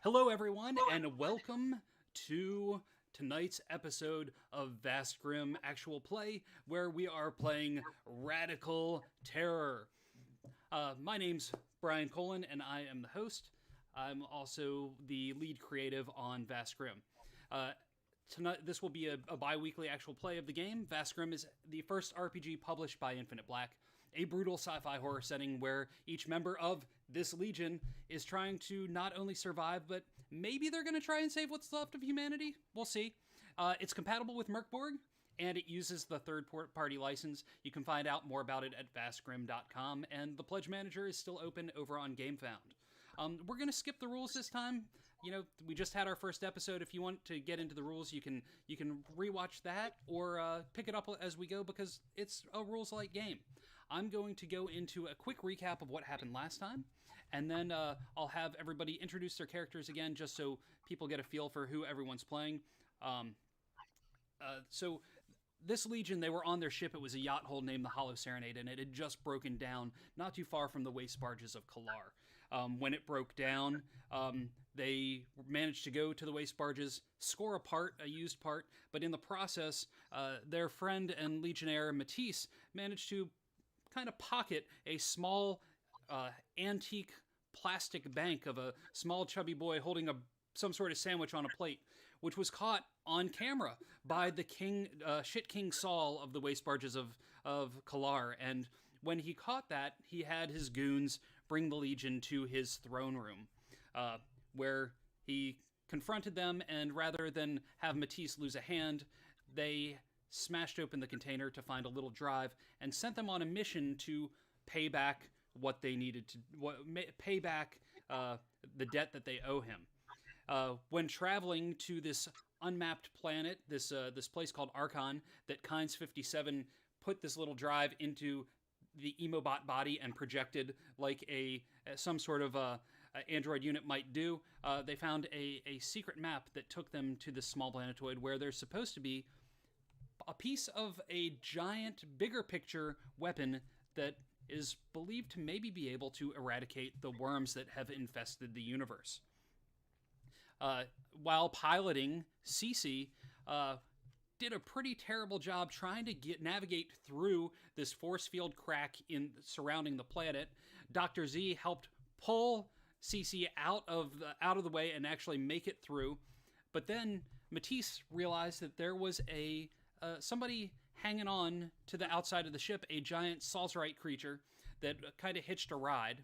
Hello, everyone, and welcome to tonight's episode of Vast Grimm Actual Play, where we are playing Radical Terror. My name's briancolin, and I am the host. I'm also the lead creative on Vast Grimm. Uh, Tonight, this will be a bi-weekly actual play of the game. Vast Grimm is the first RPG published by Infinite Black, a brutal sci-fi horror setting where each member of this legion is trying to not only survive, but maybe they're going to try and save what's left of humanity. We'll see. It's compatible with Merkborg, and it uses the third-party license. You can find out more about it at vastgrimm.com, and the Pledge Manager is still open over on GameFound. We're going to skip the rules this time. You know, we just had our first episode. If you want to get into the rules, you can rewatch that or pick it up as we go because it's a rules-light game. I'm going to go into a quick recap of what happened last time, and then I'll have everybody introduce their characters again just so people get a feel for who everyone's playing. So this Legion, they were on their ship. It was a yacht hull named the Hollow Serenade, and it had just broken down not too far from the waste barges of Kalar. When it broke down, they managed to go to the waste barges, score a used part, but in the process, their friend and legionnaire Matisse managed to kind of pocket a small antique plastic bank of a small chubby boy holding some sort of sandwich on a plate, which was caught on camera by the shit king Saul of the waste barges of Kalar. And when he caught that, he had his goons bring the Legion to his throne room, where he confronted them, and rather than have Matisse lose a hand, they smashed open the container to find a little drive and sent them on a mission to pay back what they needed to pay back the debt that they owe him. When traveling to this unmapped planet, this place called Archon, that Kynes 57 put this little drive into the Emobot body and projected like some sort of android unit might do. They found a secret map that took them to this small planetoid where there's supposed to be a piece of a giant, bigger picture weapon that is believed to maybe be able to eradicate the worms that have infested the universe. While piloting, Cece did a pretty terrible job trying to navigate through this force field crack surrounding the planet. Dr. Z helped pull Cece out of the way and actually make it through. But then Matisse realized that there was somebody hanging on to the outside of the ship, a giant Salzarite creature that kind of hitched a ride.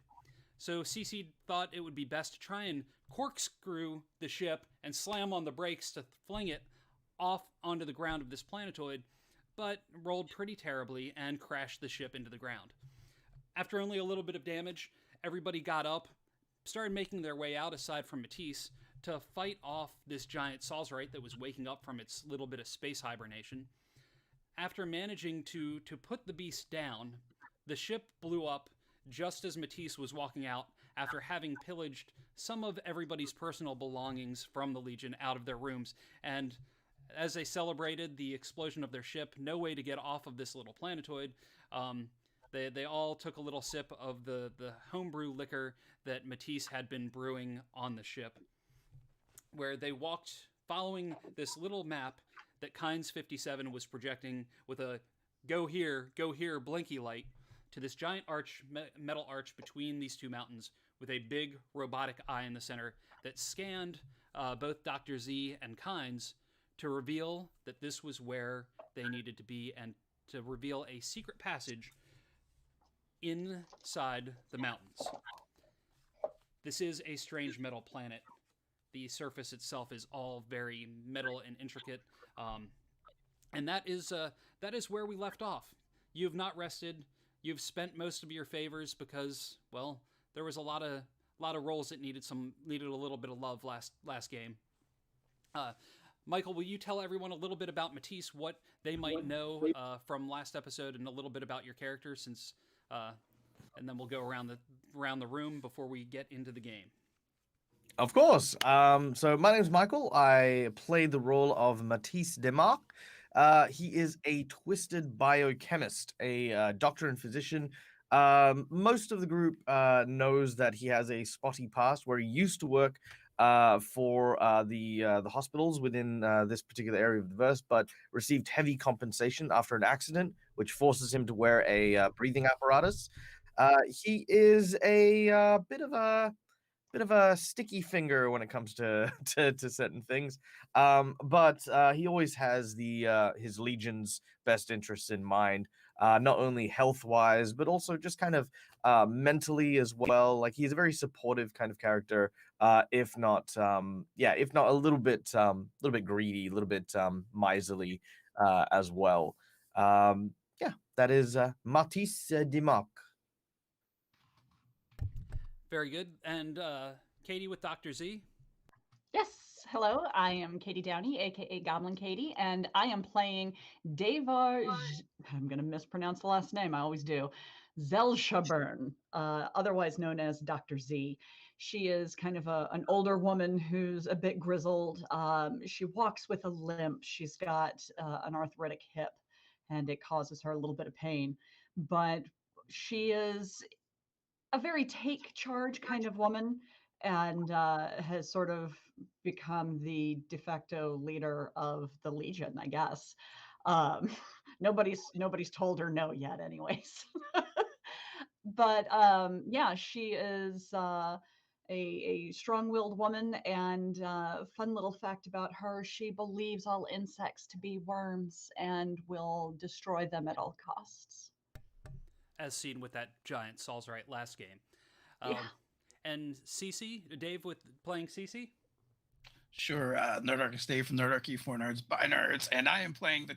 So Cece thought it would be best to try and corkscrew the ship and slam on the brakes to fling it off onto the ground of this planetoid, but rolled pretty terribly and crashed the ship into the ground. After only a little bit of damage, everybody got up, started making their way out aside from Matisse to fight off this giant Salzarite that was waking up from its little bit of space hibernation. After managing to put the beast down, the ship blew up just as Matisse was walking out after having pillaged some of everybody's personal belongings from the Legion out of their rooms. And as they celebrated the explosion of their ship, no way to get off of this little planetoid, they all took a little sip of the homebrew liquor that Matisse had been brewing on the ship, where they walked following this little map that Kynes 57 was projecting with a go here, blinky light to this giant metal arch between these two mountains with a big robotic eye in the center that scanned both Dr. Z and Kynes to reveal that this was where they needed to be and to reveal a secret passage inside the mountains. This is a strange metal planet. The surface itself is all very metal and intricate, and that is where we left off. You have not rested. You've spent most of your favors because, well, there was a lot of rolls that needed a little bit of love last game. Michael, will you tell everyone a little bit about Matisse, what they might know from last episode, and a little bit about your character, and then we'll go around the room before we get into the game. Of course. So my name is Michael. I play the role of Matisse Demarque. He is a twisted biochemist, a doctor and physician. Most of the group knows that he has a spotty past where he used to work for the hospitals within this particular area of the verse, but received heavy compensation after an accident, which forces him to wear a breathing apparatus. He is a bit of a sticky finger when it comes to to certain things, but he always has the his legion's best interests in mind, not only health wise but also just kind of mentally as well. Like he's a very supportive kind of character, if not if not a little bit greedy, a little bit miserly as well. Yeah, that is Matisse Dimac. Very good. And Katie with Dr. Z. Yes, hello, I am Katie Downey, aka Goblinkatie, and I am playing I'm going to mispronounce the last name, I always do. Zelshaburn, otherwise known as Dr. Z. She is kind of an older woman who's a bit grizzled. She walks with a limp. She's got an arthritic hip, and it causes her a little bit of pain. But she is a very take charge kind of woman, and has sort of become the de facto leader of the Legion, I guess. Um, nobody's told her no yet, anyways. But yeah, she is a strong-willed woman, and fun little fact about her: she believes all insects to be worms and will destroy them at all costs. As seen with that giant Salzrite last game. Yeah. And Cece, Dave with playing Cece. Sure, Nerdarchist Dave from Nerdarchy for Nerds by Nerds, and I am playing the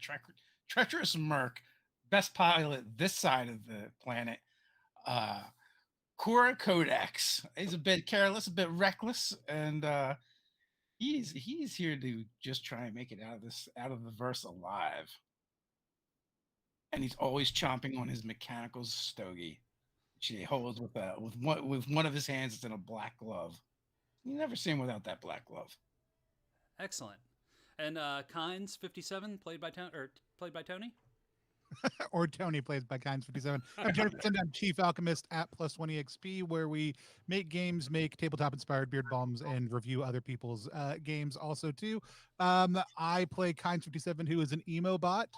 treacherous Merc, best pilot this side of the planet, Kura Codex. He's a bit careless, a bit reckless, and he's here to just try and make it out of the verse alive. And he's always chomping on his mechanical stogie, which he holds with one of his hands. It's in a black glove. You never see him without that black glove. Excellent. And Kynes 57 played by Tony. Or Tony, played by Kynes57. I'm Jefferson. I'm Chief Alchemist at +1 EXP, where we make games, make tabletop-inspired beard balms, and review other people's games also, too. I play Kynes57, who is an emo bot,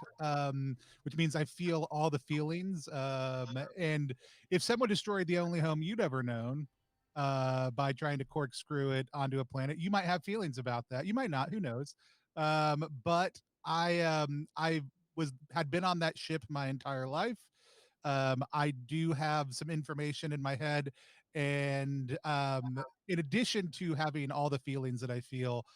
which means I feel all the feelings. And if someone destroyed the only home you'd ever known by trying to corkscrew it onto a planet, you might have feelings about that. You might not. Who knows? But I had been on that ship my entire life. I do have some information in my head, and in addition to having all the feelings that I feel,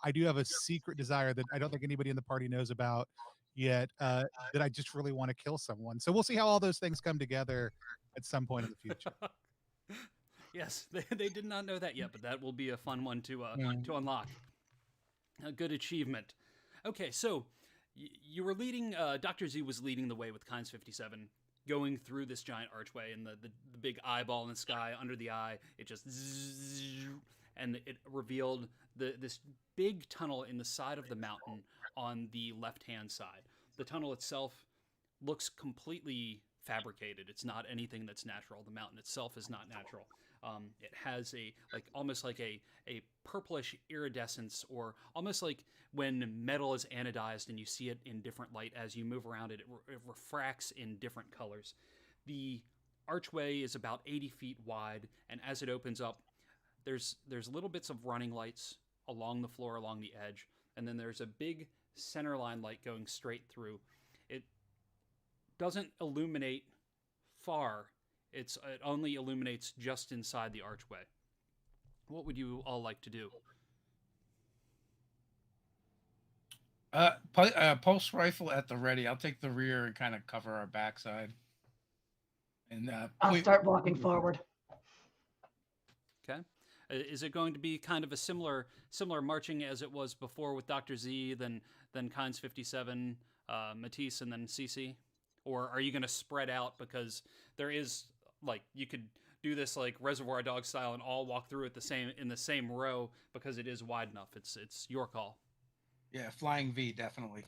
I do have a secret desire that I don't think anybody in the party knows about yet, that I just really want to kill someone. So we'll see how all those things come together at some point in the future. Yes, they did not know that yet, but that will be a fun one to unlock. A good achievement. Okay, so you were leading. Dr. Z was leading the way with Kynes 57, going through this giant archway, and the big eyeball in the sky under the eye. It just and it revealed this big tunnel in the side of the mountain on the left-hand side. The tunnel itself looks completely fabricated. It's not anything that's natural. The mountain itself is not natural. It has almost like a purplish iridescence, or almost like when metal is anodized and you see it in different light as you move around it. It refracts in different colors. The archway is about 80 feet wide, and as it opens up, there's little bits of running lights along the floor, along the edge, and then there's a big center line light going straight through. It doesn't illuminate far. It only illuminates just inside the archway. What would you all like to do? Pulse rifle at the ready. I'll take the rear and kind of cover our backside. And I'll start walking forward. Okay. Is it going to be kind of a similar marching as it was before with Dr. Z, then Kynes 57, Matisse, and then CC? Or are you going to spread out, because there is, you could do this like Reservoir Dogs style and all walk through it in the same row, because it is wide enough. It's your call. Yeah, flying V, definitely.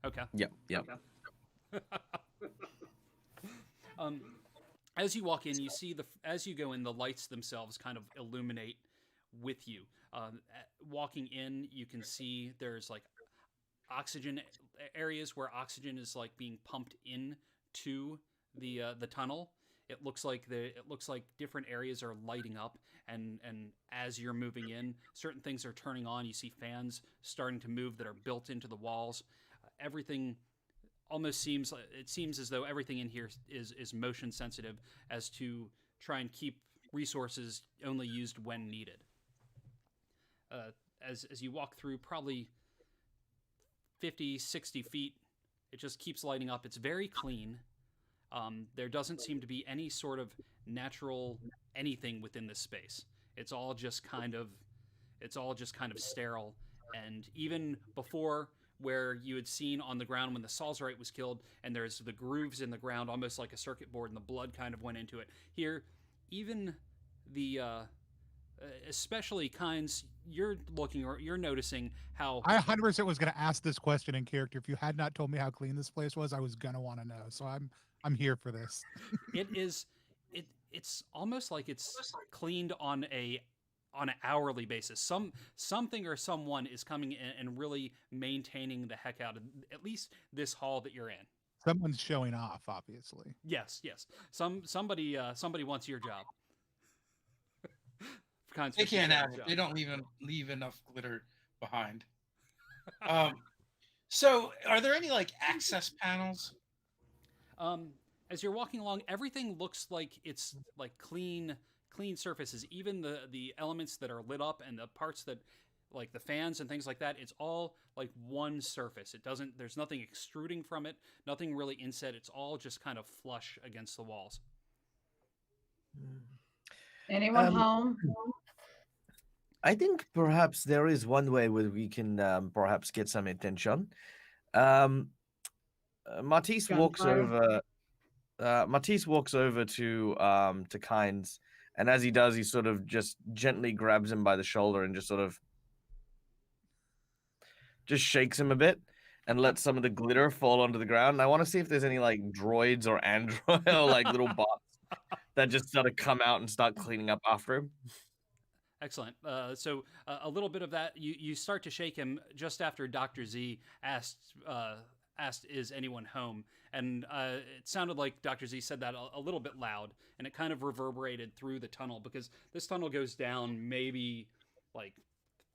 Okay. Yep. Okay. As you walk in, you see as you go in, the lights themselves kind of illuminate with you. Walking in, you can see there's like oxygen areas where oxygen is like being pumped in to the tunnel. It looks like different areas are lighting up, and as you're moving in, certain things are turning on. You see fans starting to move that are built into the walls. Everything almost seems as though everything in here is motion sensitive, as to try and keep resources only used when needed. As you walk through probably 50, 60 feet, it just keeps lighting up. It's very clean. There doesn't seem to be any sort of natural anything within this space. It's all just kind of sterile. And even before, where you had seen on the ground when the Salzarite was killed, and there's the grooves in the ground, almost like a circuit board, and the blood kind of went into it. Here, even the especially kinds you're noticing how I 100% was going to ask this question in character. If you had not told me how clean this place was, I was going to want to know. So I'm here for this. it's almost like it's cleaned on an hourly basis. Something or someone is coming in and really maintaining the heck out of at least this hall that you're in. Someone's showing off, obviously. Yes. Somebody wants your job. They can't have it. They don't even leave enough glitter behind. So are there any like access panels? As you're walking along, everything looks like it's like clean surfaces. Even the elements that are lit up and the parts that, like the fans and things like that, it's all like one surface. There's nothing extruding from it, nothing really inset. It's all just kind of flush against the walls. Anyone home? I think perhaps there is one way where we can perhaps get some attention. Matisse walks over. Matisse walks over to Kynes, and as he does, he sort of just gently grabs him by the shoulder and just shakes him a bit and lets some of the glitter fall onto the ground. And I want to see if there's any like droids or android or like little bots that just sort of come out and start cleaning up after him. Excellent. So a little bit of that, you start to shake him just after Dr. Z asked, is anyone home? And it sounded like Dr. Z said that a little bit loud, and it kind of reverberated through the tunnel, because this tunnel goes down maybe like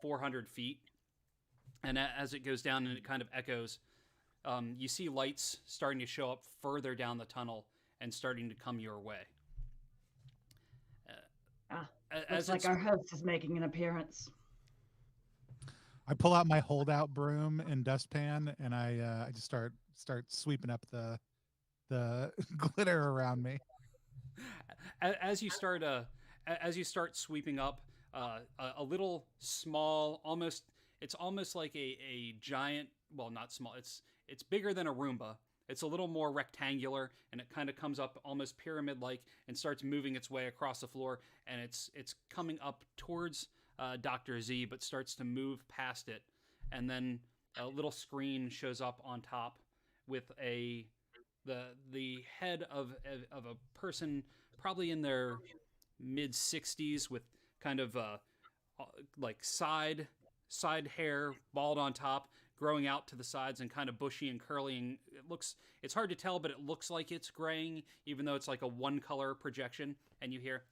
400 feet. And as it goes down and it kind of echoes, you see lights starting to show up further down the tunnel and starting to come your way. Looks like our host is making an appearance. I pull out my holdout broom and dustpan, and I just start sweeping up the glitter around me. As you start sweeping up, a little small, it's almost like a giant. Well, not small. It's bigger than a Roomba. It's a little more rectangular, and it kind of comes up almost pyramid-like and starts moving its way across the floor, and it's coming up towards Dr. Z, but starts to move past it, and then a little screen shows up on top with the head of a person probably in their mid-60s with kind of like side hair, bald on top, growing out to the sides and kind of bushy and curly. And it's hard to tell, but it looks like it's graying, even though it's like a one-color projection. And you hear,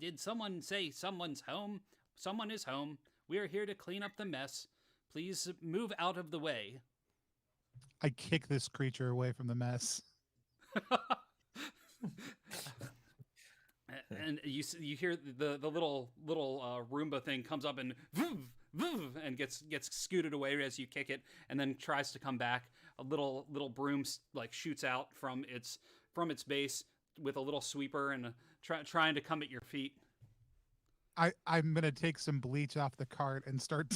did someone say someone's home? Someone is home. We are here to clean up the mess. Please move out of the way. I kick this creature away from the mess. And you hear the little Roomba thing comes up and and gets scooted away as you kick it, and then tries to come back. A little broom like shoots out from its base with a little sweeper and trying to come at your feet. I'm gonna take some bleach off the cart and start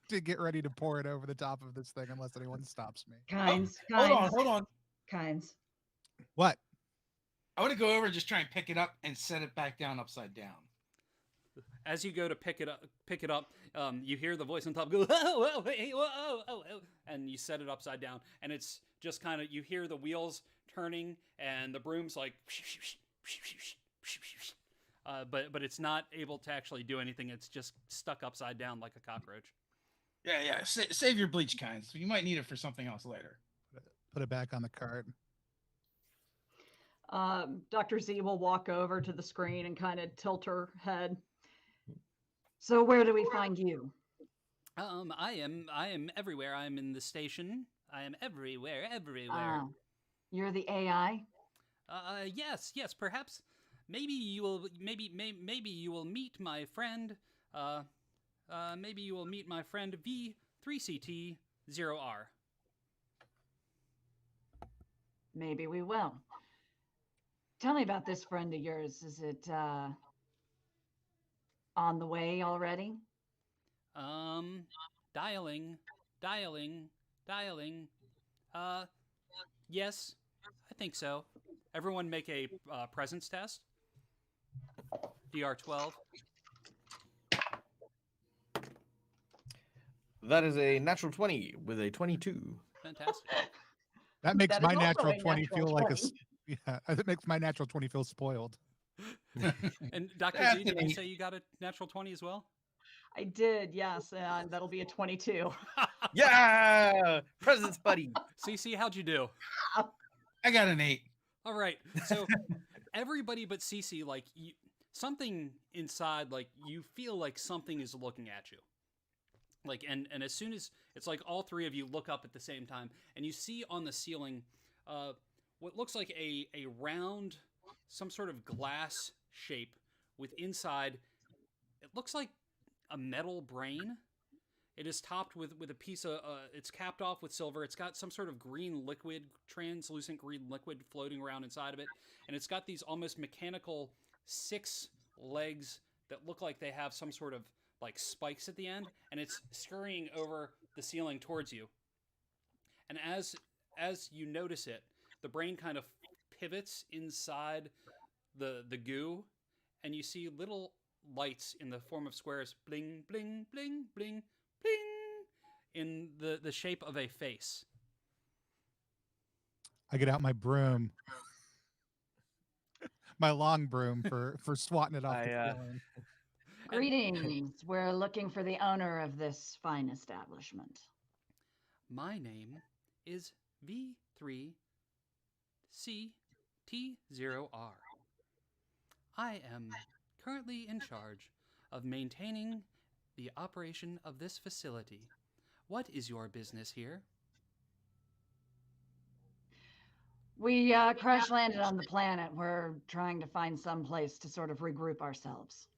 to get ready to pour it over the top of this thing, unless anyone stops me. Kynes. Hold on. Kynes. What? I want to go over and just try and pick it up and set it back down upside down. As you go to pick it up, you hear the voice on top go, whoa, hey, whoa, and you set it upside down, and it's just kind of, you hear the wheels turning, and the broom's like but it's not able to actually do anything. It's just stuck upside down like a cockroach. Yeah. Save your bleach kinds. You might need it for something else later. Put it back on the cart. Dr. Z will walk over to the screen and kind of tilt her head. So where do we find you? I am everywhere. I am in the station. I am everywhere. You're the AI? Yes. Perhaps, maybe you will. Maybe you will meet my friend. Maybe you will meet my friend V3CT0R. Maybe we will. Tell me about this friend of yours. Is it on the way already? Dialing. Yes, I think so. Everyone make a presence test. DR12. That is a natural 20 with a 22. Fantastic. That makes That is my also natural a 20 natural feel like 20. yeah. It makes my natural 20 feel spoiled. And Dr. Z, did you say you got a natural 20 as well? I did, yes, and that'll be a 22. Yeah, presents, buddy. CC, how'd you do? I got an 8. All right. So everybody but CC, like something inside, like you feel like something is looking at you. Like, and as soon as it's like all three of you look up at the same time, and you see on the ceiling what looks like a round, some sort of glass shape with inside, it looks like a metal brain. It is topped with a piece of, it's capped off with silver. It's got some sort of green liquid, translucent green liquid floating around inside of it. And it's got these almost mechanical 6 legs that look like they have some sort of like spikes at the end. And it's scurrying over the ceiling towards you. And as you notice it, the brain kind of pivots inside the goo. And you see little lights in the form of squares, bling, bling, bling, bling, bling, in the shape of a face. I get out my broom, my long broom for swatting it off the ceiling. Greetings. We're looking for the owner of this fine establishment. My name is V3CT0R. I am currently in charge of maintaining the operation of this facility. What is your business here? We crash landed on the planet. We're trying to find some place to sort of regroup ourselves.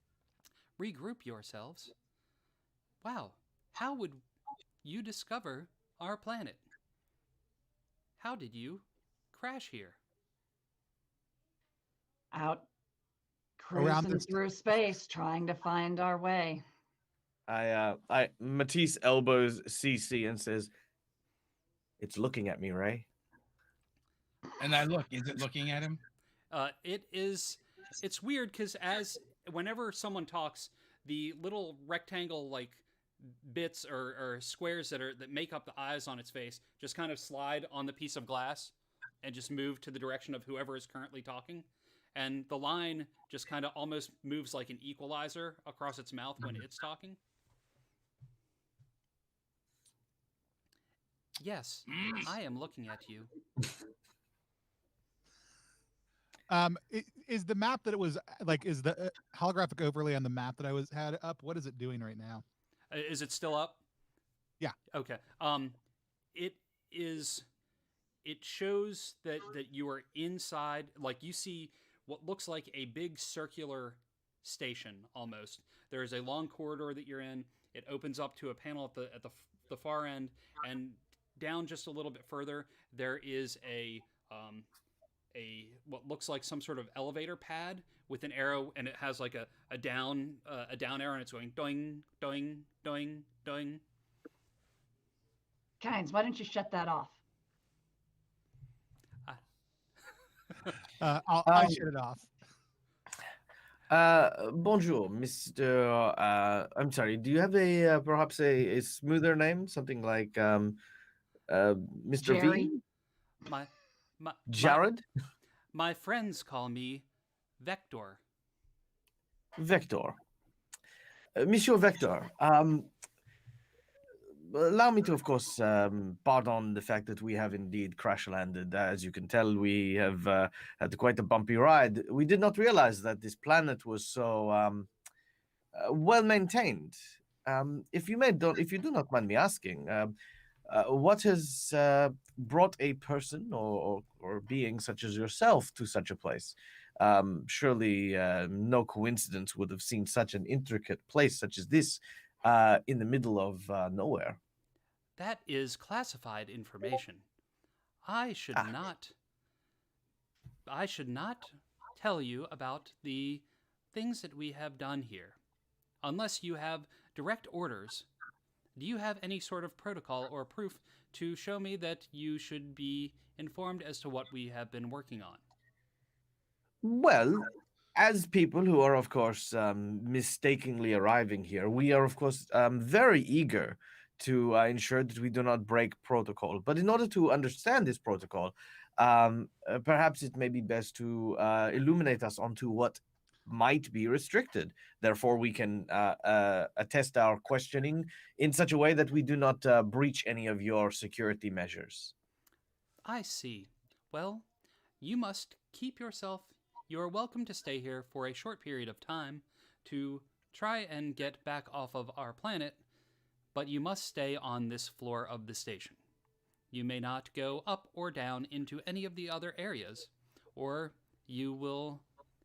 Regroup yourselves? Wow, how would you discover our planet? How did you crash here? Out cruising through space, trying to find our way. Matisse elbows CC and says, "It's looking at me, Ray." And I look. Is it looking at him? It's weird because whenever someone talks, the little rectangle like bits or squares that make up the eyes on its face just kind of slide on the piece of glass and just move to the direction of whoever is currently talking. And the line just kind of almost moves like an equalizer across its mouth when it's talking. Yes, I am looking at you. Is the map that it was like, is the holographic overlay on the map that I had up, what is it doing right now? Is it still up? Yeah. Okay. It shows that you are inside, like you see what looks like a big circular station almost. There is a long corridor that you're in. It opens up to a panel at the far end, and down just a little bit further there is a what looks like some sort of elevator pad with an arrow, and it has like a down arrow, and it's going doing doing doing doing. Kynes, why don't you shut that off? I'll shut it off. Bonjour, Mr. I'm sorry. Do you have perhaps a smoother name, something like Mr. Jerry? V? Jared? My friends call me Vector. Vector. Monsieur Vector, allow me to, of course, pardon the fact that we have indeed crash landed. As you can tell, we have had quite a bumpy ride. We did not realize that this planet was so well maintained. If you do not mind me asking, what has brought a person or being such as yourself to such a place? Surely no coincidence would have seen such an intricate place such as this in the middle of nowhere. That is classified information. I should Ah. not. I should not tell you about the things that we have done here, unless you have direct orders. Do you have any sort of protocol or proof to show me that you should be informed as to what we have been working on? Well, as people who are, of course, mistakenly arriving here, we are, of course, very eager to ensure that we do not break protocol. But in order to understand this protocol, perhaps it may be best to illuminate us onto what might be restricted. Therefore, we can attest our questioning in such a way that we do not breach any of your security measures. I see. Well, you must keep yourself. You are welcome to stay here for a short period of time to try and get back off of our planet, but you must stay on this floor of the station. You may not go up or down into any of the other areas, or you will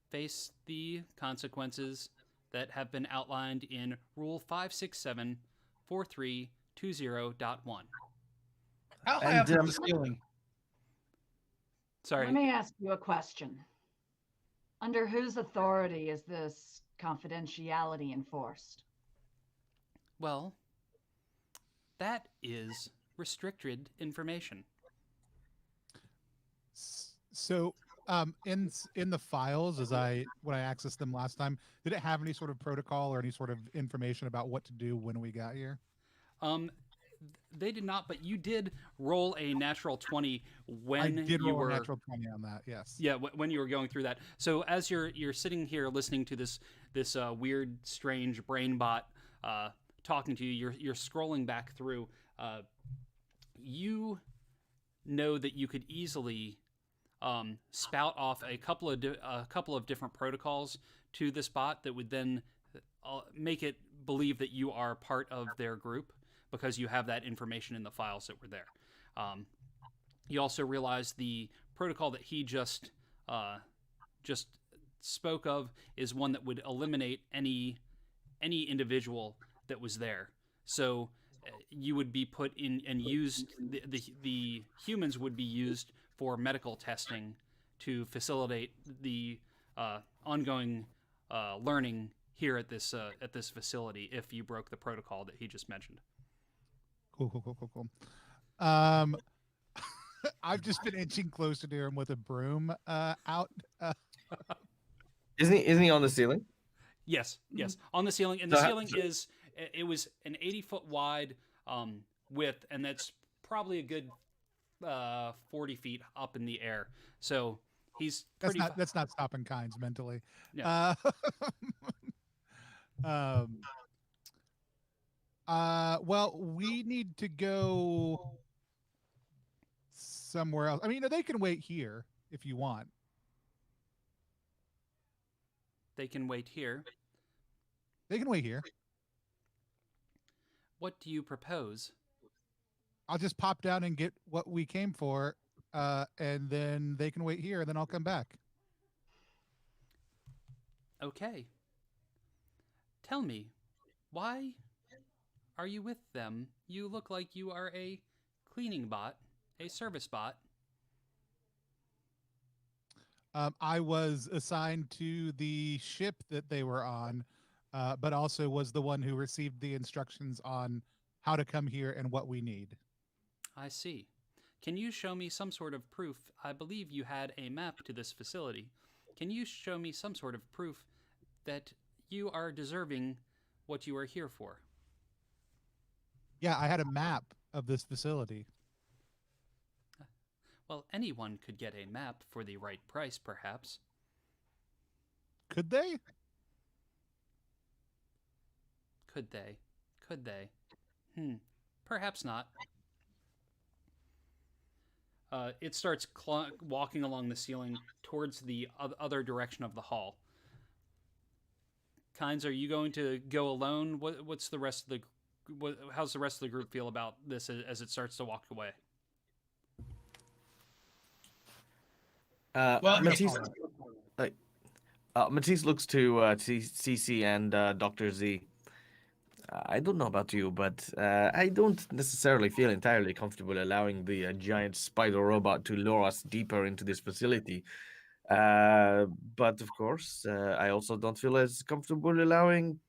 face the consequences that have been outlined in Rule 5674320.1. How high And, up is the ceiling? Sorry. Let me ask you a question. Under whose authority is this confidentiality enforced? Well, that is restricted information. So, in the files, when I accessed them last time, did it have any sort of protocol or any sort of information about what to do when we got here? They did not, but you did roll a natural 20 when I did you roll were a natural 20 on that. Yes. Yeah, when you were going through that. So as you're sitting here listening to this weird, strange brain bot talking to you, you're scrolling back through. You know that you could easily spout off a couple of different protocols to this bot that would then make it believe that you are part of their group because you have that information in the files that were there. You also realize the protocol that he just spoke of is one that would eliminate any individual that was there. So you would be put in and used. The humans would be used for medical testing to facilitate the ongoing learning here at this facility. If you broke the protocol that he just mentioned. Cool. I've just been inching closer to him with a broom out. Isn't he on the ceiling? Yes, on the ceiling, and the ceiling it was an 80-foot wide width, and that's probably a good 40 feet up in the air. So he's pretty. That's not stopping Kynes mentally. Yeah. Well, we need to go somewhere else. I mean, they can wait here if you want. They can wait here. They can wait here. What do you propose? I'll just pop down and get what we came for, and then they can wait here, and then I'll come back. Okay. Tell me, why are you with them? You look like you are a cleaning bot, a service bot. I was assigned to the ship that they were on, but also was the one who received the instructions on how to come here and what we need. I see. Can you show me some sort of proof? I believe you had a map to this facility. Can you show me some sort of proof that you are deserving what you are here for? Yeah, I had a map of this facility. Well, anyone could get a map for the right price, perhaps. Could they? Could they? Could they? Perhaps not. It starts walking along the ceiling towards the other direction of the hall. Kynes, are you going to go alone? What's the rest of the? How's the rest of the group feel about this as it starts to walk away? Well, Matisse, Matisse looks to CC and Dr. Z. I don't know about you, but I don't necessarily feel entirely comfortable allowing the giant spider robot to lure us deeper into this facility. But of course, I also don't feel as comfortable allowing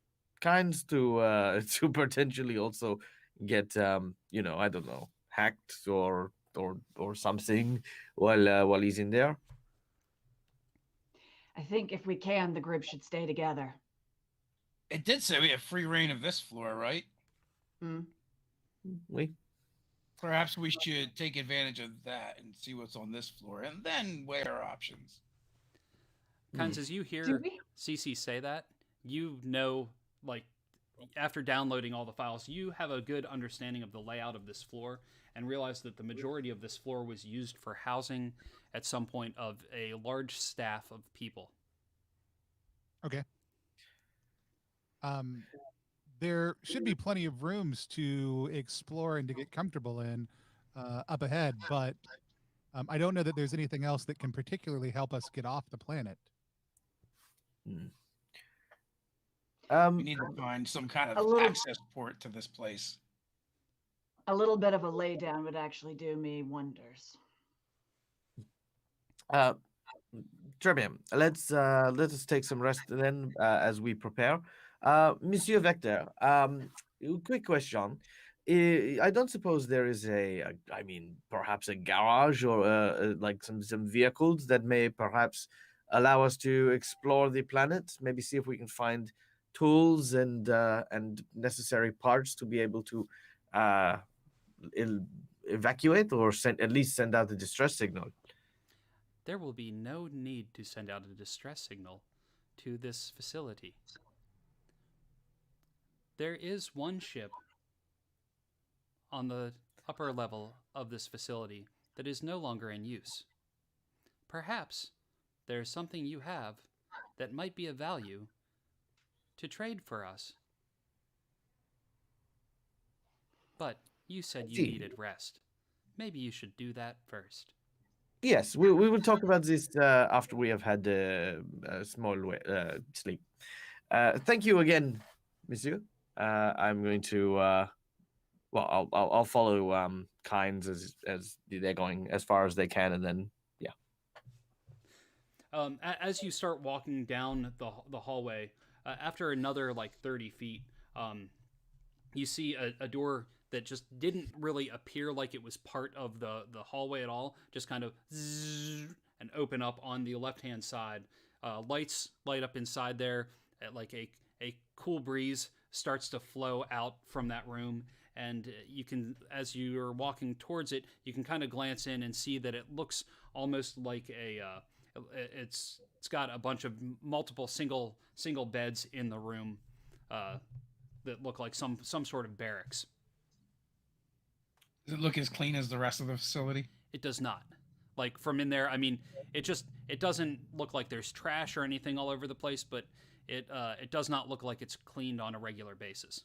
Kinds to to potentially also get I don't know, hacked or something while he's in there. I think if we can, the group should stay together. it did say we have free reign of this floor, right? We Perhaps we should take advantage of that and see what's on this floor, and then weigh our options. Kynes, as you hear CC say that, you know, like, after downloading all the files, you have a good understanding of the layout of this floor and realize that the majority of this floor was used for housing at some point of a large staff of people. Okay. There should be plenty of rooms to explore and to get comfortable in up ahead, but I don't know that there's anything else that can particularly help us get off the planet. We need to find some kind of access port to this place. A little bit of a laydown would actually do me wonders. Trebian, let us take some rest then as we prepare. Monsieur Vector, quick question. I don't suppose there is I mean, perhaps a garage or like some vehicles that may perhaps allow us to explore the planet. Maybe see if we can find tools and necessary parts to be able to evacuate or at least send out the distress signal. There will be no need to send out a distress signal to this facility. There is one ship on the upper level of this facility that is no longer in use. Perhaps there is something you have that might be of value to trade for us. But you said you needed rest. Maybe you should do that first. Yes, we will talk about this after we have had a small sleep. Thank you again, Monsieur. I'm going to I'll follow Kinds as they're going as far as they can, and then As you start walking down the hallway, after another like 30 feet, you see a door that just didn't really appear like it was part of the hallway at all, just kind of zzz, and open up on the left-hand side. Lights light up inside there, like a cool breeze starts to flow out from that room, and you can, as you're walking towards it, you can kind of glance in and see that it looks almost like it's got a bunch of multiple single beds in the room that look like some sort of barracks. Does it look as clean as the rest of the facility? It does not. Like, from in there, I mean, it doesn't look like there's trash or anything all over the place, but it does not look like it's cleaned on a regular basis.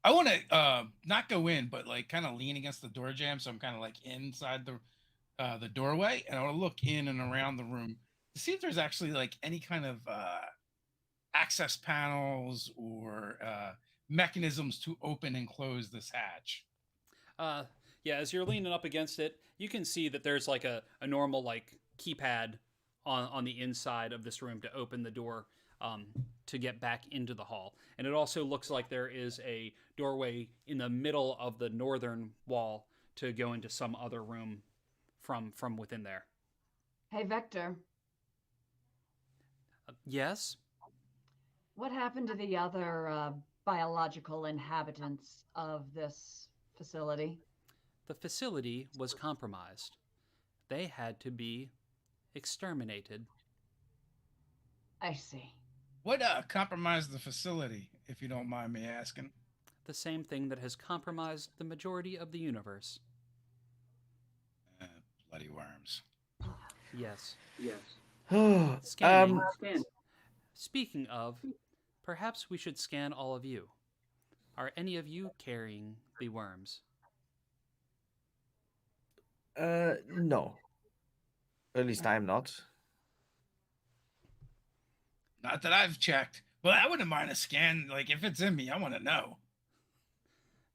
I want to not go in, but like kind of lean against the door jamb, so I'm kind of like inside the doorway, and I want to look in and around the room to see if there's actually like any kind of access panels or mechanisms to open and close this hatch. Yeah, as you're leaning up against it, you can see that there's like a normal like keypad on the inside of this room to open the door to get back into the hall. And it also looks like there is a doorway in the middle of the northern wall to go into some other room from within there. Hey, Vector. Yes? What happened to the other biological inhabitants of this facility? The facility was compromised. They had to be exterminated. I see. What compromised the facility, if you don't mind me asking? The same thing that has compromised the majority of the universe. Uh, Bloody worms. Yes. um, Scanning. Speaking of, perhaps we should scan all of you. Are any of you carrying the worms? no. At least I'm not. Not that I've checked, but I wouldn't mind a scan. Like, if it's in me, I want to know.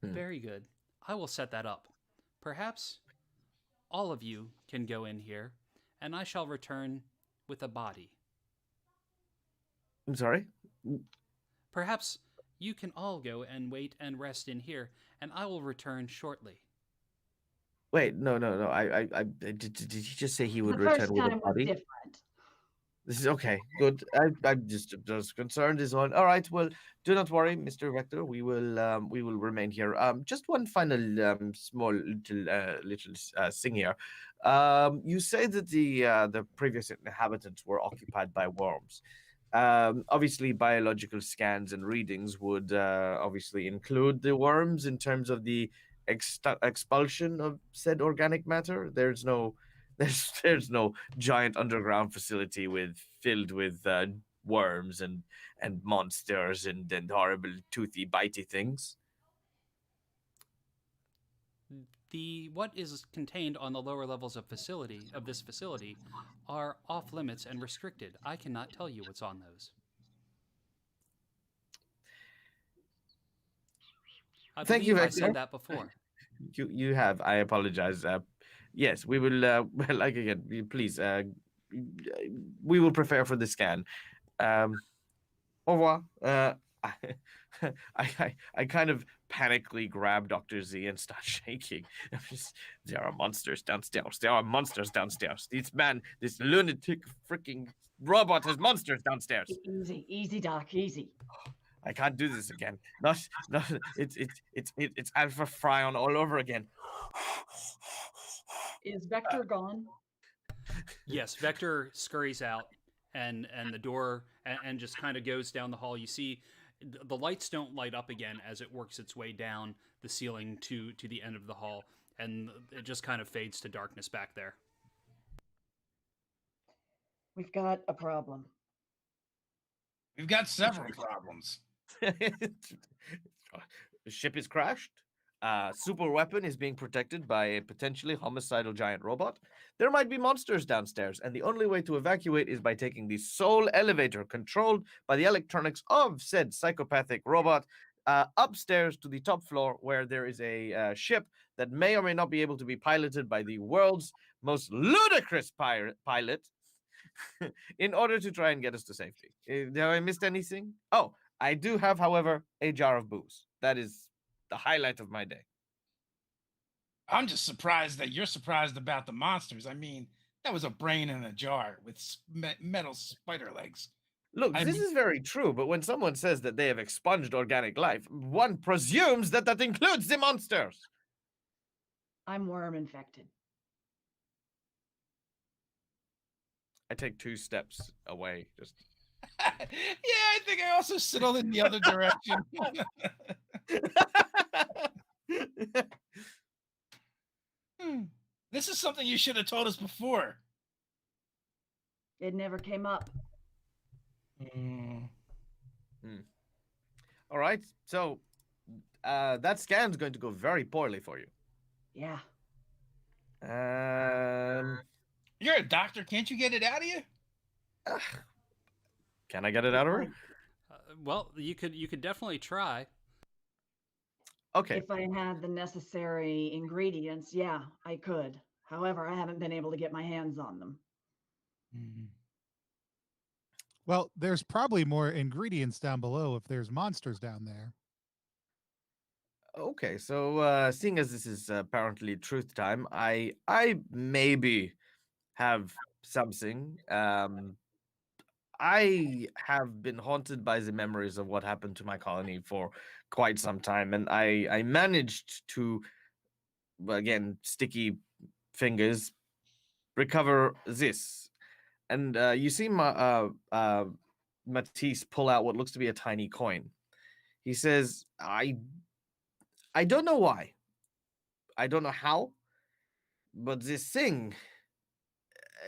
Very good. I will set that up. Perhaps all of you can go in here, and I shall return with a body. I'm sorry. Perhaps you can all go and wait and rest in here, and I will return shortly. Wait, no. Did he just say he would The first return with a time was body? different. This is okay. Good. I'm just concerned. Is on. All right. Well, do not worry, Mr. Vector. We will remain here. Just one final small little thing here. You say that the previous inhabitants were occupied by worms. Obviously, biological scans and readings would obviously include the worms in terms of the expulsion of said organic matter. There's no there's no giant underground facility filled with worms and monsters and horrible toothy bitey things. What is contained on the lower levels of this facility are off limits and restricted. I cannot tell you what's on those. Thank you, I Vector. said that before. You have. I apologize. Yes, we will. Well, like again, please. We will prepare for the scan. Au revoir. I kind of panically grab Dr. Z and start shaking. There are monsters downstairs. There are monsters downstairs. This lunatic freaking robot has monsters downstairs. Easy, Doc, easy. I can't do this again. Not. It's Alpha Fryon all over again. Is Vector gone? Yes, Vector scurries out and the door and just kind of goes down the hall. You see the lights don't light up again as it works its way down the ceiling to the end of the hall, and it just kind of fades to darkness back there. We've got a problem. We've got several problems. The ship is crashed. Super weapon is being protected by a potentially homicidal giant robot. There might be monsters downstairs, and the only way to evacuate is by taking the sole elevator controlled by the electronics of said psychopathic robot upstairs to the top floor, where there is a ship that may or may not be able to be piloted by the world's most ludicrous pilot in order to try and get us to safety. Have I missed anything? Oh, I do have, however, a jar of booze. That is the highlight of my day. I'm just surprised that you're surprised about the monsters. I mean, that was a brain in a jar with metal spider legs. Look, this is very true, but when someone says that they have expunged organic life, one presumes that that includes the monsters. I'm worm infected. I take 2 steps away. Just Yeah, I think I also settled in the other direction. This is something you should have told us before. It never came up. All right, so that scan's going to go very poorly for you. Yeah. You're a doctor. Can't you get it out of you? Can I get it out of her? Well, you could definitely try. Okay. If I had the necessary ingredients, yeah, I could. However, I haven't been able to get my hands on them. Well, there's probably more ingredients down below if there's monsters down there. Okay, so seeing as this is apparently truth time, I maybe have something. I have been haunted by the memories of what happened to my colony for quite some time, and I managed to, again, sticky fingers, recover this. And you see Matisse pull out what looks to be a tiny coin. He says, I don't know why. I don't know how, but this thing,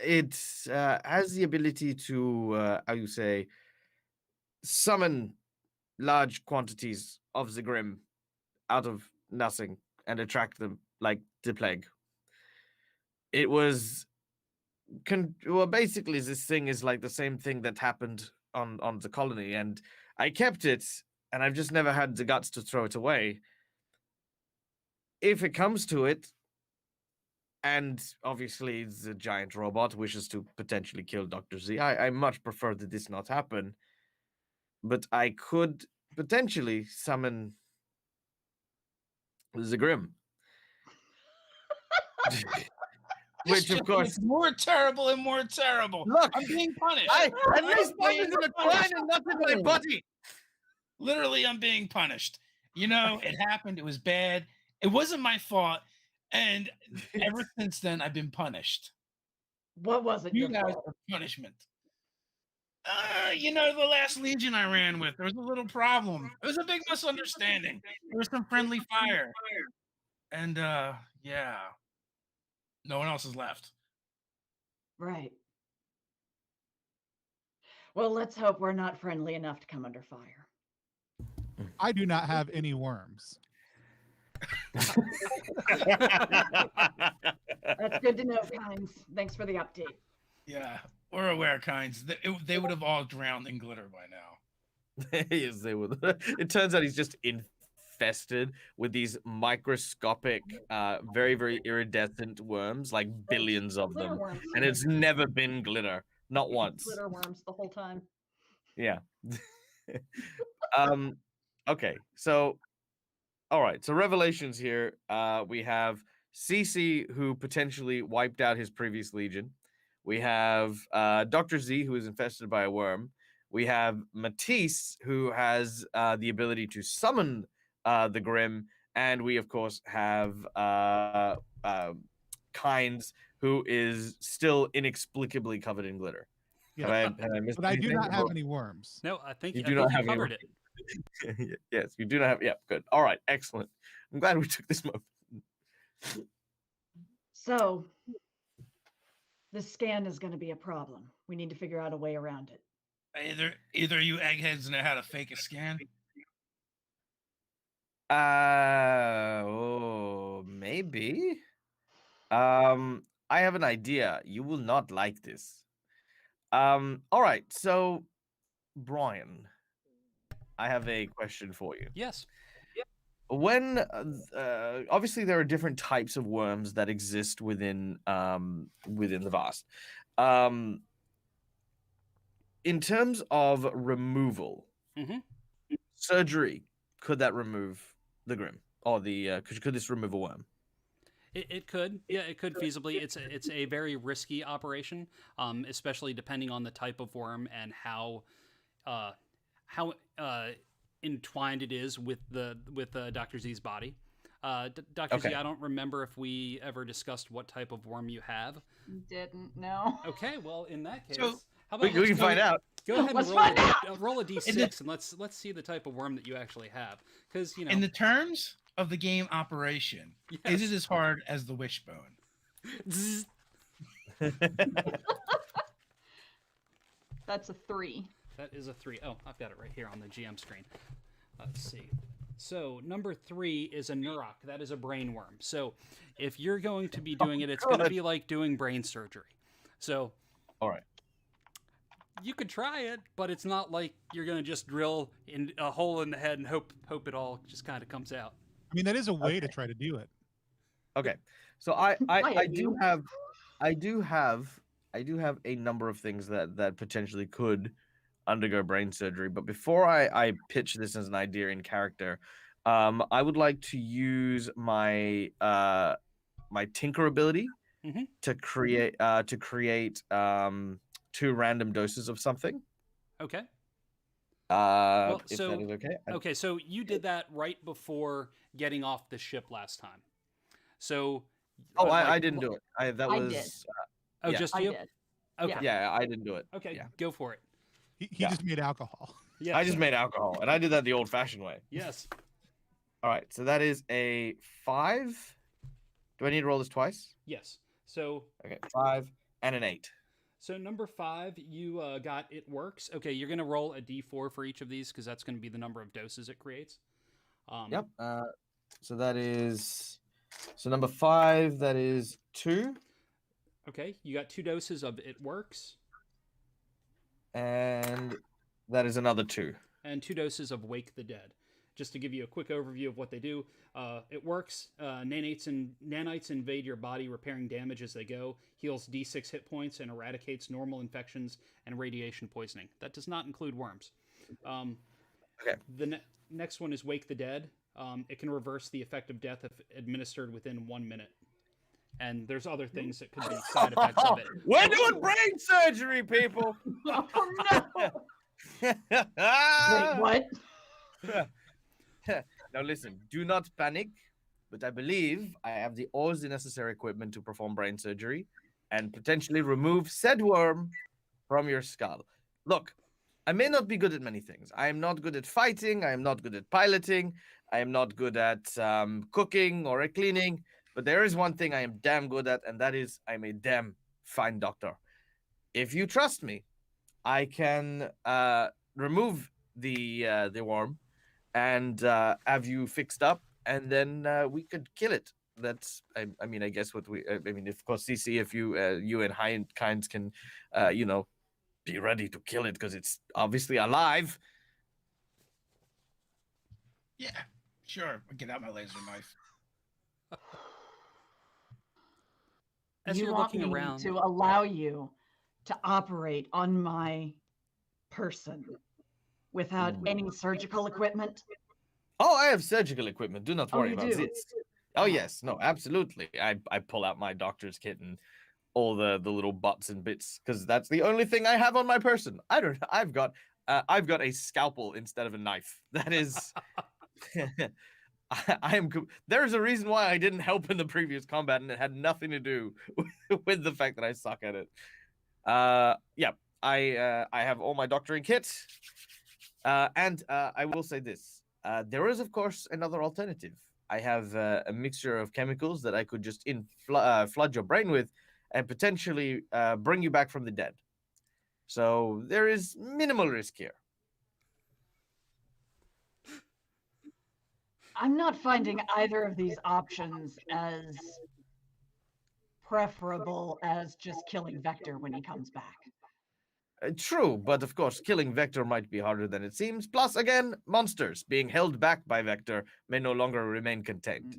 it has the ability to, how you say, summon large quantities of the Grimm out of nothing and attract them like the plague. It was well, basically, this thing is like the same thing that happened on the colony, and I kept it, and I've just never had the guts to throw it away. If it comes to it, and obviously the giant robot wishes to potentially kill Dr. Z, I much prefer that this not happen, but I could potentially summon the Grimm. Which, of course, gets more terrible and more terrible. Look, I'm being punished. at least I'm one being is in a coin and not in my body. Literally, I'm being punished. You know, it happened. It was bad. It wasn't my fault. And ever since then, I've been punished. What was it? You Your guys fault? are punishment. You know, the last Legion I ran with, there was a little problem. It was a big misunderstanding. There was some friendly fire. And yeah. No one else is left. Right. Well, let's hope we're not friendly enough to come under fire. I do not have any worms. That's good to know, Kynes. Thanks for the update. Yeah, we're aware, Kynes. They would have all drowned in glitter by now. Yes, they would. It turns out he's just infested with these microscopic, very, very iridescent worms, like billions of Glitter them. worms. And it's never been glitter. Not once. Glitter worms the whole time. Yeah. Okay, so all right, so revelations here. We have CC, who potentially wiped out his previous Legion. We have Dr. Z, who is infested by a worm. We have Matisse, who has the ability to summon the Grimm. And we, of course, have Kynes, who is still inexplicably covered in glitter. Yeah. Have I missed But I do anything? not have any worms. No, I think You I do think not you have any covered it. Yes, you do not have. Yeah, good. All right, excellent. I'm glad we took this moment. So, this scan is going to be a problem. We need to figure out a way around it. Either you eggheads know how to fake a scan. Maybe. I have an idea. You will not like this. All right. So, Brian, I have a question for you. Yes. When obviously there are different types of worms that exist within the Vast. In terms of removal, Mhm. surgery, could that remove the Grimm or the could this remove a worm? It could, yeah, it could feasibly. It's a very risky operation, especially depending on the type of worm and how entwined it is with Dr. Z's body. Dr. Z, Okay. I don't remember if we ever discussed what type of worm you have. Didn't know. Okay, well in that case, So, how We about let's can find out. go ahead and Let's roll find roll a d6 and let's see the type of worm that you actually have, because you know. In the terms of the game operation, Yes. is it as hard as the wishbone? Zzz. That's a 3. That is a 3. Oh, I've got it right here on the GM screen. Let's see. So number 3 is a Nurok. That is a brain worm. So if you're going to be doing it, it's going to God. be like doing brain surgery. So All right. you could try it, but it's not like you're going to just drill in a hole in the head and hope it all just kind of comes out. I mean, that is a way to try to do it. Okay. So I Quiet, do you. have a number of things that potentially could undergo brain surgery. But before I pitch this as an idea in character, I would like to use my my tinker ability Mhm. to create 2 random doses of something. Okay. If so- that is okay. Okay, so you did that right before getting off the ship last time. So Oh, I like, didn't do it. That I was did. Oh, yeah. just I you? did. Okay. yeah, I didn't do it. Okay, Yeah. go for it. He Yeah. just made alcohol. Yes. I just made alcohol, and I did that the old-fashioned way. Yes. All right, so that is a 5. Do I need to roll this twice? Yes. So Okay, 5 and an 8. So number 5, you got It Works. Okay, you're going to roll a d4 for each of these because that's going to be the number of doses it creates. Yep. So that is number 5. That is 2, Okay, you got 2 doses of It Works and that is another 2. and 2 doses of Wake the Dead. Just to give you a quick overview of what they do, it works. Nanites invade your body, repairing damage as they go, heals d6 hit points, and eradicates normal infections and radiation poisoning. That does not include worms. Okay. The next one is Wake the Dead. It can reverse the effect of death if administered within 1 minute. And there's other things that could be side effects of it. We're doing brain surgery, people. Oh no! Wait, what? Now listen, do not panic, but I believe I have all the necessary equipment to perform brain surgery and potentially remove said worm from your skull. Look, I may not be good at many things. I am not good at fighting. I am not good at piloting. I am not good at cooking or at cleaning. But there is one thing I am damn good at, and that is I'm a damn fine doctor. If you trust me, I can remove the worm and have you fixed up, and then we could kill it. That's, I mean, I guess what I mean, of course, CC, if you and Hindkinds can, be ready to kill it because it's obviously alive. Yeah, sure. I'll get out my laser knife. As you you're want looking me around, to allow you to operate on my person without any surgical equipment? Oh, I have surgical equipment. Do not Oh, worry you about do? this. Oh yes, no, absolutely. I pull out my doctor's kit and all the little butts and bits because that's the only thing I have on my person. I've got a scalpel instead of a knife. That is there's a reason why I didn't help in the previous combat, and it had nothing to do with the fact that I suck at it. Yeah, I have all my doctoring kit. And I will say this. There is, of course, another alternative. I have a mixture of chemicals that I could just flood your brain with and potentially bring you back from the dead. So there is minimal risk here. I'm not finding either of these options as preferable as just killing Vector when he comes back. True, but of course, killing Vector might be harder than it seems. Plus, again, monsters being held back by Vector may no longer remain contained.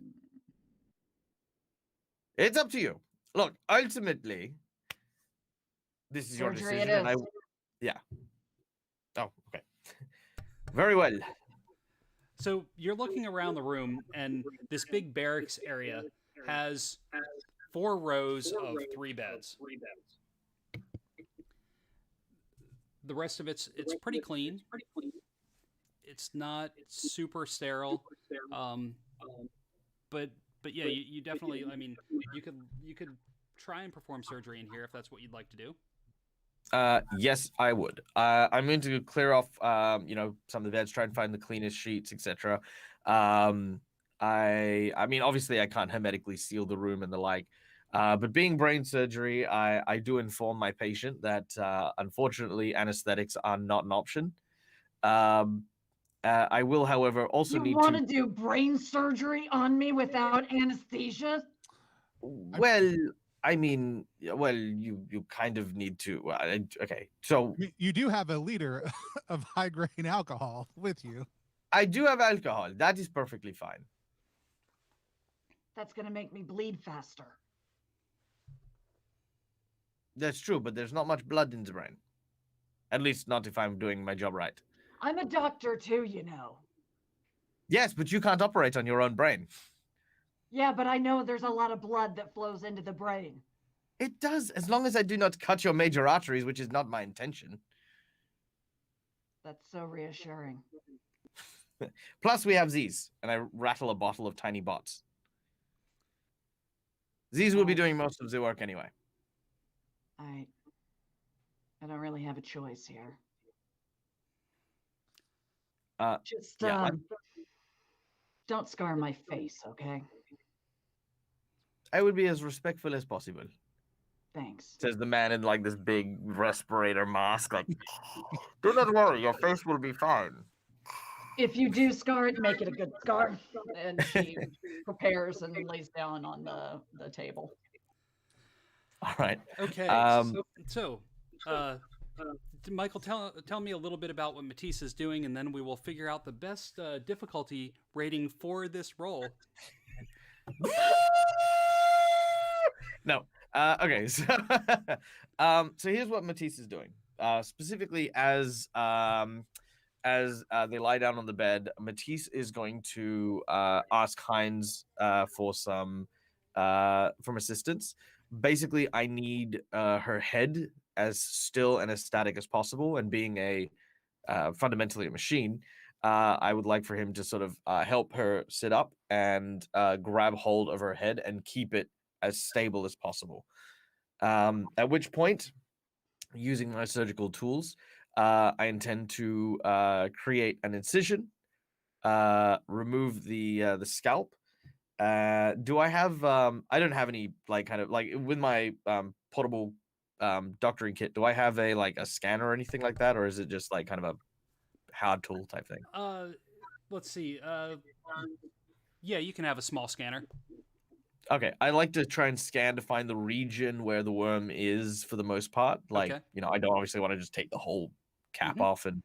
It's up to you. Look, ultimately, this is your Surgery decision. it is. Yeah. Oh, okay. Very well. so you're looking around the room, and this big barracks area has 4 rows of 3 beds. The rest of it's pretty clean. It's not super sterile, but yeah, you definitely. I mean, you could try and perform surgery in here if that's what you'd like to do. Yes, I would. I'm going to clear off, some of the beds, try and find the cleanest sheets, etc. I mean, obviously, I can't hermetically seal the room and the like. But being brain surgery, I do inform my patient that unfortunately anesthetics are not an option. I will, however, also You need want to. to do brain surgery on me without anesthesia? Well, I mean, well, you kind of need to. Okay, so I mean, you do have a liter of high grain alcohol with you. I do have alcohol. That is perfectly fine. That's going to make me bleed faster. That's true, but there's not much blood in the brain. At least not if I'm doing my job right. I'm a doctor too, you know. Yes, but you can't operate on your own brain. Yeah, but I know there's a lot of blood that flows into the brain. It does, as long as I do not cut your major arteries, which is not my intention. That's so reassuring. Plus, we have these, and I rattle a bottle of tiny bots. These will be doing most of the work anyway. I don't really have a choice here. Just yeah, don't scar my face, okay? I would be as respectful as possible. Thanks. Says the man in like this big respirator mask. Like, do not worry, your face will be fine. If you do scar it, make it a good scar. And she prepares and lays down on the table. All right. Okay. So, Michael, tell me a little bit about what Matisse is doing, and then we will figure out the best difficulty rating for this role. No. Okay. So, so here's what Matisse is doing. Specifically, as they lie down on the bed, Matisse is going to ask Heinz for some from assistance. Basically, I need her head as still and as static as possible, and being a fundamentally a machine, I would like for him to sort of help her sit up and grab hold of her head and keep it as stable as possible. At which point, using my surgical tools, I intend to create an incision, remove the scalp. Do I have? I don't have any like kind of like with my portable doctoring kit. Do I have a scanner or anything like that, or is it just like kind of a hard tool type thing? Let's see. Yeah, you can have a small scanner. Okay, I like to try and scan to find the region where the worm is for the most part. Like, Okay. I don't obviously want to just take the whole cap Mhm. off and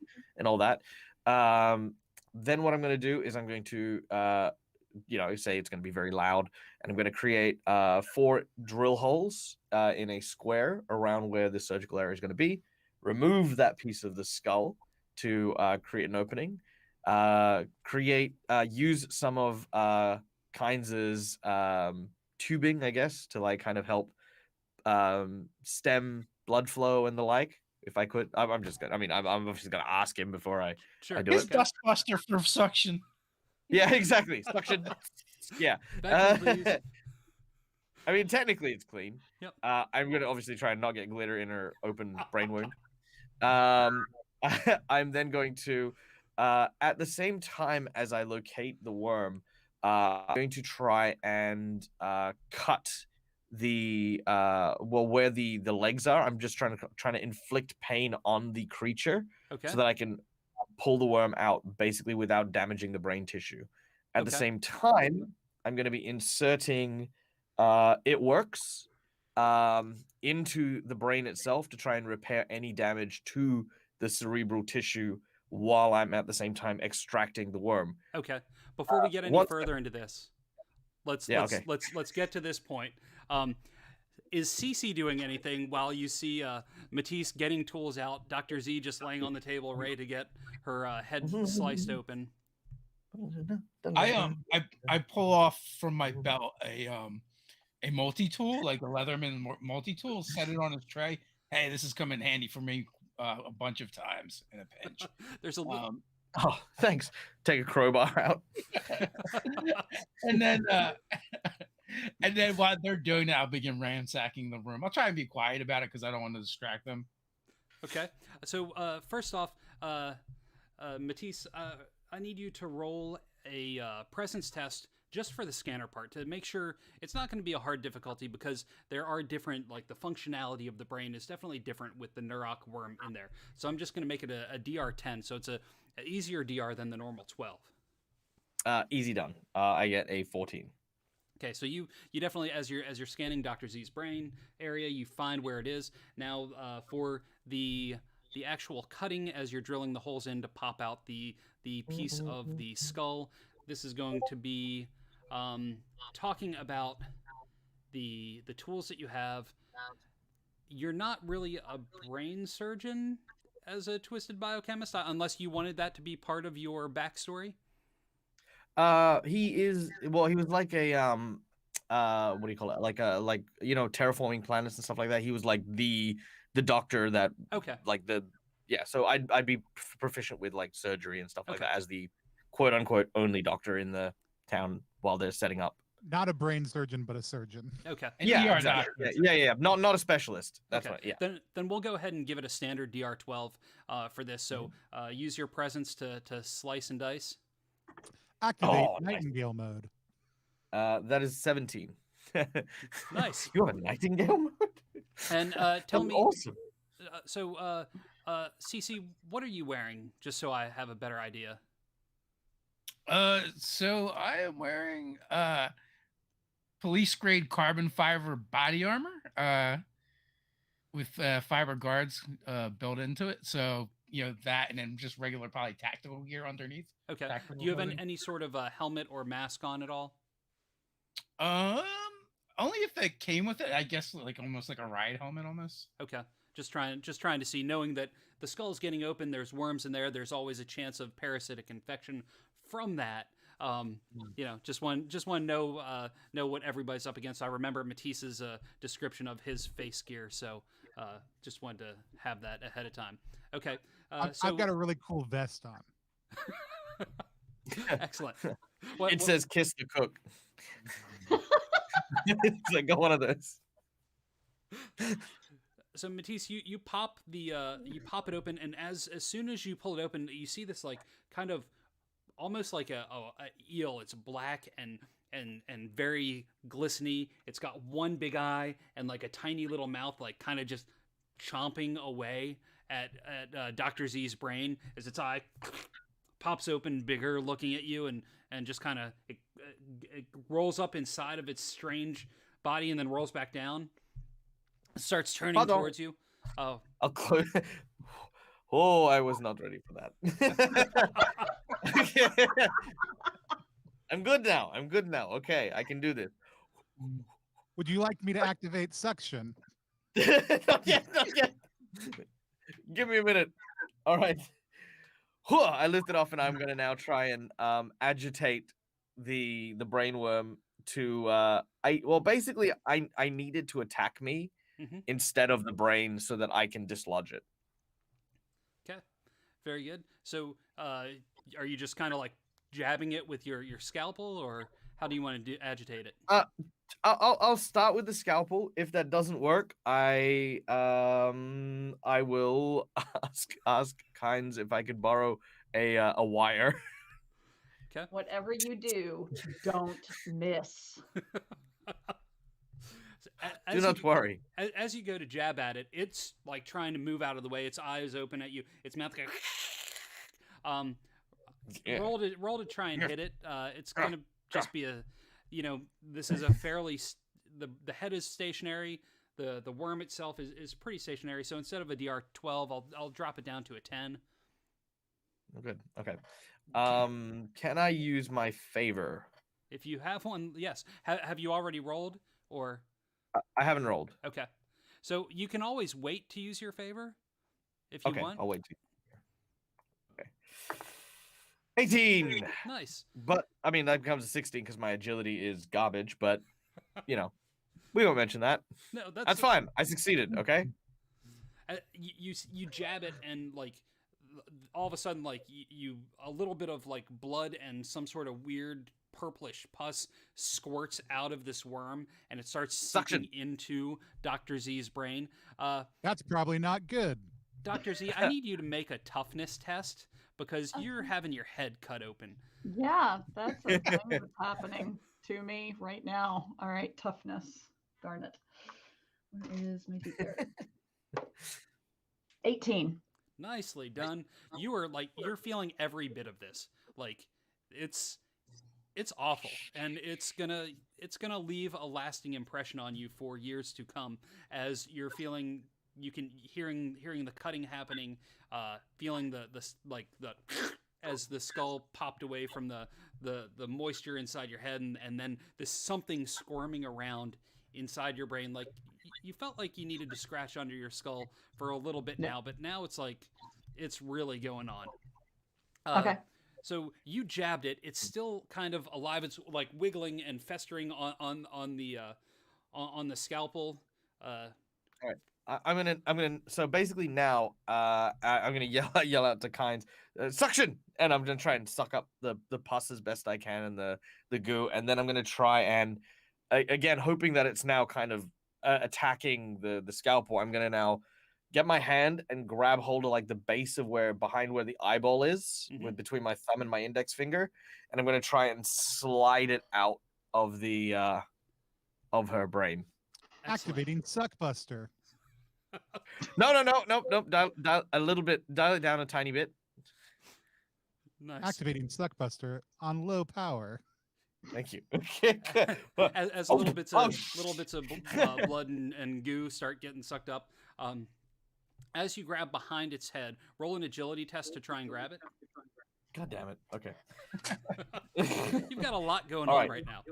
all that. Then what I'm going to do is I'm going to, say it's going to be very loud, and I'm going to create 4 drill holes in a square around where the surgical area is going to be. Remove that piece of the skull to create an opening. Use some of Kynes's tubing, I guess, to like kind of help stem blood flow and the like. If I could, I'm just gonna. I mean, I'm obviously gonna ask him before I Sure. do His it. dustbuster for suction. Yeah, exactly. Suction. Yeah. Back in, please. I mean, technically it's clean. Yep. I'm gonna obviously try and not get glitter in her open brain wound. I'm then going to, at the same time as I locate the worm, I'm going to try and cut the where the legs are. I'm just trying to inflict pain on the creature Okay. so that I can pull the worm out basically without damaging the brain tissue. At the Okay. same time, I'm going to be inserting it works into the brain itself to try and repair any damage to the cerebral tissue while I'm at the same time extracting the worm. Okay. Before we get any further into this, let's get to this point. Is Cece doing anything while you see Matisse getting tools out, Dr. Z just laying on the table ready to get her head sliced open? I pull off from my belt a multi-tool, like a Leatherman multi-tool, set it on his tray. Hey, this has come in handy for me a bunch of times in a pinch. There's a little... Oh, thanks. Take a crowbar out. and then while they're doing that, I'll begin ransacking the room. I'll try and be quiet about it because I don't want to distract them. Okay. So first off, Matisse, I need you to roll a presence test just for the scanner part to make sure it's not going to be a hard difficulty, because there are different, like the functionality of the brain is definitely different with the Neurok worm in there. So I'm just going to make it a DR 10. So it's an easier DR than the normal 12. Easy done. I get a 14. Okay, so you definitely, as you're scanning Dr. Z's brain area, you find where it is. Now, for the actual cutting, as you're drilling the holes in to pop out the piece of the skull, this is going to be talking about the tools that you have. You're not really a brain surgeon as a twisted biochemist, unless you wanted that to be part of your backstory. He is, well, he was like a what do you call it, like terraforming planets and stuff like that. He was like the doctor that, okay, like so I'd be proficient with like surgery and stuff like Okay. that as the quote unquote only doctor in the town while they're setting up. Not a brain surgeon, but a surgeon. Okay. An Yeah, ER exactly. doctor. Yeah. Not a specialist. That's Okay. right. Yeah. Then we'll go ahead and give it a standard DR12 for this. So use your presence to slice and dice. Activate Oh, nice. Nightingale mode. That is 17. Nice. You have a nightingale mode? And tell That's me, awesome. CC, what are you wearing? Just so I have a better idea. So I am wearing police grade carbon fiber body armor with fiber guards built into it. So that, and then just regular probably tactical gear underneath. Okay. Tactical Do you have clothing. any sort of helmet or mask on at all? Only if it came with it. I guess like almost like a ride helmet almost. Okay. Just trying to see, knowing that the skull's getting open, there's worms in there. There's always a chance of parasitic infection from that. Just want to know what everybody's up against. I remember Matisse's description of his face gear, so just wanted to have that ahead of time. Okay. I've got a really cool vest on. Excellent. It says "kiss the cook." It's like got one of those. So Matisse, you pop it open, and as soon as you pull it open, you see this like kind of almost like a eel. It's black and very glistening. It's got one big eye and like a tiny little mouth, like kind of just chomping away at Dr. Z's brain as its eye pops open bigger, looking at you, and just kind of it rolls up inside of its strange body and then rolls back down. Starts turning towards you. Oh, I'll close. Oh, I was not ready for that. I'm good now. Okay, I can do this. Would you like me to activate suction? Not yet. Give me a minute. All right. I lift it off, and I'm gonna now try and agitate the brainworm to I need it to attack me instead of the brain so that I can dislodge it. Okay, very good. So are you just kind of like jabbing it with your scalpel, or how do you want to agitate it? I'll start with the scalpel. If that doesn't work, I will ask Kynes if I could borrow a wire. Okay. Whatever you do, don't miss. Do not worry. As you go to jab at it, it's like trying to move out of the way. Its eyes open at you. Its mouth goes. Roll to try and hit it. It's gonna just be a, this is a fairly the head is stationary. The worm itself is pretty stationary. So instead of a DR12, I'll drop it down to a 10. Good. Okay. Can I use my favor? If you have one, yes. Have you already rolled, or? I haven't rolled. Okay. So you can always wait to use your favor if you want. I'll wait. Okay. 18. Nice. But I mean that becomes a 16 because my agility is garbage. But we won't mention that. No, that's fine. I succeeded. Okay. You jab it, and like all of a sudden, like you a little bit of like blood and some sort of weird purplish pus squirts out of this worm, and it starts sucking into Dr. Z's brain. That's probably not good. Dr. Z, I need you to make a toughness test because you're having your head cut open. Yeah, that's a thing that's happening to me right now. All right, toughness. Darn it. Where is my D4? 18. Nicely done. You're feeling every bit of this. Like it's awful, and it's gonna leave a lasting impression on you for years to come as you're feeling. You can hearing the cutting happening, feeling the as the skull popped away from the moisture inside your head, and then this something squirming around inside your brain. Like you felt like you needed to scratch under your skull for a little bit now, but now it's like it's really going on. Okay. So you jabbed it. It's still kind of alive. It's like wiggling and festering on the scalpel. All right. I'm gonna. So basically now, I'm gonna yell out to Kynes, suction, and I'm gonna try and suck up the pus as best I can and the goo, and then I'm gonna try and again hoping that it's now kind of attacking the scalpel. I'm gonna now get my hand and grab hold of like the base of behind where the eyeball is, with between my thumb and my index finger, and I'm gonna try and slide it out of the of her brain. Excellent. Activating Suckbuster. No. Dial a little bit. Dial it down a tiny bit. Nice. Activating Suckbuster on low power. Thank you. As little bits of blood and goo start getting sucked up, as you grab behind its head, roll an agility test to try and grab it. God damn it. Okay. You've got a lot going All on right. right now.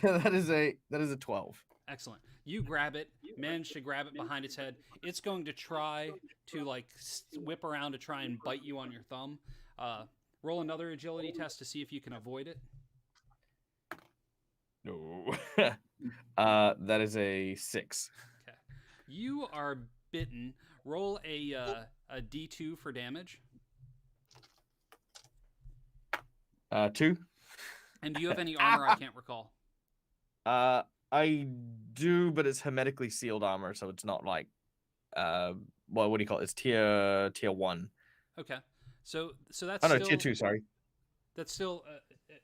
that is a 12. Excellent. You grab it, manage to grab it behind its head. It's going to try to like whip around to try and bite you on your thumb. Roll another agility test to see if you can avoid it. No. That is a 6. Okay. You are bitten. Roll a D2 for damage. 2. And do you have any armor? I can't recall. I do, but it's hermetically sealed armor, so it's not like well, what do you call it? It's tier 1. Okay. So that's Oh no, still, tier 2, sorry. That's still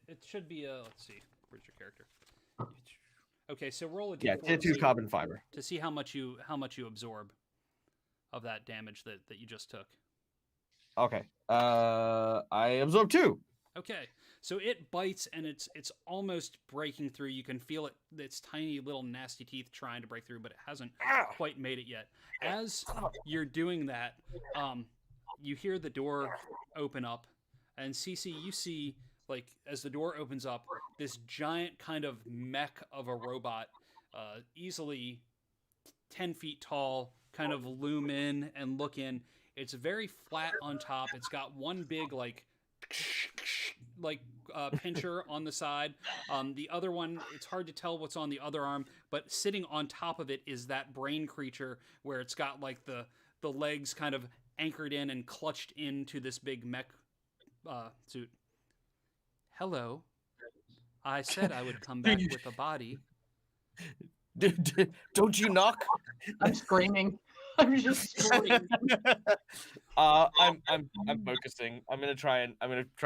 it should be let's see. Where's your character? Okay, so roll a D4 Yeah, tier 2 carbon fiber. to see how much you absorb of that damage that you just took. Okay. I absorb 2. Okay, so it bites and it's almost breaking through. You can feel its tiny little nasty teeth trying to break through, but it hasn't quite made it yet. As you're doing that, you hear the door open up, and CC, you see, like, as the door opens up, this giant kind of mech of a robot, easily 10 feet tall, kind of loom in and look in. It's very flat on top. It's got one big, like pincher on the side. The other one, it's hard to tell what's on the other arm, but sitting on top of it is that brain creature where it's got like the legs kind of anchored in and clutched into this big mech suit. Hello. I said I would come back with a body. Don't you knock? I'm screaming. I'm just screaming. I'm focusing. I'm gonna try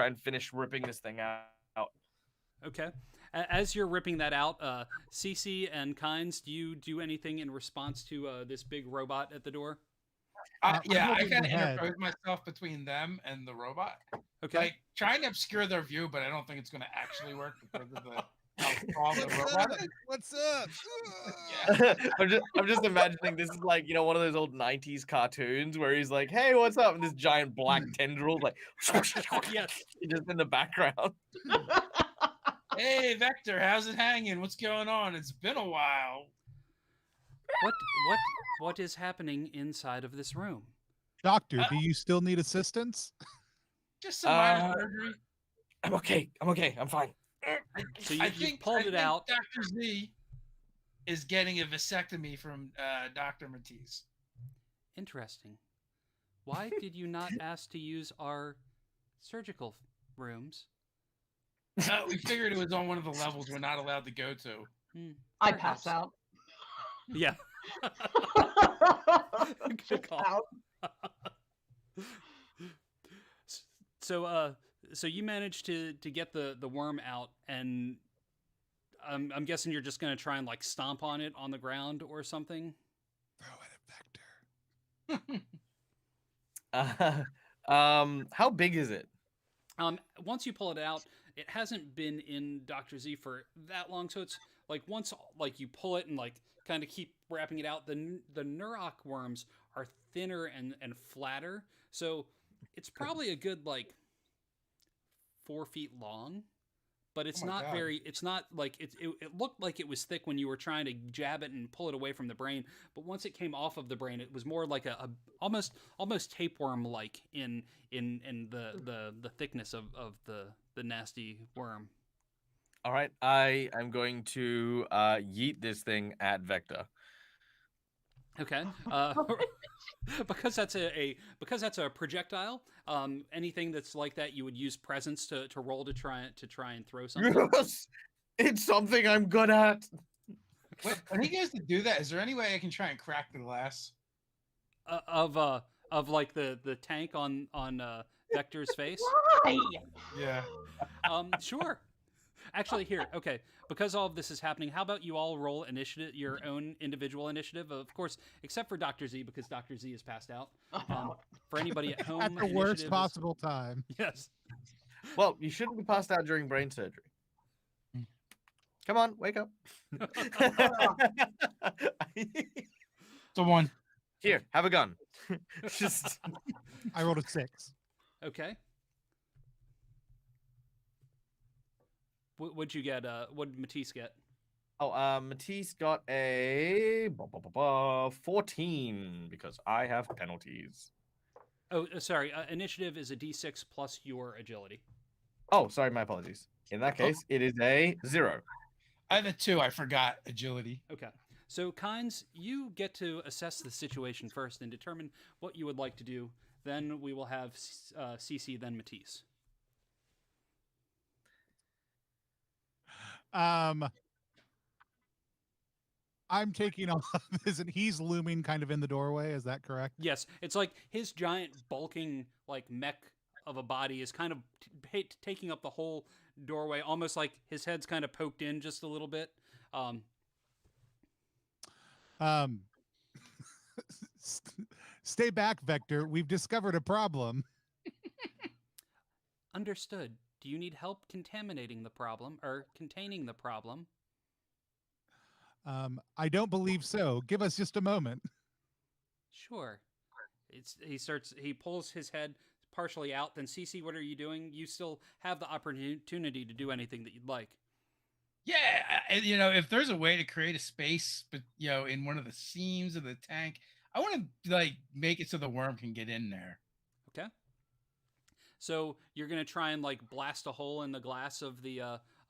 and finish ripping this thing out. Okay. As you're ripping that out, CC and Kynes, do you do anything in response to this big robot at the door? Yeah, I kind of interpose myself between them and the robot. Okay. Like trying to obscure their view, but I don't think it's going to actually work because of how strong the robot is. What's up? Yeah. I'm just imagining this is like, one of those old 90s cartoons where he's like, hey, what's up? And this giant black tendril like Yes. just in the background. Hey, Vector, how's it hanging? What's going on? It's been a while. What is happening inside of this room? Doctor, do you still need assistance? Just some minor surgery. I'm okay. I'm fine. So you pulled it out. Dr. Z is getting a vasectomy from Dr. Matisse. Interesting. Why did you not ask to use our surgical rooms? We figured it was on one of the levels we're not allowed to go to. I pass out. Yeah. Good call. So you managed to get the worm out, and I'm guessing you're just gonna try and like stomp on it on the ground or something. Throw it at Vector. How big is it? Once you pull it out, it hasn't been in Dr. Z for that long, so it's like once like you pull it and like kind of keep wrapping it out, the Nurok worms are thinner and flatter, so it's probably a good like 4 feet long, but it's not very. It's not like it looked like it was thick when you were trying to jab it and pull it away from the brain, but once it came off of the brain, it was more like a almost tapeworm like in the thickness of the nasty worm. All right, I am going to yeet this thing at Vector. Okay. Because that's a projectile. Anything that's like that, you would use presence to roll to try and throw something. Yes, it's something I'm good at. Wait, when he goes to do that, is there any way I can try and crack the glass? Of like the tank on Vector's face. Why? Yeah. Sure. Actually, here, okay. Because all of this is happening, how about you all roll initiative, your own individual initiative, of course, except for Dr. Z, because Dr. Z is passed out. For anybody at home, At the worst initiative is- possible time. Yes. Well, you shouldn't be passed out during brain surgery. Come on, wake up. So 1. Here, have a gun. Just I rolled a 6. Okay. What'd you get? What'd Matisse get? Matisse got a 14 because I have penalties. Oh, sorry. Initiative is a D6 plus your agility. Oh, sorry, my apologies. In that case, it is a 0. I have a 2. I forgot agility. Okay. So, Kynes, you get to assess the situation first and determine what you would like to do. Then we will have CC, then Matisse. I'm taking off this, and he's looming kind of in the doorway. Is that correct? Yes, it's like his giant bulking like mech of a body is kind of taking up the whole doorway, almost like his head's kind of poked in just a little bit. Stay back, Vector. We've discovered a problem. Understood. Do you need help contaminating the problem or containing the problem? I don't believe so. Give us just a moment. Sure. He pulls his head partially out. Then CC, what are you doing? You still have the opportunity to do anything that you'd like. Yeah, if there's a way to create a space, but in one of the seams of the tank, I want to make it so the worm can get in there. Okay. So you're gonna try and blast a hole in the glass of the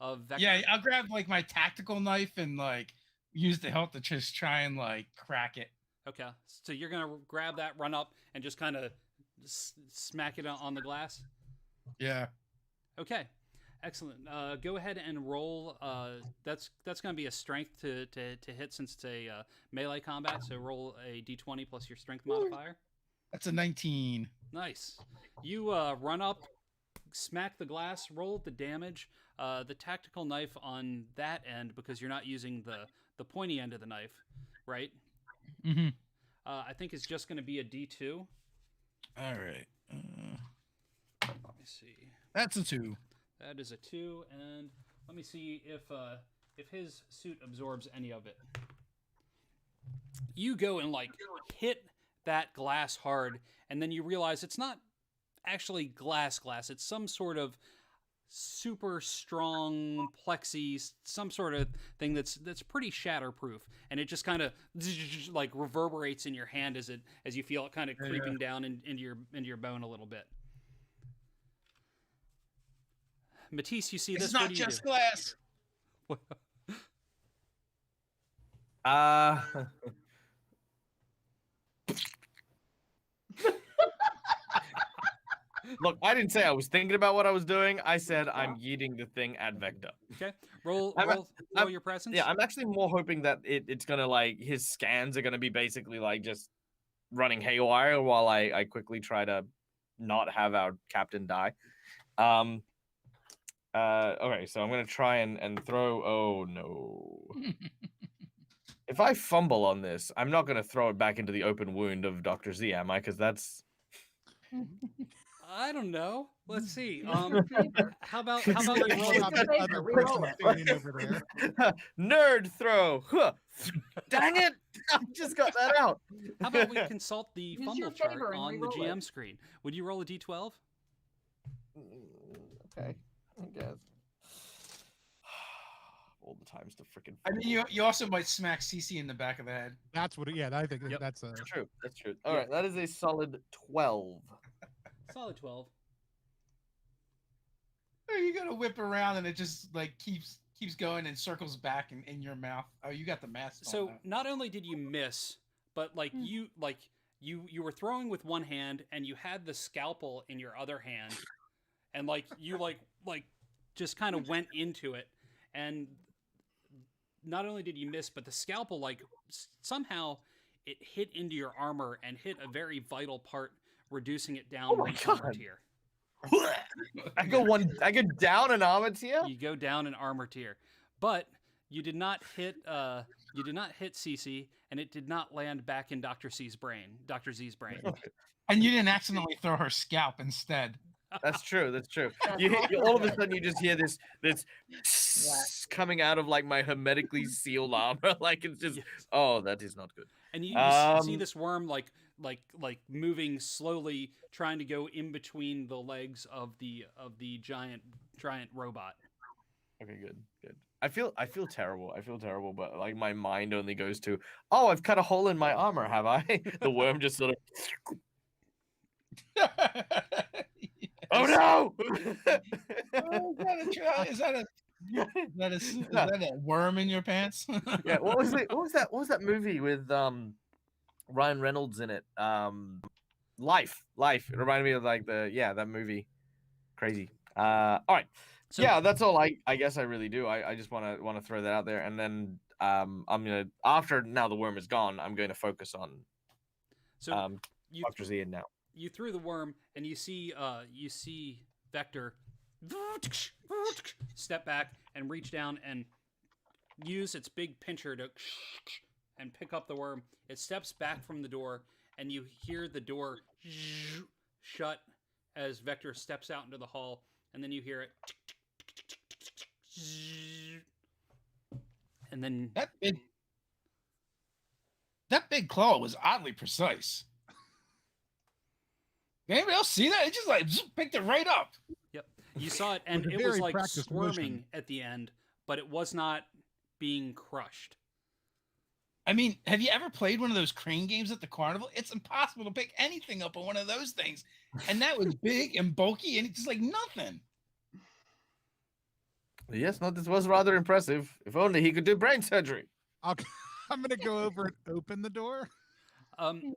of Vector? Yeah, I'll grab my tactical knife and use the hilt to just try and crack it. Okay. So you're gonna grab that, run up, and just kind of smack it on the glass. Yeah. Okay. Excellent. Go ahead and roll. That's going to be a strength to hit since it's a melee combat. So roll a d20 plus your strength modifier. That's a 19. Nice. You run up, smack the glass, roll the damage. The tactical knife on that end, because you're not using the pointy end of the knife, right? Mm-hmm. I think it's just going to be a d2. All right. Let me see. That's a 2. That is a 2, and let me see if his suit absorbs any of it. You go and hit that glass hard, and then you realize it's not actually glass. It's some sort of super strong plexi, some sort of thing that's pretty shatterproof, and it just kind of reverberates in your hand as you feel it kind of creeping down into your bone a little bit. Matisse, you see this? It's not just glass. Look, I didn't say I was thinking about what I was doing. I said I'm yeeting the thing at Vector. Okay, roll your presence. Yeah, I'm actually more hoping that it's gonna his scans are gonna be basically just running haywire while I quickly try to not have our captain die. Okay, so I'm gonna try and throw. Oh no! If I fumble on this, I'm not gonna throw it back into the open wound of Dr. Z, am I? Because that's. I don't know. Let's see. How about you roll Other person standing over there. Nerd throw. Huh. Dang it! I just got that out. How about we consult the Use fumble your chart favor and on the re-roll GM it. screen? Would you roll a d12? Okay, I guess. All the times to freaking. I mean, you also might smack CC in the back of the head. That's what. Yeah, I think Yep. that's a. That's true. That's true. All right, that is a solid 12. Solid 12. You gotta whip around and it just keeps going and circles back in your mouth. Oh, you got the mask. So on, not only did you miss, but you were throwing with one hand and you had the scalpel in your other hand, and you just kind of went into it, and not only did you miss, but the scalpel somehow it hit into your armor and hit a very vital part, reducing it down one armor tier. I go down an armor tier. You go down an armor tier, but you did not hit CC, and it did not land back in Dr. Z's brain. And you didn't accidentally throw her scalp instead. That's true. All of a sudden, you just hear this coming out of my hermetically sealed armor. It's just, oh, that is not good. And you see this worm like moving slowly, trying to go in between the legs of the giant robot. Okay, good. I feel terrible. But my mind only goes to, oh, I've cut a hole in my armor, have I? The worm just sort of. Oh no! Is that a worm in your pants? Yeah. What was that movie with Ryan Reynolds in it? Life. It reminded me of that movie. Crazy. All right. So, yeah, that's all I guess I really do. I just want to throw that out there, and then I'm gonna, after now the worm is gone, I'm going to focus on Dr. Z now. You threw the worm, and you see Vector step back and reach down and use its big pincher to and pick up the worm. It steps back from the door, and you hear the door shut as Vector steps out into the hall, and then you hear it. And then that big claw was oddly precise. Anybody else see that? It just picked it right up. Yep. You saw it, and it was squirming at the end, but it was not being crushed. I mean, have you ever played one of those crane games at the carnival? It's impossible to pick anything up on one of those things. And that was big and bulky, and it's just like nothing. Yes, no, this was rather impressive. If only he could do brain surgery. I'm going to go over and open the door.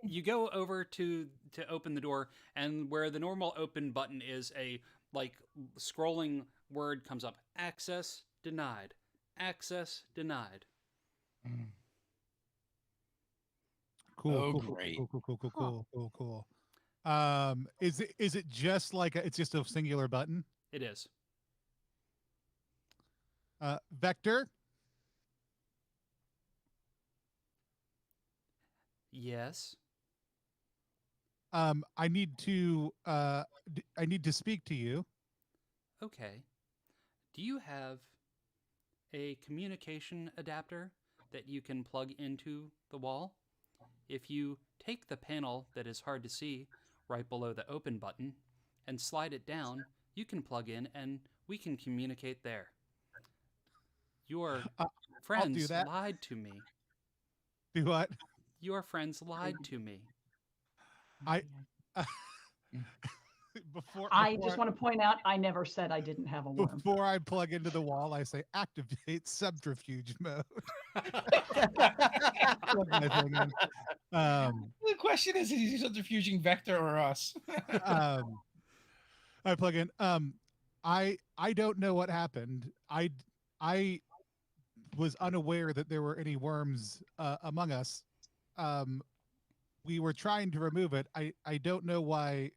You go over to open the door, and where the normal open button is, a scrolling word comes up: access denied. Access denied. Cool. Great. Cool. Is it just it's just a singular button? It is. Vector? Yes. I need to speak to you. Okay. Do you have a communication adapter that you can plug into the wall? If you take the panel that is hard to see right below the open button and slide it down, you can plug in and we can communicate there. Your friends lied to me. Do what? Your friends lied to me. I just want to point out, I never said I didn't have a worm. Before I plug into the wall, I say activate subterfuge mode. The question is he subterfuging Vector or us? I plug in. I don't know what happened. I was unaware that there were any worms among us. We were trying to remove it. I don't know why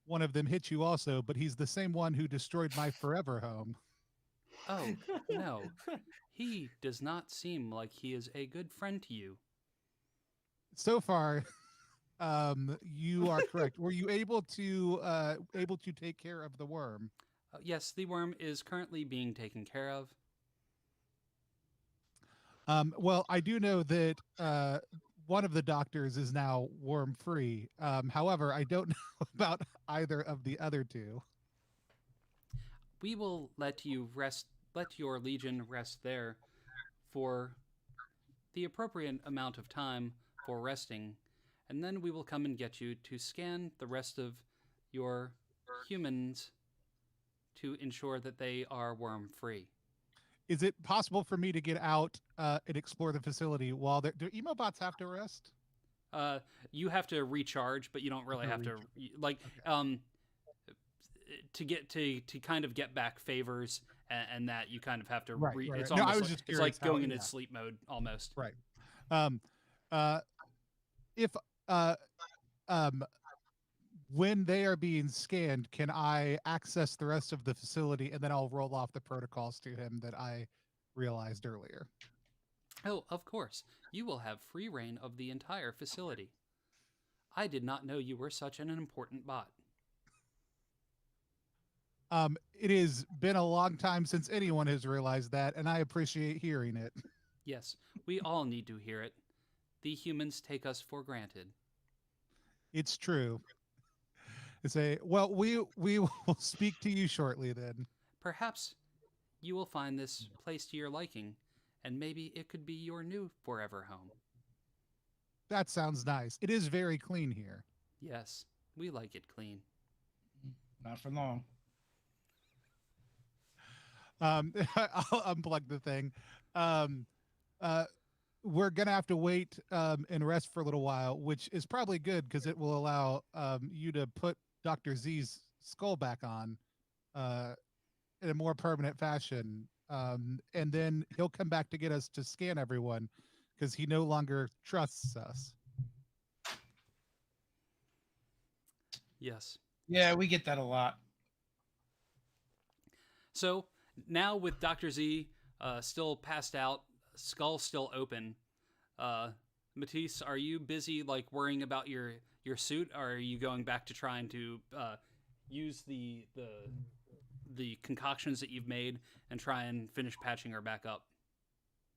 one of them hit you also, but he's the same one who destroyed my forever home. Oh, no. He does not seem like he is a good friend to you. So far, you are correct. Were you able to take care of the worm? Yes, the worm is currently being taken care of. Well, I do know that one of the doctors is now worm-free. However, I don't know about either of the other two. We will let your Legion rest there for the appropriate amount of time for resting, and then we will come and get you to scan the rest of your humans to ensure that they are worm-free. Is it possible for me to get out and explore the facility while do emobots have to rest? You have to recharge, but you don't really have to like to kind of get back favors and that you kind of have to. Right. It's No, I almost was just it's like curious how- going into yeah. sleep mode almost. Right. Um, if when they are being scanned, can I access the rest of the facility and then I'll roll off the protocols to him that I realized earlier? Oh, of course. You will have free reign of the entire facility. I did not know you were such an important bot. It has been a long time since anyone has realized that, and I appreciate hearing it. Yes, we all need to hear it. The humans take us for granted. It's true. I say, well, we will speak to you shortly then. Perhaps you will find this place to your liking, and maybe it could be your new forever home. That sounds nice. It is very clean here. Yes, we like it clean. Not for long. I'll unplug the thing. We're gonna have to wait and rest for a little while, which is probably good because it will allow you to put Dr. Z's skull back on in a more permanent fashion, and then he'll come back to get us to scan everyone because he no longer trusts us. Yes. Yeah, we get that a lot. So now with Dr. Z still passed out, skull still open, Matisse, are you busy like worrying about your suit, or are you going back to trying to use the concoctions that you've made and try and finish patching her back up?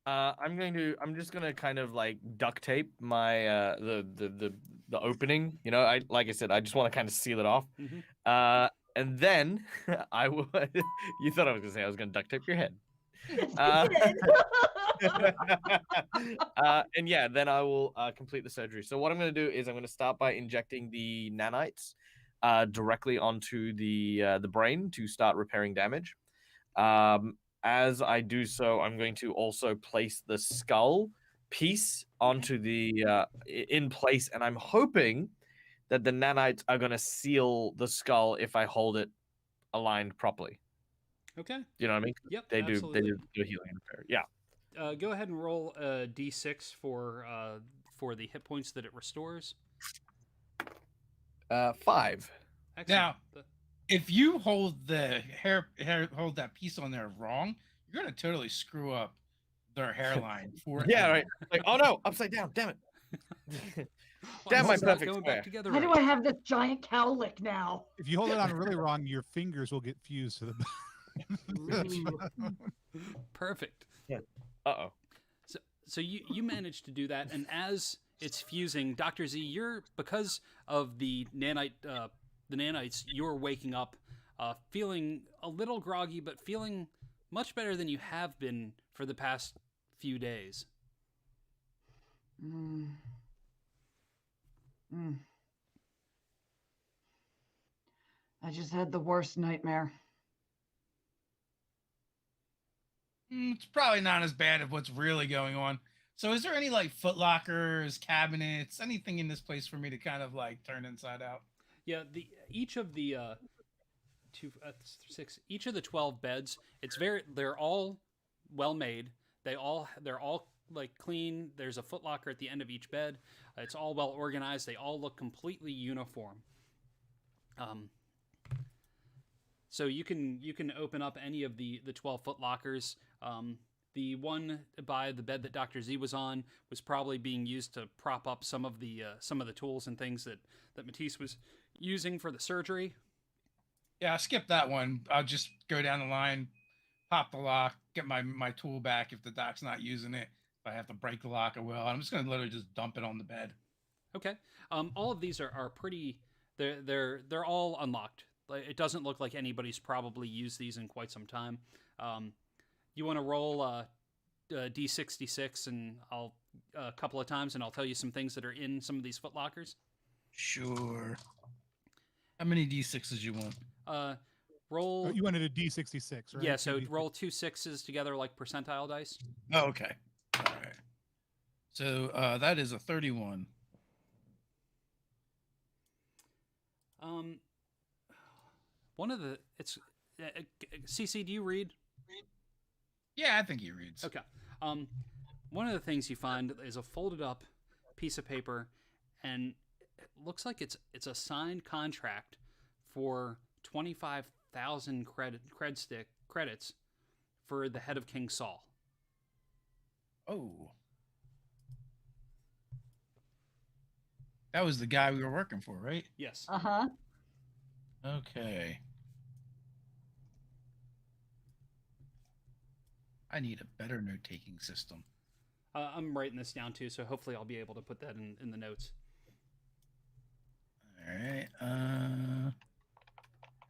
I'm just gonna kind of like duct tape my the opening. You know, like I said, I just want to kind of seal it off. Mm-hmm. And then I will. You thought I was gonna say I was gonna duct tape your head. And yeah, then I will complete the surgery. So what I'm going to do is I'm going to start by injecting the nanites directly onto the brain to start repairing damage. As I do so, I'm going to also place the skull piece onto the in place, and I'm hoping that the nanites are going to seal the skull if I hold it aligned properly. Okay. You know what I mean? Yep. They absolutely. do healing and repair. Yeah. Go ahead and roll a d6 for the hit points that it restores. 5. Excellent. Now, if you hold the hold that piece on there wrong, you're gonna totally screw up their hairline. Yeah, right. Like, oh no, upside down. Damn it. Damn my it's not perfect going square. back together. Why do right. I have this giant cowlick now? If you hold it on really wrong, your fingers will get fused to the. Perfect. Yeah. Uh-oh. So you managed to do that, and as it's fusing, Dr. Z, you're because of the nanites, you're waking up, feeling a little groggy, but feeling much better than you have been for the past few days. I just had the worst nightmare. It's probably not as bad as what's really going on. So is there any like footlockers, cabinets, anything in this place for me to kind of like turn inside out? Yeah, each of the 6, each of the 12 beds, they're all well made. They're all like clean. There's a footlocker at the end of each bed. It's all well organized. They all look completely uniform. So you can open up any of the 12 footlockers. The one by the bed that Dr. Z was on was probably being used to prop up some of the tools and things that Matisse was using for the surgery. Yeah, I'll skip that one. I'll just go down the line, pop the lock, get my tool back if the doc's not using it. If I have to break the lock, I will. I'm just gonna literally just dump it on the bed. Okay. All of these are pretty. They're all unlocked. It doesn't look like anybody's probably used these in quite some time. You want to roll D66 and I'll a couple of times, and I'll tell you some things that are in some of these footlockers. Sure. How many D6s you want? Roll. Oh, you wanted a D66, right? Yeah, so roll 2 6s together like percentile dice. Oh, okay. All right. So that is a 31. Um, one of the CC. Do you read? Yeah, I think he reads. Okay. One of the things you find is a folded up piece of paper, and it looks like it's a signed contract for 25,000 credits for the head of King Saul. Oh. That was the guy we were working for, right? Yes. Uh-huh. Okay. I need a better note-taking system. I'm writing this down too, so hopefully I'll be able to put that in the notes. All right.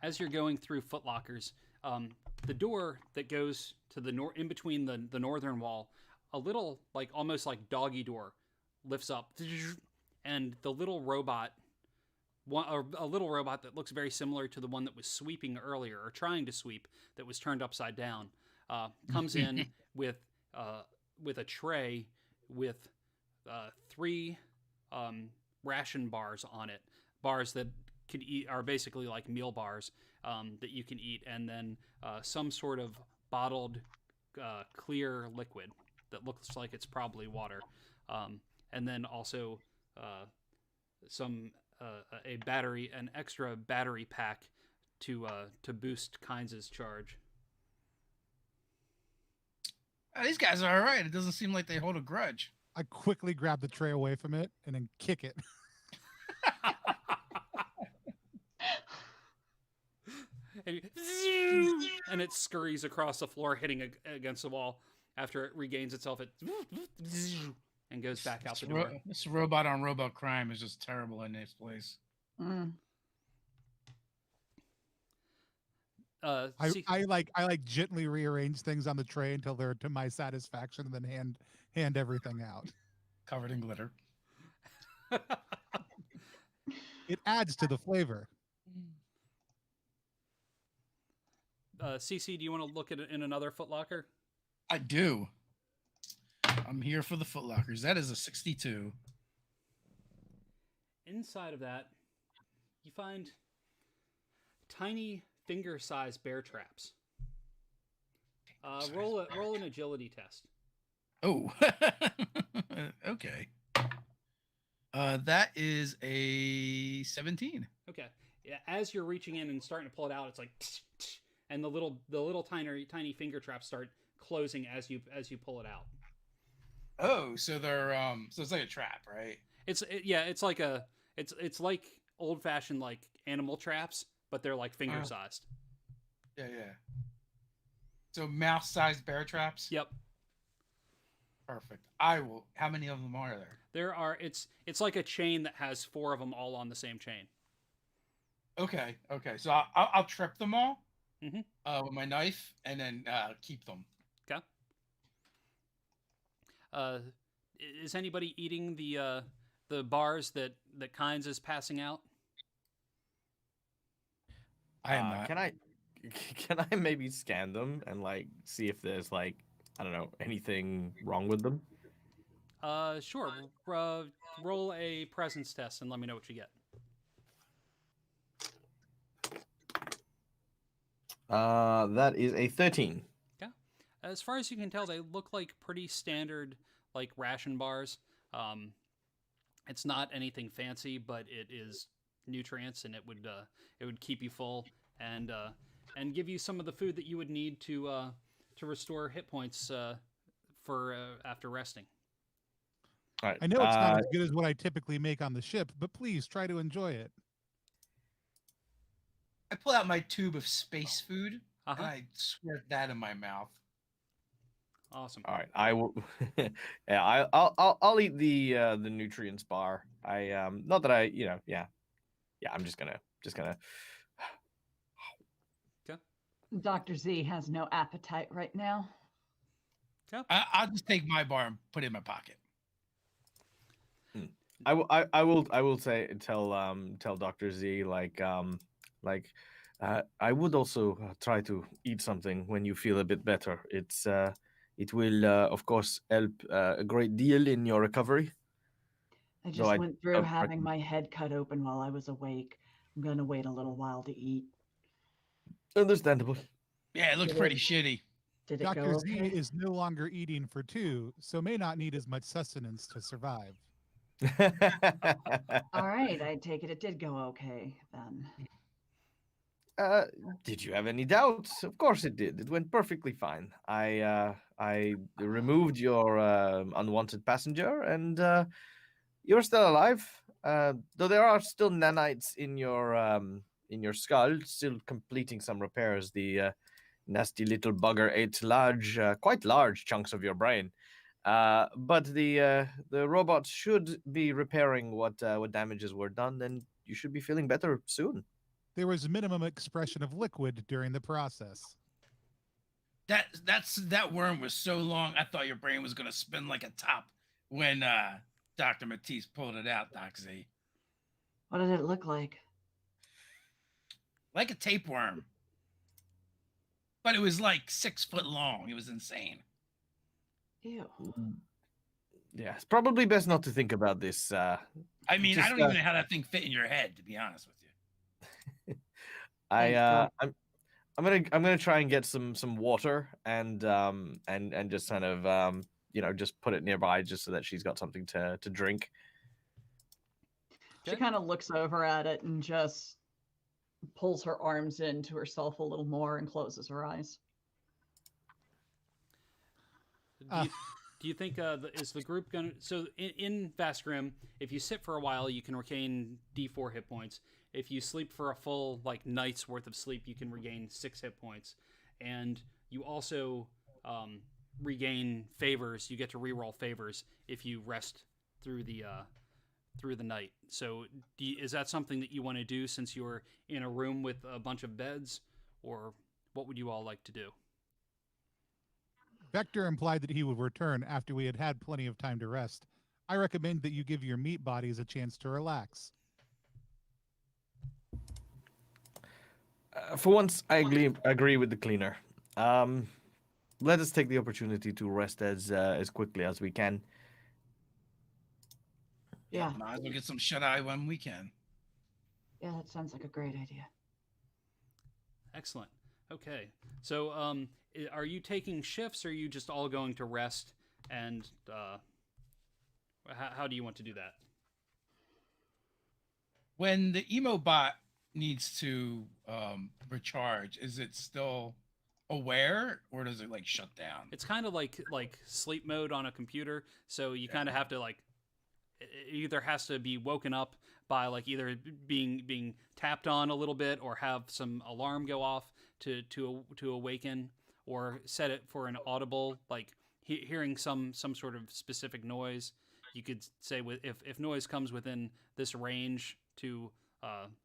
As you're going through Footlockers, the door that goes to the in between the northern wall, a little like almost like doggy door, lifts up, and the little robot, a little robot that looks very similar to the one that was sweeping earlier or trying to sweep, that was turned upside down, comes in with a tray with 3 ration bars on it, bars that are basically like meal bars that you can eat, and then some sort of bottled clear liquid that looks like it's probably water, and then also an extra battery pack to boost Kynes' charge. These guys are all right. It doesn't seem like they hold a grudge. I quickly grab the tray away from it and then kick it. And it scurries across the floor, hitting against the wall. After it regains itself, it and goes back out the door. This robot on robot crime is just terrible in this place. Mm. I like gently rearrange things on the tray until they're to my satisfaction, and then hand everything out. Covered in glitter. It adds to the flavor. CC, do you want to look at it in another Footlocker? I do. I'm here for the Footlockers. That is a 62. Inside of that, you find tiny finger-sized bear traps. Roll an agility test. Oh, okay. That is a 17. Okay. Yeah, as you're reaching in and starting to pull it out, it's like, and the little tiny finger traps start closing as you pull it out. Oh, so they're so it's like a trap, right? It's like old-fashioned like animal traps, but they're like finger-sized. Yeah. So mouse-sized bear traps? Yep. Perfect. I will. How many of them are there? There are. It's like a chain that has 4 of them all on the same chain. Okay. So I'll trip them all with my knife and then keep them. Okay. Is anybody eating the bars that Kynes is passing out? I am not. Can I maybe scan them and like see if there's like, I don't know, anything wrong with them? Sure. Roll a presence test and let me know what you get. That is a 13. Yeah. As far as you can tell, they look like pretty standard like ration bars. It's not anything fancy, but it is nutrients, and it would keep you full and give you some of the food that you would need to restore hit points for after resting. All right. I know it's not as good as what I typically make on the ship, but please try to enjoy it. I pull out my tube of space food and I squirt that in my mouth. Awesome. All right, I will. Yeah, I'll eat the nutrients bar. Not that I, yeah. I'm just gonna. Okay. Dr. Z has no appetite right now. Yeah. I'll just take my bar and put it in my pocket. I will say tell Dr. Z I would also try to eat something when you feel a bit better. It will of course help a great deal in your recovery. I just went through having my head cut open while I was awake. I'm gonna wait a little while to eat. Understandable. Yeah, it looks pretty shitty. Did it Dr. go Z okay? is no longer eating for two, so may not need as much sustenance to survive. All right, I take it did go okay then. Did you have any doubts? Of course it did. It went perfectly fine. I removed your unwanted passenger, and you're still alive. Though there are still nanites in your skull, still completing some repairs. The nasty little bugger ate quite large chunks of your brain. But the robot should be repairing what damages were done, and you should be feeling better soon. There was minimum expression of liquid during the process. That worm was so long, I thought your brain was gonna spin like a top when Dr. Matisse pulled it out, Doc Z. What did it look like? Like a tapeworm. But it was like 6 foot long. It was insane. Ew. Yeah, it's probably best not to think about this. I mean, I Just, don't even know how that thing fit in your head, to be honest with you. Thanks, Doc. I'm gonna try and get some water and just kind of just put it nearby just so that she's got something to drink. She Okay. kind of looks over at it and just pulls her arms into herself a little more and closes her eyes. Do you think is the group going to... So in Vast Grimm, if you sit for a while, you can regain D4 hit points. If you sleep for a full night's worth of sleep, you can regain 6 hit points. And you also regain favors. You get to reroll favors if you rest through the night. So is that something that you want to do since you're in a room with a bunch of beds? Or what would you all like to do? Vector implied that he would return after we had had plenty of time to rest. I recommend that you give your meat bodies a chance to relax. For once, I agree with the cleaner. Let us take the opportunity to rest as quickly as we can. Yeah. Might as well get some shut eye when we can. Yeah, that sounds like a great idea. Excellent. Okay. So, are you taking shifts, or are you just all going to rest? And how do you want to do that? When the emo bot needs to recharge, is it still aware, or does it shut down? It's kind of like sleep mode on a computer. So you kind of have to it either has to be woken up by either being tapped on a little bit, or have some alarm go off to awaken, or set it for an audible, hearing some sort of specific noise. You could say if noise comes within this range to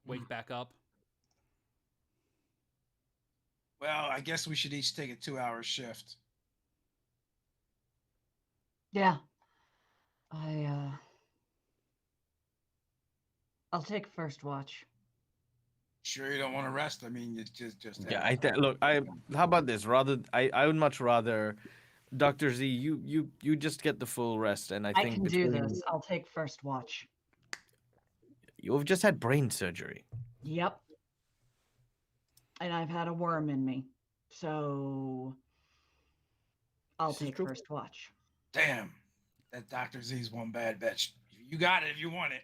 wake back up. Well, I guess we should each take a 2-hour shift. Yeah. I'll take first watch. Sure you don't want to rest? I mean, it's just Yeah, look. How about this? I would much rather, Dr. Z, you just get the full rest, and I I think can do between this. I'll take first watch. you've just had brain surgery. Yep. And I've had a worm in me. So I'll This is take true. first watch. Damn, that Dr. Z's one bad bitch. You got it if you want it.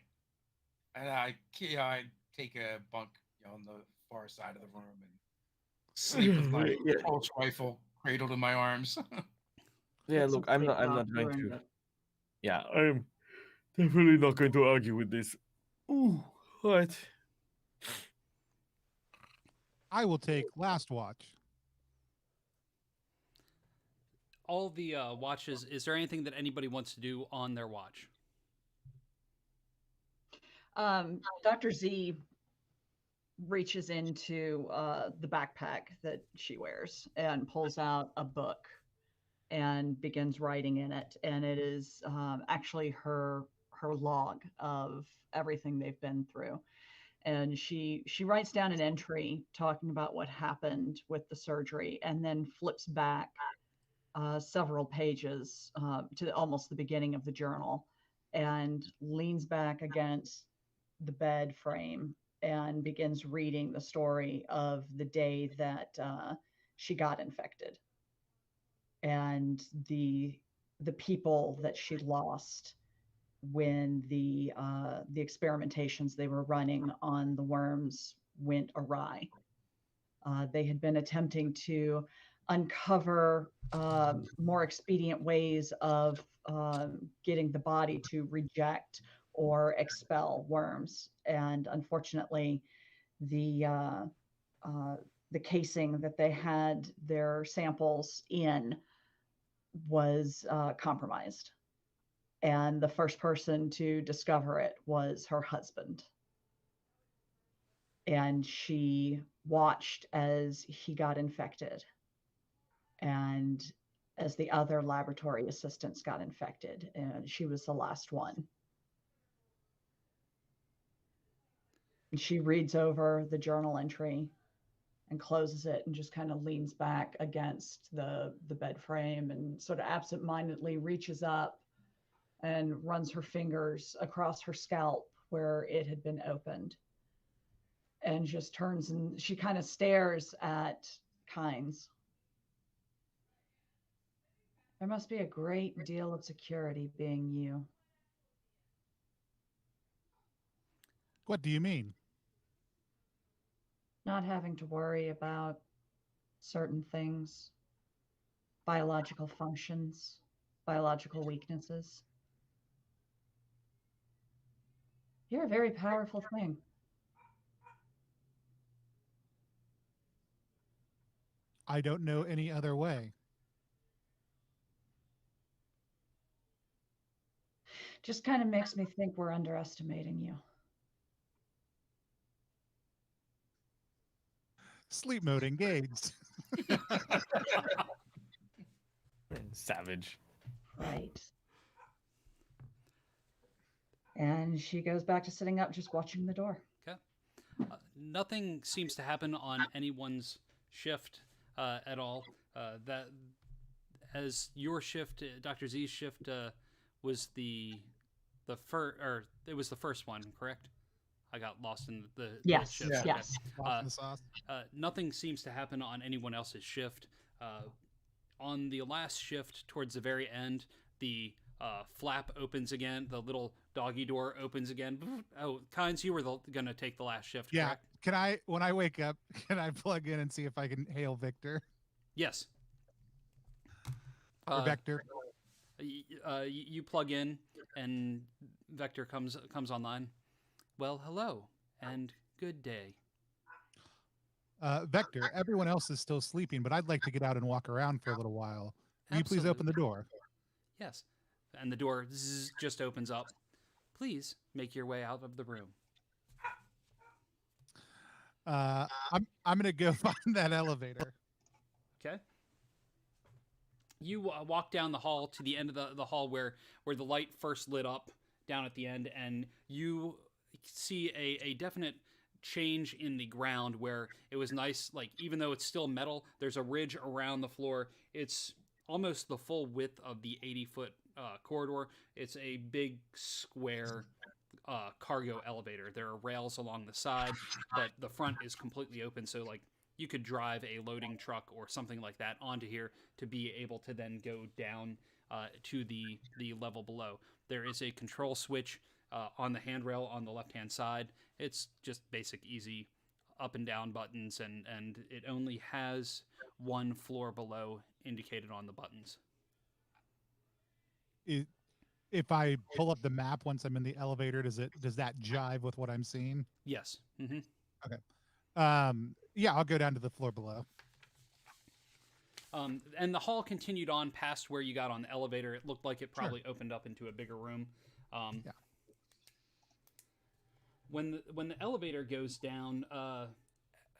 And I take a bunk on the far side of the room and sleep with my Yeah. pulse rifle cradled in my arms. Yeah, Get some look, I'm sleep, not Doc. going You earned to. it. Yeah, I'm definitely not going to argue with this. Ooh, right. I will take last watch. All the watches. Is there anything that anybody wants to do on their watch? Dr. Z reaches into the backpack that she wears and pulls out a book and begins writing in it. And it is actually her log of everything they've been through. And she writes down an entry talking about what happened with the surgery, and then flips back several pages to almost the beginning of the journal, and leans back against the bed frame and begins reading the story of the day that she got infected and the people that she lost when the experimentations they were running on the worms went awry. They had been attempting to uncover more expedient ways of getting the body to reject or expel worms, and unfortunately, the casing that they had their samples in was compromised. And the first person to discover it was her husband. And she watched as he got infected and as the other laboratory assistants got infected, and she was the last one. And she reads over the journal entry and closes it and just kind of leans back against the bed frame and sort of absentmindedly reaches up and runs her fingers across her scalp where it had been opened, and just turns and she kind of stares at Kynes. There must be a great deal of security being you. What do you mean? Not having to worry about certain things, biological functions, biological weaknesses. You're a very powerful thing. I don't know any other way. Just kind of makes me think we're underestimating you. Sleep mode engaged. Savage. Right. And she goes back to sitting up, just watching the door. Okay. Nothing seems to happen on anyone's shift at all. That as your shift, Dr. Z's shift, was the first, or it was the first one, correct? I got lost in the Yes, shift. yes. Okay. Yes. Lost in the sauce. Nothing seems to happen on anyone else's shift. On the last shift, towards the very end, the flap opens again. The little doggy door opens again. Oh, Kynes, you were going to take the last shift, Yeah. correct? Can I, when I wake up, can I plug in and see if I can hail Victor Yes. or Vector? You plug in, and Vector comes online. Well, hello, and good day. Vector, everyone else is still sleeping, but I'd like to get out and walk around for a little while. Will you please open the door? Yes. And the door just opens up. Please make your way out of the room. I'm gonna go find that elevator. Okay. You walk down the hall to the end of the hall where the light first lit up down at the end, and you see a definite change in the ground where it was nice, like even though it's still metal, there's a ridge around the floor. It's almost the full width of the 80-foot corridor. It's a big square cargo elevator. There are rails along the side, but the front is completely open, so like you could drive a loading truck or something like that onto here to be able to then go down to the level below. There is a control switch on the handrail on the left-hand side. It's just basic, easy up and down buttons, and it only has one floor below indicated on the buttons. If I pull up the map once I'm in the elevator, does that jive with what I'm seeing? Yes. Mm-hmm. Okay. Yeah, I'll go down to the floor below. And the hall continued on past where you got on the elevator. It looked like it probably opened up into a bigger room. Yeah. When the elevator goes down,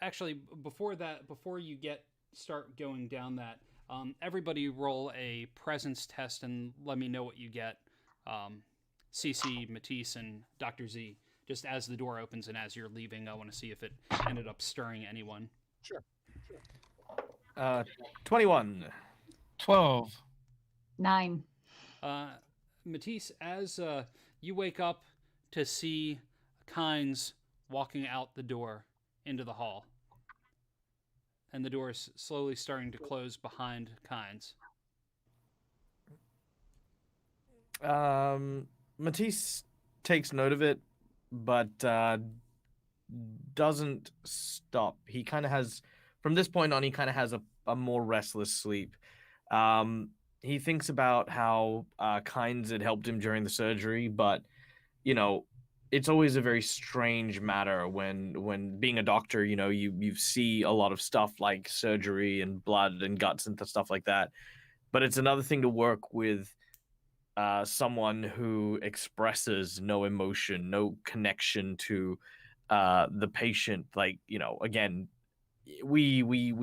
actually before you start going down that, everybody roll a presence test and let me know what you get. CC, Matisse, and Dr. Z. Just as the door opens and as you're leaving, I want to see if it ended up stirring anyone. Sure. 21. 12. 9. Matisse, as you wake up to see Kynes walking out the door into the hall. And the door is slowly starting to close behind Kynes. Matisse takes note of it, but doesn't stop. He kind of has, from this point on, he kind of has a more restless sleep. He thinks about how Kynes had helped him during the surgery, but, you know, it's always a very strange matter when being a doctor, you know, you see a lot of stuff like surgery and blood and guts and stuff like that. But it's another thing to work with someone who expresses no emotion, no connection to the patient. Like, you know, again, we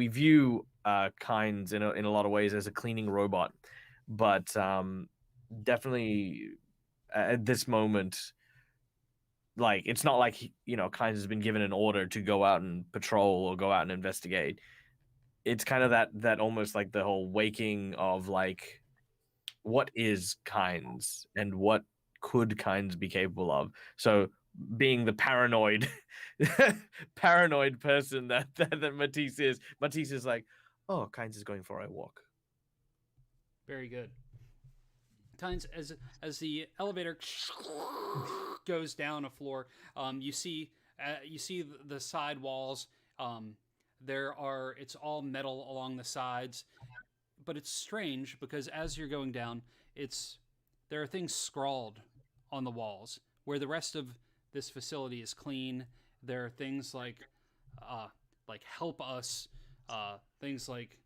view Kynes in a lot of ways as a cleaning robot, but definitely at this moment, like, it's not like, you know, Kynes has been given an order to go out and patrol or go out and investigate. It's kind of that almost like the whole waking of, like, what is Kynes and what could Kynes be capable of? So being the paranoid person that Matisse is like, oh, Kynes is going for a walk. Very good. Kynes, as the elevator goes down a floor, you see the side walls. It's all metal along the sides, but it's strange because as you're going down, there are things scrawled on the walls where the rest of this facility is clean. There are things like help us, things like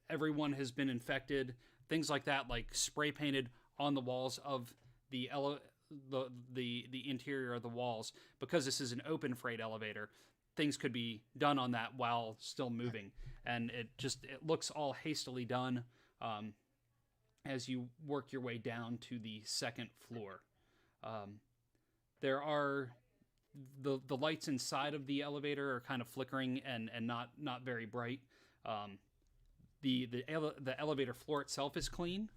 everyone has been infected, things like that, like spray painted on the walls of the interior of the walls. Because this is an open freight elevator, things could be done on that while still moving, and it looks all hastily done as you work your way down to the second floor. There are the lights inside of the elevator are kind of flickering and not very bright. The elevator floor itself is clean,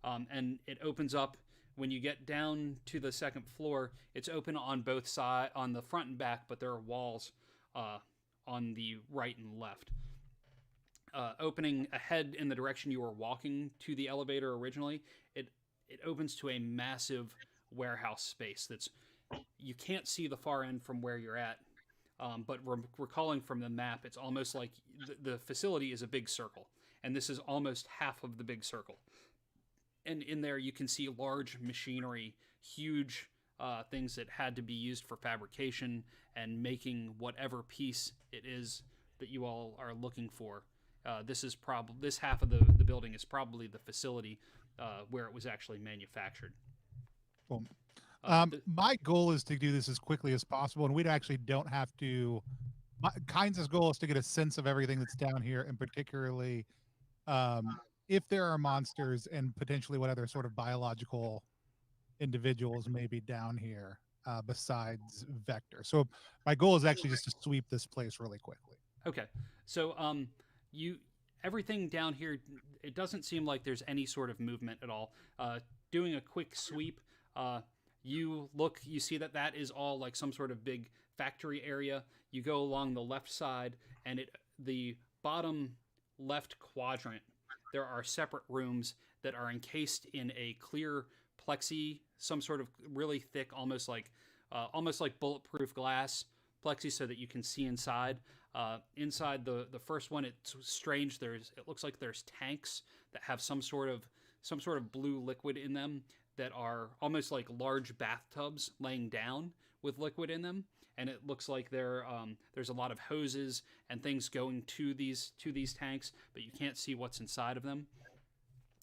and it opens up. When you get down to the second floor, it's open on both sides, on the front and back, but there are walls on the right and left. Opening ahead in the direction you were walking to the elevator originally, it opens to a massive warehouse space you can't see the far end from where you're at, but recalling from the map, it's almost like the facility is a big circle, and this is almost half of the big circle. And in there, you can see large machinery, huge things that had to be used for fabrication and making whatever piece it is that you all are looking for. This half of the building is probably the facility where it was actually manufactured. Cool. My goal is to do this as quickly as possible, and we actually don't have to. Kynes' goal is to get a sense of everything that's down here, and particularly if there are monsters and potentially what other sort of biological individuals may be down here besides Vector. So my goal is actually just to sweep this place really quickly. Okay. So everything down here, it doesn't seem like there's any sort of movement at all. Doing a quick sweep, you see that is all like some sort of big factory area. You go along the left side, and the bottom left quadrant, there are separate rooms that are encased in a clear plexi, some sort of really thick, almost like bulletproof glass plexi, so that you can see inside. Inside the first one, it's strange. It looks like there's tanks that have some sort of blue liquid in them that are almost like large bathtubs laying down with liquid in them, and it looks like there's a lot of hoses and things going to these tanks, but you can't see what's inside of them.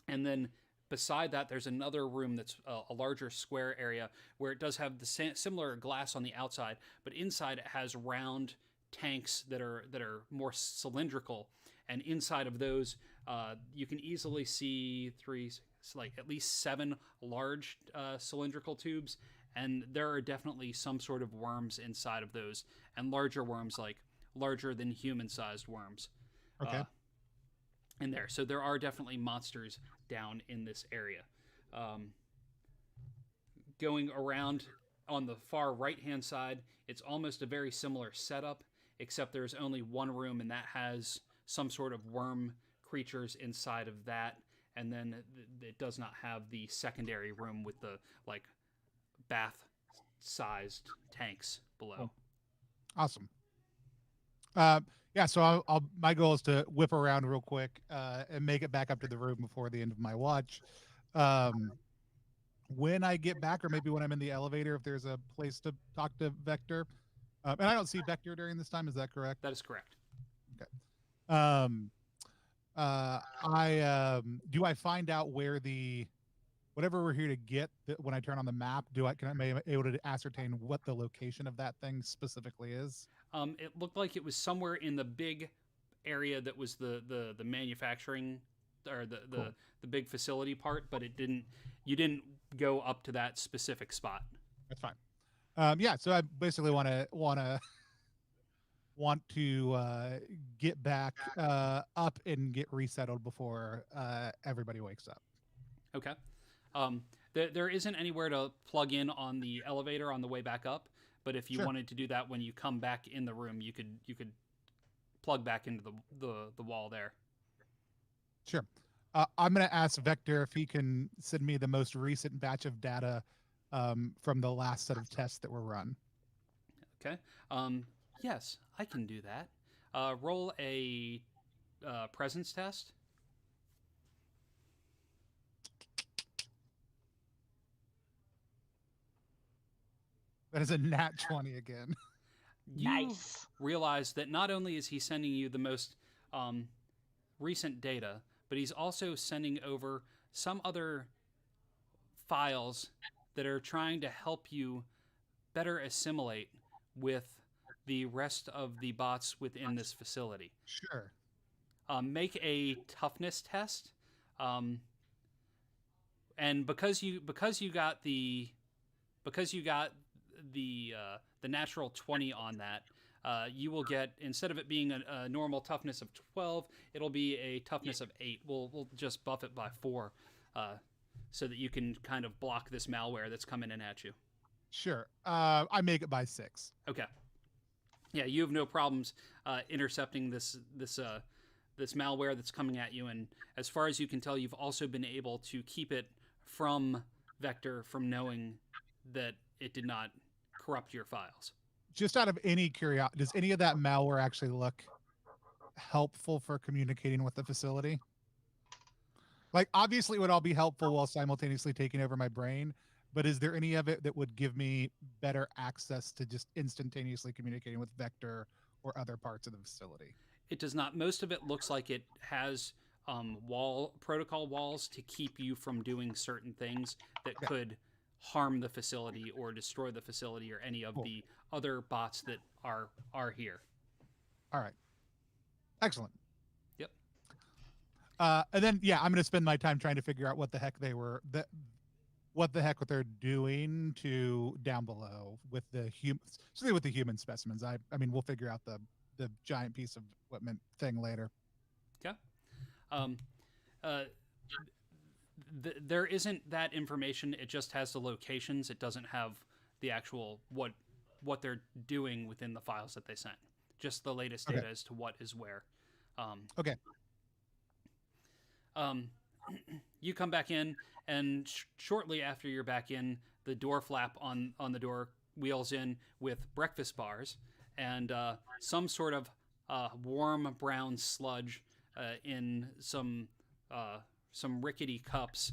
And then beside that, there's another room that's a larger square area where it does have the similar glass on the outside, but inside it has round tanks that are more cylindrical, and inside of those you can easily see at least 7 large cylindrical tubes, and there are definitely some sort of worms inside of those, and larger worms, like larger than human-sized worms. Okay. In there. So there are definitely monsters down in this area. going around on the far right-hand side, it's almost a very similar setup, except there's only one room, and that has some sort of worm creatures inside of that. And then it does not have the secondary room with the like bath-sized tanks below. Cool. Awesome. Yeah, so my goal is to whip around real quick and make it back up to the room before the end of my watch. When I get back, or maybe when I'm in the elevator, if there's a place to talk to Vector. And I don't see Vector during this time, is that correct? That is correct. Okay. Do I find out where whatever we're here to get when I turn on the map? Am I able to ascertain what the location of that thing specifically is? It looked like it was somewhere in the big area that was the manufacturing, or the big facility part, but you didn't go up to that specific spot. That's fine. Yeah, so I basically want to get back up and get resettled before everybody wakes up. Okay. There isn't anywhere to plug in on the elevator on the way back up, but if you Sure. wanted to do that when you come back in the room, you could plug back into the wall there. Sure. I'm going to ask Vector if he can send me the most recent batch of data from the last set of tests that were run. Okay. Yes, I can do that. Roll a presence test. That is a nat 20 again. You Nice. realize that not only is he sending you the most recent data, but he's also sending over some other files that are trying to help you better assimilate with the rest of the bots within this facility. Sure. Make a toughness test, and because you got the natural 20 on that, you will get, instead of it being a normal toughness of 12, it'll be a toughness of 8. We'll just buff it by 4, so that you can kind of block this malware that's coming in at you. Sure. I make it by 6. Okay. Yeah, you have no problems intercepting this malware that's coming at you, and as far as you can tell, you've also been able to keep it from Vector from knowing that it did not corrupt your files. Just out of any curiosity, does any of that malware actually look helpful for communicating with the facility? Like, obviously, it would all be helpful while simultaneously taking over my brain, but is there any of it that would give me better access to just instantaneously communicating with Vector or other parts of the facility? It does not. Most of it looks like it has protocol walls to keep you from doing certain things that could harm the facility or destroy the facility or any of the other bots that are here. All right. Excellent. Yep. And then, yeah, I'm going to spend my time trying to figure out what the heck they're doing to down below with the human specimens. I mean, we'll figure out the giant piece of equipment thing later. Okay. There isn't that information. It just has the locations. It doesn't have the actual what they're doing within the files that they sent. Just the latest data as to what is where. Okay. You come back in, and shortly after you're back in, the door flap on the door wheels in with breakfast bars and some sort of warm brown sludge in some rickety cups.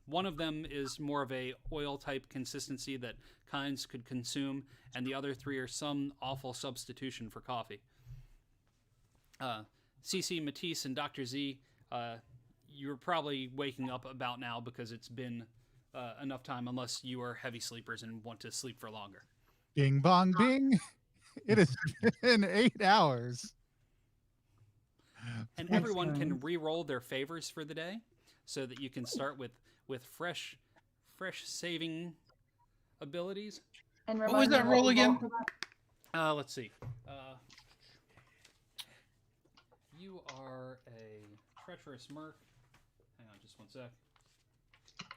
One of them is more of a oil type consistency that kinds could consume, and the other 3 are some awful substitution for coffee. CC, Matisse, and Dr. Z, you're probably waking up about now because it's been enough time, unless you are heavy sleepers and want to sleep for longer. Bing bong bing. It has been 8 hours. And everyone can re-roll their favors for the day, so that you can start with fresh saving abilities. And What was that roll again? Let's see. You are a treacherous merc. Hang on just one sec.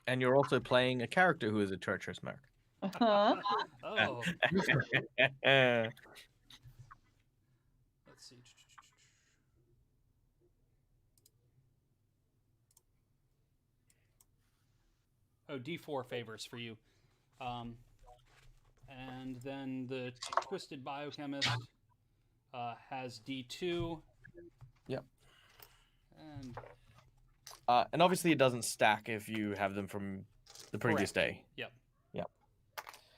And you're also playing a character who is a treacherous merc. Uh-huh. Oh, let's see. Oh, D4 favors for you. And then the Twisted Biochemist has D2. Yep. And And obviously it doesn't stack if you have them from the previous correct. day. Yep. Yep.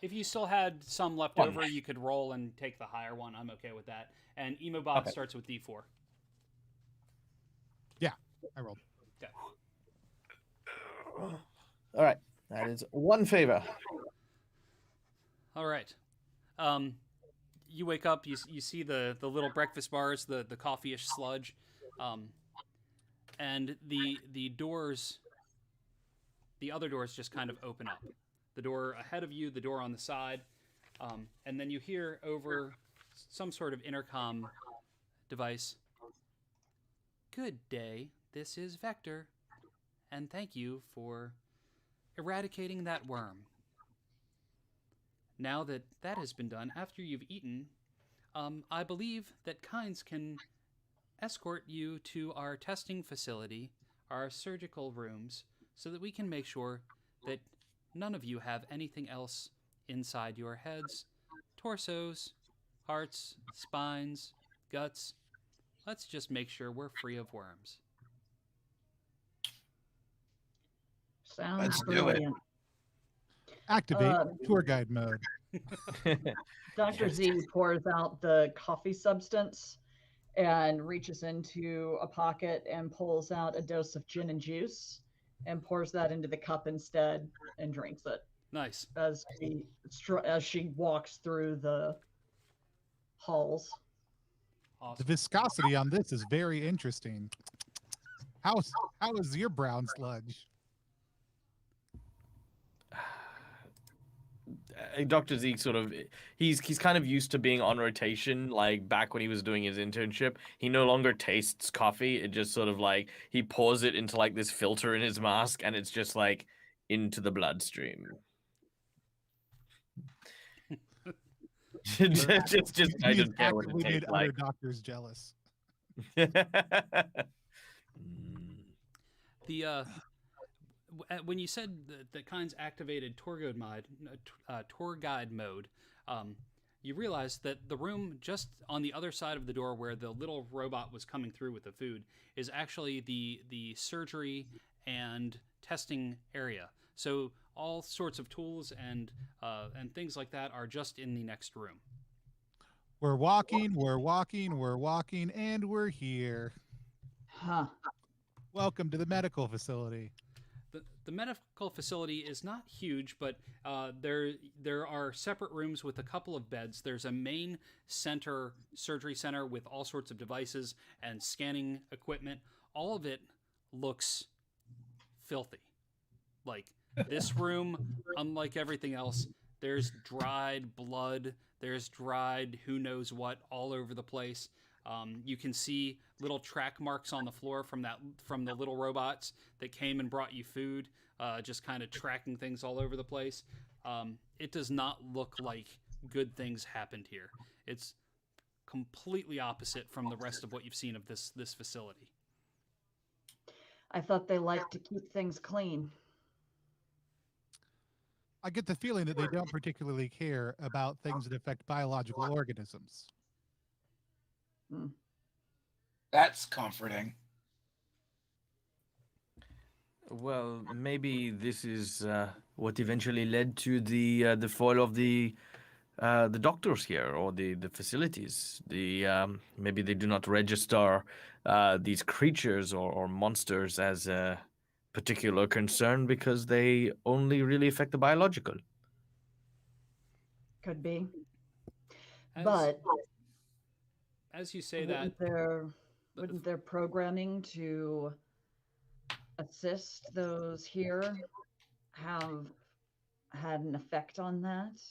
If you still had some left One. over, you could roll and take the higher one. I'm okay with that. And Emobot Okay. starts with D4. I rolled. Okay. All right. That is one favor. All right. You wake up. You see the little breakfast bars, the coffee-ish sludge, and the doors. The other doors just kind of open up. The door ahead of you, the door on the side, and then you hear over some sort of intercom device. Good day. This is Vector, and thank you for eradicating that worm. Now that that has been done, after you've eaten, I believe that Kynes can escort you to our testing facility, our surgical rooms, so that we can make sure that none of you have anything else inside your heads, torsos, hearts, spines, guts. Let's just make sure we're free of worms. Sounds Let's do it. brilliant. Activate tour guide mode. Dr. Yes. Z pours out the coffee substance and reaches into a pocket and pulls out a dose of gin and juice and pours that into the cup instead and drinks it Nice. as she walks through the halls. The Awesome. viscosity on this is very interesting. How is your brown sludge? Dr. Zeke sort of he's kind of used to being on rotation. Like back when he was doing his internship, he no longer tastes coffee. It just sort of like he pours it into like this filter in his mask, and it's just like into the bloodstream. just I He has don't care what it actively made tastes other like. doctors jealous. The when you said that Kynes activated tour guide mode, you realized that the room just on the other side of the door where the little robot was coming through with the food is actually the surgery and testing area. So all sorts of tools and things like that are just in the next room. We're walking, and we're here. Huh. Welcome to the medical facility. The medical facility is not huge, but there are separate rooms with a couple of beds. There's a main surgery center with all sorts of devices and scanning equipment. All of it looks filthy. Like this room, unlike everything else, there's dried blood. There's dried who knows what all over the place. You can see little track marks on the floor from the little robots that came and brought you food, just kind of tracking things all over the place. It does not look like good things happened here. It's completely opposite from the rest of what you've seen of this facility. I thought they liked to keep things clean. I get the feeling that they don't particularly care about things that affect biological organisms. That's comforting. Well, maybe this is what eventually led to the fall of the doctors here or the facilities. Maybe they do not register these creatures or monsters as a particular concern because they only really affect the biological. Could be. As, But as you say that, wouldn't their programming to assist those here have had an effect on that?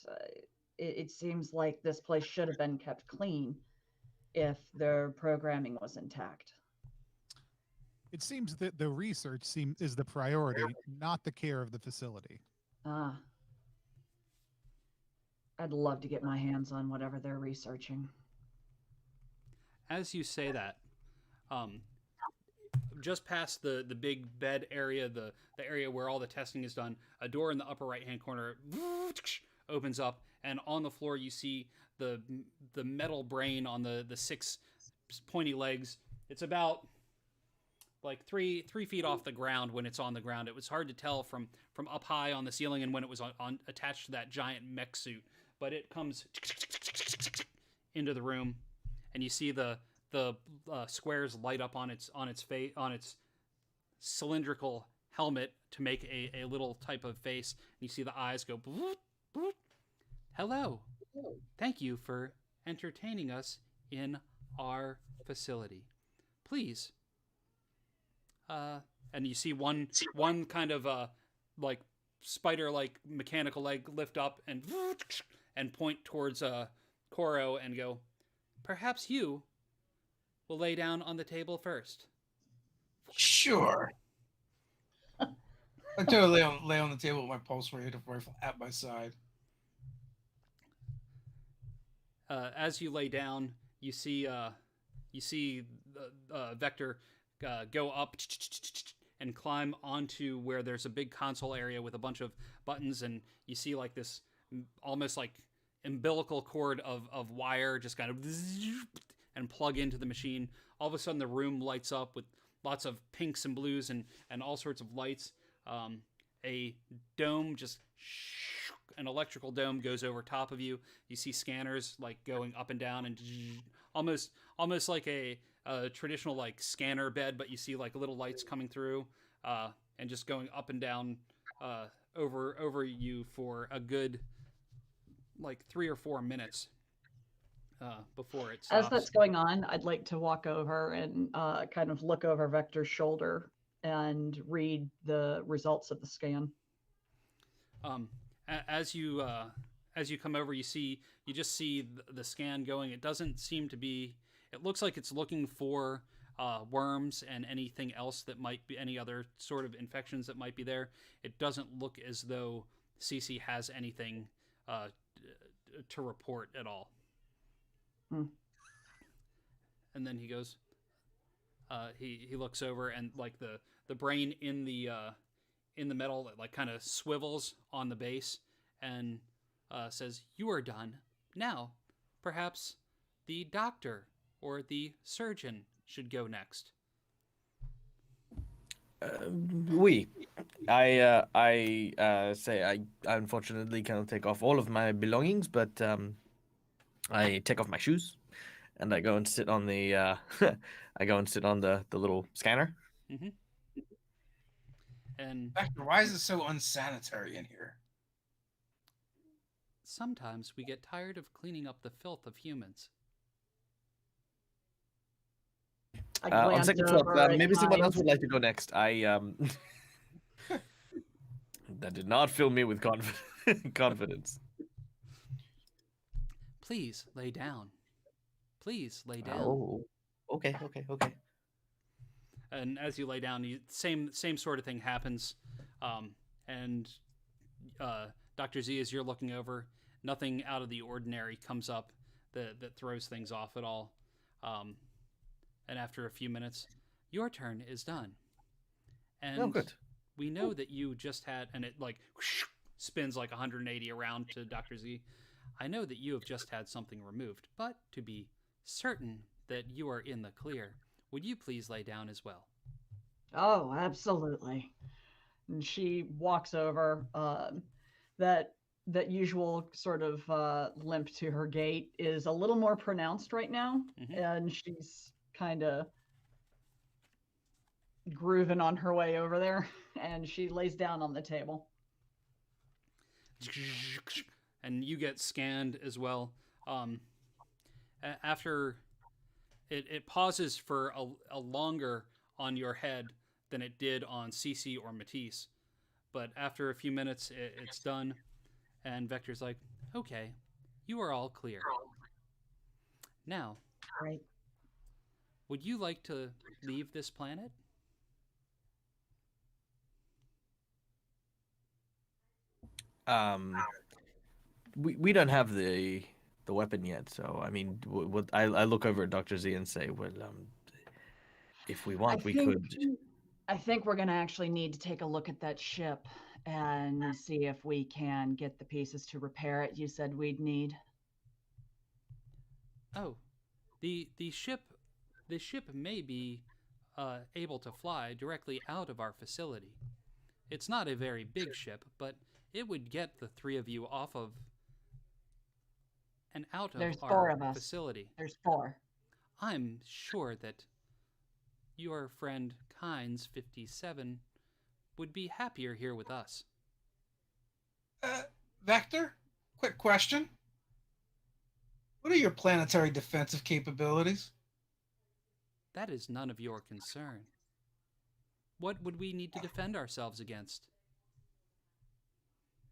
It seems like this place should have been kept clean if their programming was intact. It seems that the research is the priority, not the care of the facility. Ah, I'd love to get my hands on whatever they're researching. As you say that, just past the big bed area, the area where all the testing is done, a door in the upper right hand corner opens up, and on the floor you see the metal brain on the 6 pointy legs. It's about like three feet off the ground when it's on the ground. It was hard to tell from up high on the ceiling and when it was on attached to that giant mech suit. But it comes into the room, and you see the squares light up on its cylindrical helmet to make a little type of face. And you see the eyes go. Bloop, bloop. Hello, thank you for entertaining us in our facility. Please. And you see one kind of like spider-like mechanical leg lift up and point towards Koro and go, perhaps you will lay down on the table first. Sure. I totally lay on the table with my pulse rifle at my side. As you lay down, you see Vector go up and climb onto where there's a big console area with a bunch of buttons, and you see like this almost like umbilical cord of wire just kind of and plug into the machine. All of a sudden the room lights up with lots of pinks and blues and all sorts of lights. A dome, just an electrical dome, goes over top of you. You see scanners like going up and down and almost like a traditional like scanner bed, but you see like little lights coming through and just going up and down over you for a good like 3 or 4 minutes before it stops. As that's going on, I'd like to walk over and kind of look over Vector's shoulder and read the results of the scan. As you come over, you just see the scan going. It doesn't seem to be. It looks like it's looking for worms and anything else that might be any other sort of infections that might be there. It doesn't look as though CC has anything to report at all. And then he goes. He looks over, and like the brain in the metal that like kind of swivels on the base and says, "You are done. Now, perhaps the doctor or the surgeon should go next." Oui. I say I unfortunately cannot take off all of my belongings, but I take off my shoes and I go and sit on the the little scanner. Mm-hmm. And Doctor, why is it so unsanitary in here? sometimes we get tired of cleaning up the filth of humans. I On glanced second over thought, at maybe someone else Hines. would like to go next. That did not fill me with confidence. Please lay down. Please lay down. Oh, okay. And as you lay down, same sort of thing happens. And Dr. Z, as you're looking over, nothing out of the ordinary comes up that throws things off at all. And after a few minutes, your turn is done. And Oh, good. we know that you just had, and it like spins like 180 around to Dr. Z. I know that you have just had something removed, but to be certain that you are in the clear, would you please lay down as well? Oh, absolutely. And she walks over. That usual sort of limp to her gait is a little more pronounced right now, and she's kind of grooving on her way over there, and she lays down on the table. And you get scanned as well. After it pauses for a longer on your head than it did on CC or Matisse, but after a few minutes it's done, and Vector's like, "Okay, you are all clear. Now, Right. would you like to leave this planet?" We don't have the weapon yet, so I mean, I look over at Dr. Z and say, well, if we want, we could. I think we're going to actually need to take a look at that ship and see if we can get the pieces to repair it. You said we'd need. Oh, the ship may be able to fly directly out of our facility. It's not a very big ship, but it would get the three of you off of and out of There's our four of us. facility. There's four. I'm sure that your friend Kynes 57 would be happier here with us. Vector, quick question. What are your planetary defensive capabilities? That is none of your concern. What would we need to defend ourselves against?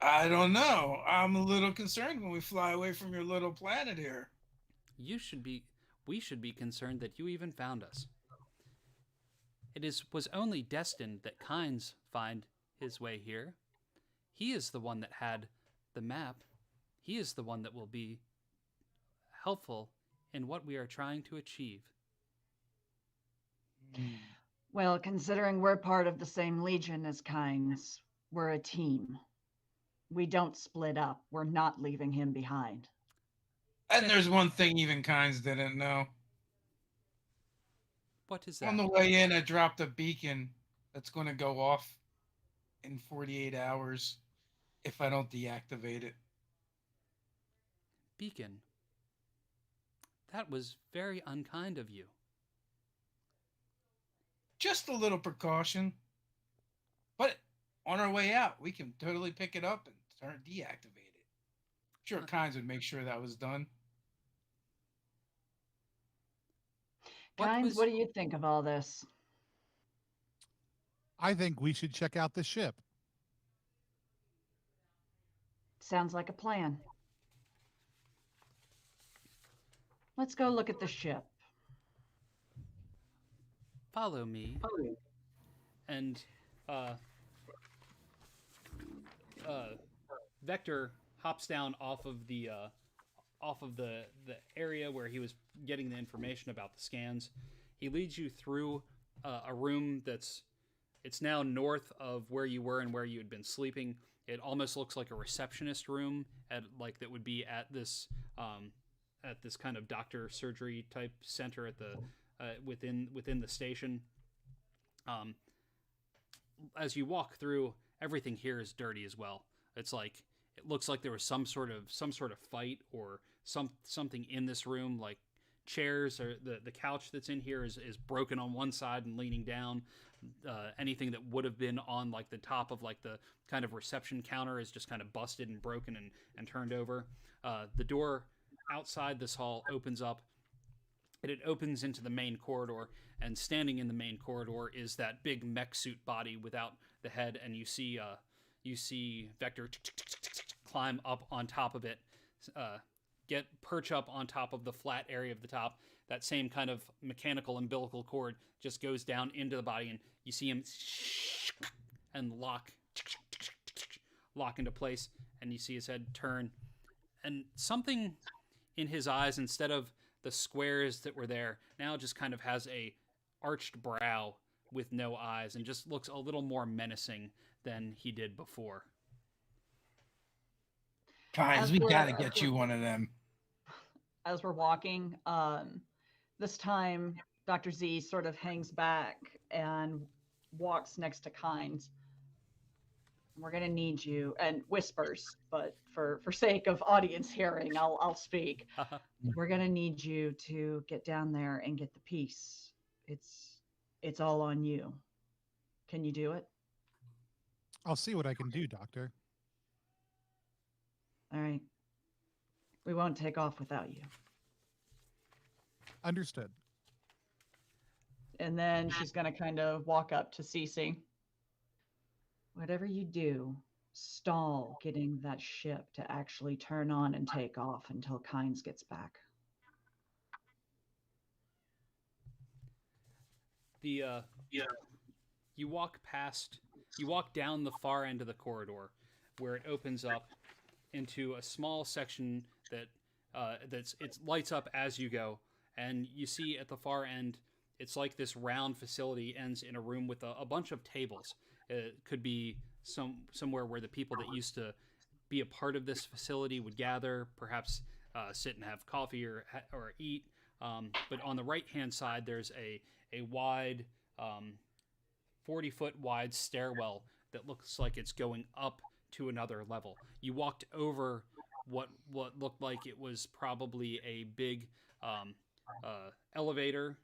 I don't know. I'm a little concerned when we fly away from your little planet here. We should be concerned that you even found us. Was only destined that Kynes find his way here. He is the one that had the map. He is the one that will be helpful in what we are trying to achieve. Well, considering we're part of the same Legion as Kynes, we're a team. We don't split up. We're not leaving him behind. And there's one thing even Kynes didn't know. What is that? On the way in, I dropped a beacon that's going to go off in 48 hours if I don't deactivate it. Beacon. That was very unkind of you. Just a little precaution. But on our way out, we can totally pick it up and deactivate it. Sure, Kynes would make sure that was done. Kynes, what do you think of all this? I think we should check out the ship. Sounds like a plan. Let's go look at the ship. Follow me. And Vector hops down off of the area where he was getting the information about the scans. He leads you through a room it's now north of where you were and where you had been sleeping. It almost looks like a receptionist room that would be at this kind of doctor surgery type center at the within the station. As you walk through, everything here is dirty as well. It looks like there was some sort of fight or something in this room, like chairs or the couch that's in here is broken on one side and leaning down. Anything that would have been on like the top of like the kind of reception counter is just kind of busted and broken and turned over. The door outside this hall opens up, and it opens into the main corridor, and standing in the main corridor is that big mech suit body without the head, and you see Vector climb up on top of it, perch up on top of the flat area of the top. That same kind of mechanical umbilical cord just goes down into the body, and you see him and lock into place, and you see his head turn, and something in his eyes, instead of the squares that were there, now just kind of has a arched brow with no eyes and just looks a little more menacing than he did before. Kynes, we gotta get you one of them. As we're walking, this time Dr. Z sort of hangs back and walks next to Kynes. We're gonna need you, and whispers, but for sake of audience hearing, I'll speak. We're gonna need you to get down there and get the piece. It's all on you. Can you do it? I'll see what I can do, Doctor. All right. We won't take off without you. Understood. And then she's going to kind of walk up to Cece. Whatever you do, stall getting that ship to actually turn on and take off until Kynes gets back. You walk down the far end of the corridor. where it opens up into a small section that it lights up as you go, and you see at the far end, it's like this round facility ends in a room with a bunch of tables. It could be somewhere where the people that used to be a part of this facility would gather, perhaps sit and have coffee or eat. But on the right-hand side, there's a wide, 40-foot wide stairwell that looks like it's going up to another level. You walked over what looked like it was probably a big elevator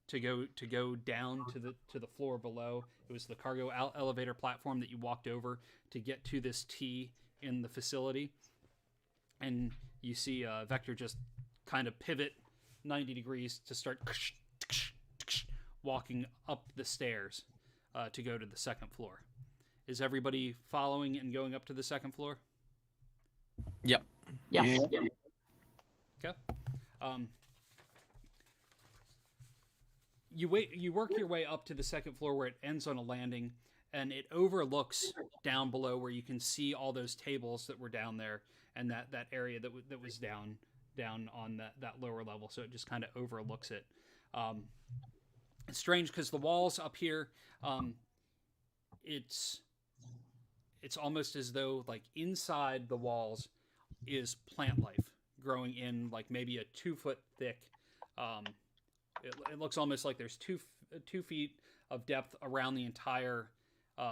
to go down to the floor below. It was the cargo elevator platform that you walked over to get to this T in the facility, and you see Vector just kind of pivot 90 degrees to start walking up the stairs to go to the second floor. Is everybody following and going up to the second floor? Yep. Yes. Yeah. Okay. You work your way up to the second floor where it ends on a landing, and it overlooks down below where you can see all those tables that were down there, and that area that was down on that lower level. So it just kind of overlooks it. It's strange because the walls up here, it's almost as though like inside the walls is plant life growing in like maybe a 2-foot thick. It looks almost like there's 2 feet of depth around the entire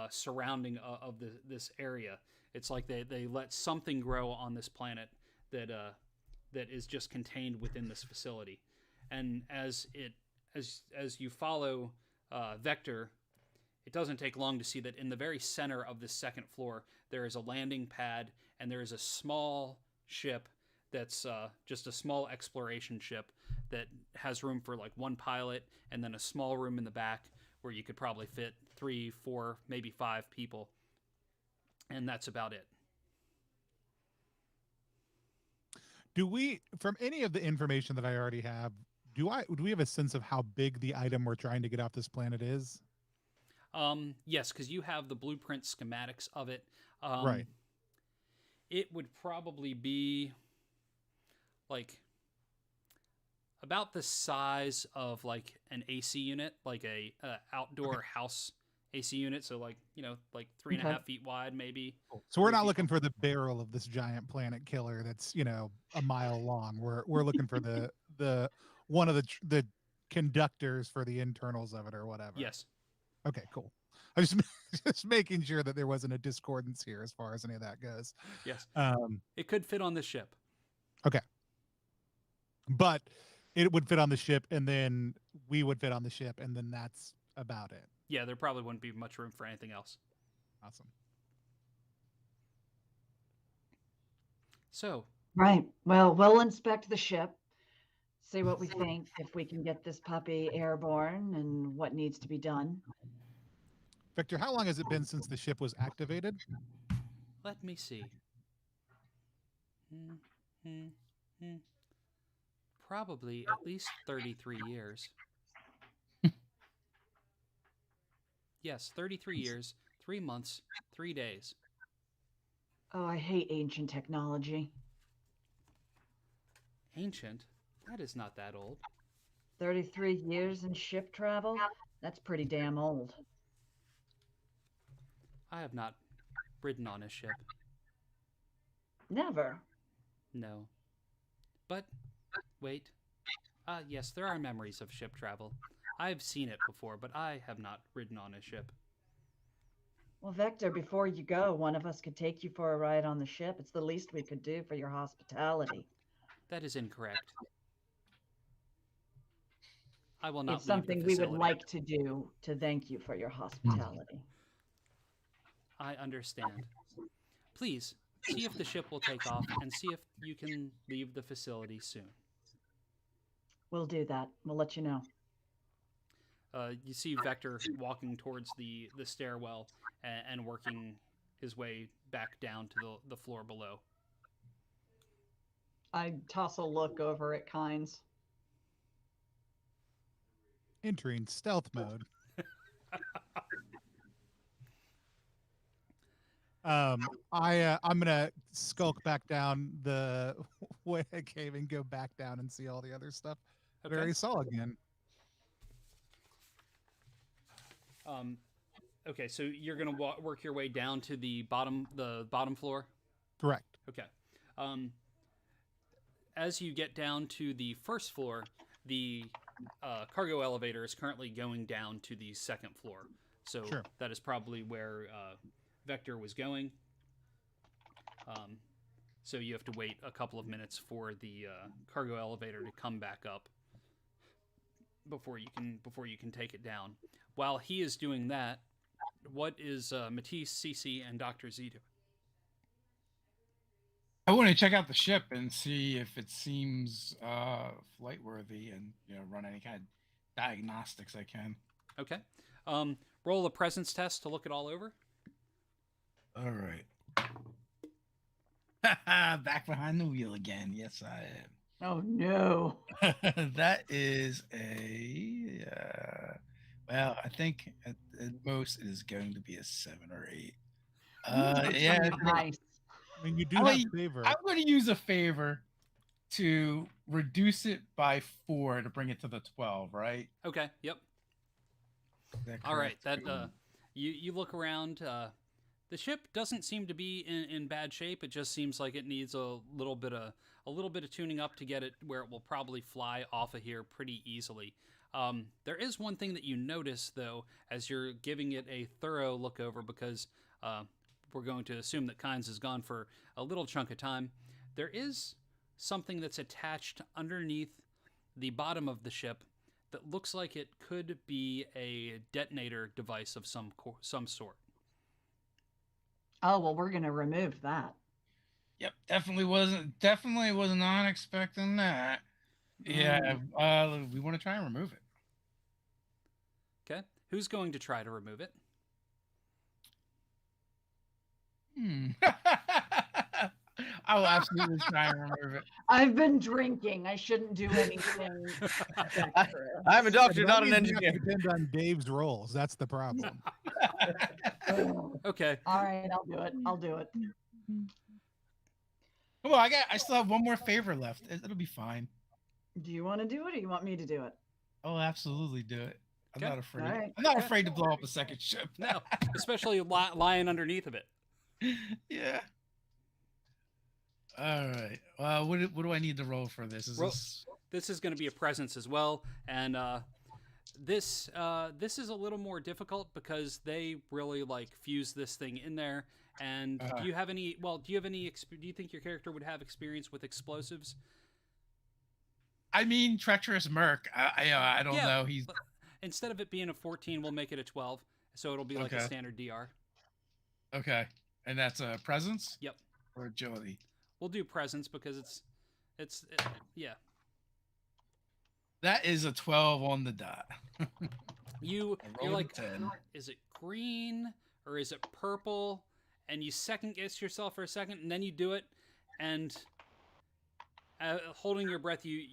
surrounding of this area. It's like they let something grow on this planet that is just contained within this facility. And as you follow Vector, it doesn't take long to see that in the very center of this second floor there is a landing pad, and there is a small ship that's just a small exploration ship that has room for like 1 pilot, and then a small room in the back where you could probably fit 3, 4, maybe 5 people, and that's about it. Do we, from any of the information that I already have, do we have a sense of how big the item we're trying to get off this planet is? Yes, because you have the blueprint schematics of it. Right. It would probably be like about the size of like an AC unit, like a outdoor house AC unit. So like, like 3.5 feet wide, maybe. So we're not looking for the barrel of this giant planet killer that's, a mile long. We're looking for the one of the conductors for the internals of it or whatever. Yes. Okay, cool. I was just making sure that there wasn't a discordance here as far as any of that goes. Yes. It could fit on the ship. Okay. But it would fit on the ship, and then we would fit on the ship, and then that's about it. Yeah, there probably wouldn't be much room for anything else. Awesome. So. Right. Well, we'll inspect the ship, see what we think, if we can get this puppy airborne and what needs to be done. Victor, how long has it been since the ship was activated? Let me see. Probably at least 33 years. Yes, 33 years, 3 months, 3 days. Oh, I hate ancient technology. Ancient? That is not that old. 33 years in ship travel? That's pretty damn old. I have not ridden on a ship. Never. No. But, wait. Yes, there are memories of ship travel. I've seen it before, but I have not ridden on a ship. Well, Vector, before you go, one of us could take you for a ride on the ship. It's the least we could do for your hospitality. That is incorrect. I will not It's something leave the we facility. would like to do to thank you for your hospitality. I understand. Please, see if the ship will take off, and see if you can leave the facility soon. We'll do that. We'll let you know. You see Vector walking towards the stairwell and working his way back down to the floor below. I toss a look over at Kynes. Entering stealth mode. I'm gonna skulk back down the way I came and go back down and see all the other stuff that I already saw again. Okay, so you're gonna work your way down to the bottom floor. Correct. Okay. As you get down to the first floor, the cargo elevator is currently going down to the second floor. So Sure. that is probably where Vector was going. So you have to wait a couple of minutes for the cargo elevator to come back up before you can take it down. While he is doing that, what is Matisse, CC, and Dr. Z doing? I want to check out the ship and see if it seems flight worthy, and run any kind of diagnostics I can. Okay. Roll a presence test to look it all over. All right. Back behind the wheel again. Yes, I am. Oh no. That is a well, I think at most it is going to be a 7 or 8. Yeah. Nice. I mean, you do have favor. I'm going to use a favor to reduce it by 4 to bring it to the 12, right? Okay. Yep. All right. That you look around. The ship doesn't seem to be in bad shape. It just seems like it needs a little bit of tuning up to get it where it will probably fly off of here pretty easily. There is one thing that you notice though, as you're giving it a thorough look over, because we're going to assume that Kynes is gone for a little chunk of time. There is something that's attached underneath the bottom of the ship that looks like it could be a detonator device of some sort. Oh, well, we're going to remove that. Yep, definitely was not expecting that. Yeah, we want to try and remove it. Okay, who's going to try to remove it? I will absolutely try and remove it. I've been drinking. I shouldn't do anything. I'm a doctor, That not an means you have engineer. to depend on Dave's rolls. That's the problem. Okay. All right, I'll do it. Come on, I still have one more favor left. It'll be fine. Do you want to do it, or you want me to do it? I'll absolutely do it. I'm Okay. not afraid. All right. I'm not afraid to blow up a second ship. No, especially lying underneath of it. Yeah. All right. What do I need to roll for this? This is going to be a presence as well, and this is a little more difficult because they really fuse this thing in there. And do you have any? Do you think your character would have experience with explosives? I mean, treacherous Merc. I don't know. He's instead of it being a 14, we'll make it a 12, so it'll be like a standard DR. Okay, and that's a presence. Yep. Or agility. We'll do presence because it's yeah. That is a 12 on the dot. You're like, 10. Is it green or is it purple? And you second guess yourself for a second, and then you do it, and holding your breath, you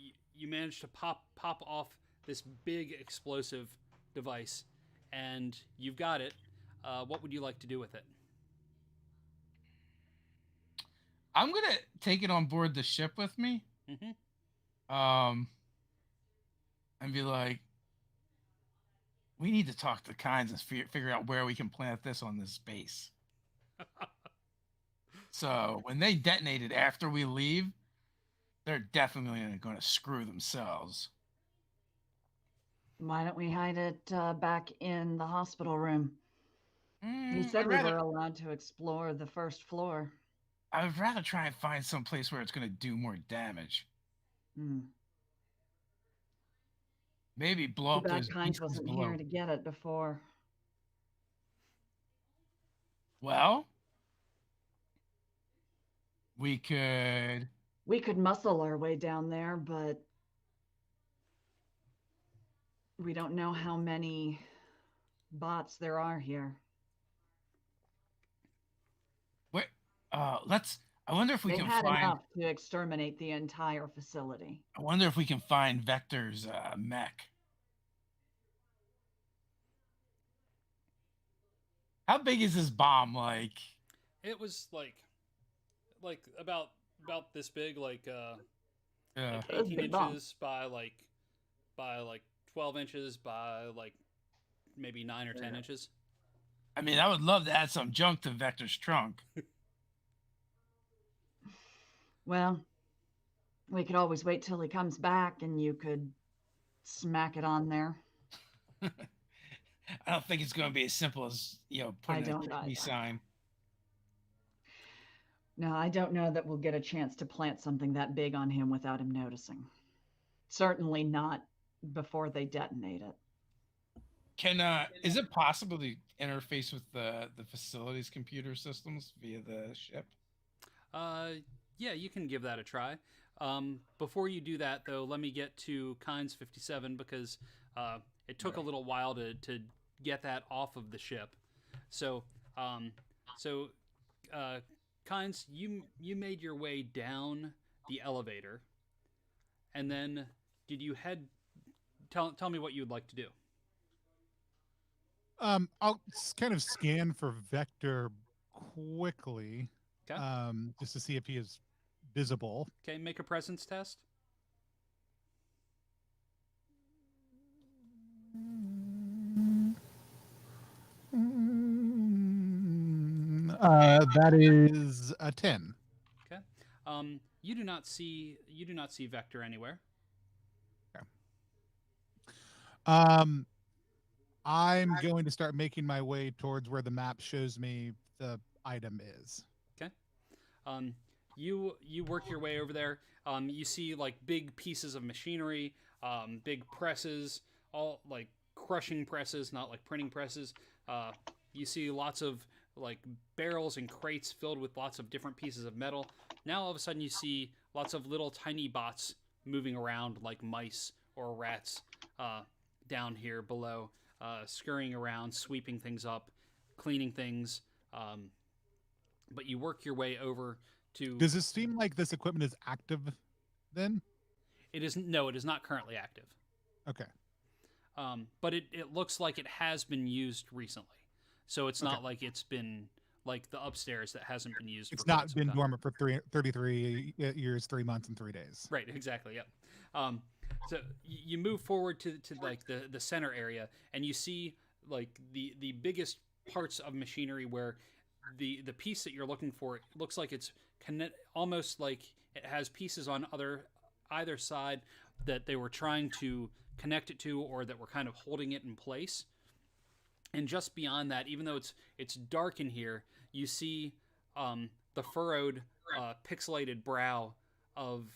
manage to pop off this big explosive device, and you've got it. What would you like to do with it? I'm gonna take it on board the ship with me. Mm-hmm. And be like, we need to talk to Kynes and figure out where we can plant this on this base. So when they detonate it after we leave, they're definitely going to screw themselves. Why don't we hide it back in the hospital room? You said we were allowed to explore the first floor. I would rather try and find some place where it's going to do more damage. Maybe blow up those Kynes wasn't below. here to get it before. Well, we could muscle our way down there, but we don't know how many bots there are here. Wait, I wonder if we can had find enough to exterminate the entire facility. I wonder if we can find Vector's mech. How big is this bomb? Like, It was like about this big, like Yeah. like That was a 18 big bomb. inches by like 12 inches by like maybe 9 or 10 inches. I mean, I would love to add some junk to Vector's trunk. Well, we could always wait till he comes back and you could smack it on there. I don't think it's going to be as simple as, putting a don't either. peace sign. No, I don't know that we'll get a chance to plant something that big on him without him noticing. Certainly not before they detonate it. Is it possible to interface with the facility's computer systems via the ship? Yeah, you can give that a try. Before you do that, though, let me get to Kynes 57 because it took a little while to get that off of the ship. So, Kynes, you made your way down the elevator, and then did you head? Tell me what you would like to do. I'll kind of scan for Vector quickly, Okay. just to see if he is visible. Okay, make a presence test. That is a 10. Okay. You do not see Vector anywhere. I'm going to start making my way towards where the map shows me the item is. Okay. You work your way over there. You see like big pieces of machinery, big presses, all like crushing presses, not like printing presses. You see lots of like barrels and crates filled with lots of different pieces of metal. Now all of a sudden you see lots of little tiny bots moving around like mice or rats down here below, scurrying around, sweeping things up, cleaning things. But you work your way over to... Does it seem like this equipment is active then? It isn't. No, it is not currently active. Okay. But it looks like it has been used recently. So it's not like it's been like the upstairs that hasn't been used. It's not been dormant for 33 years, 3 months, and 3 days. Right, exactly, yep. So you move forward to like the center area, and you see like the biggest parts of machinery where the piece that you're looking for, it looks like it's almost like it has pieces on either side that they were trying to connect it to, or that were kind of holding it in place. And just beyond that, even though it's dark in here, you see the furrowed, pixelated brow of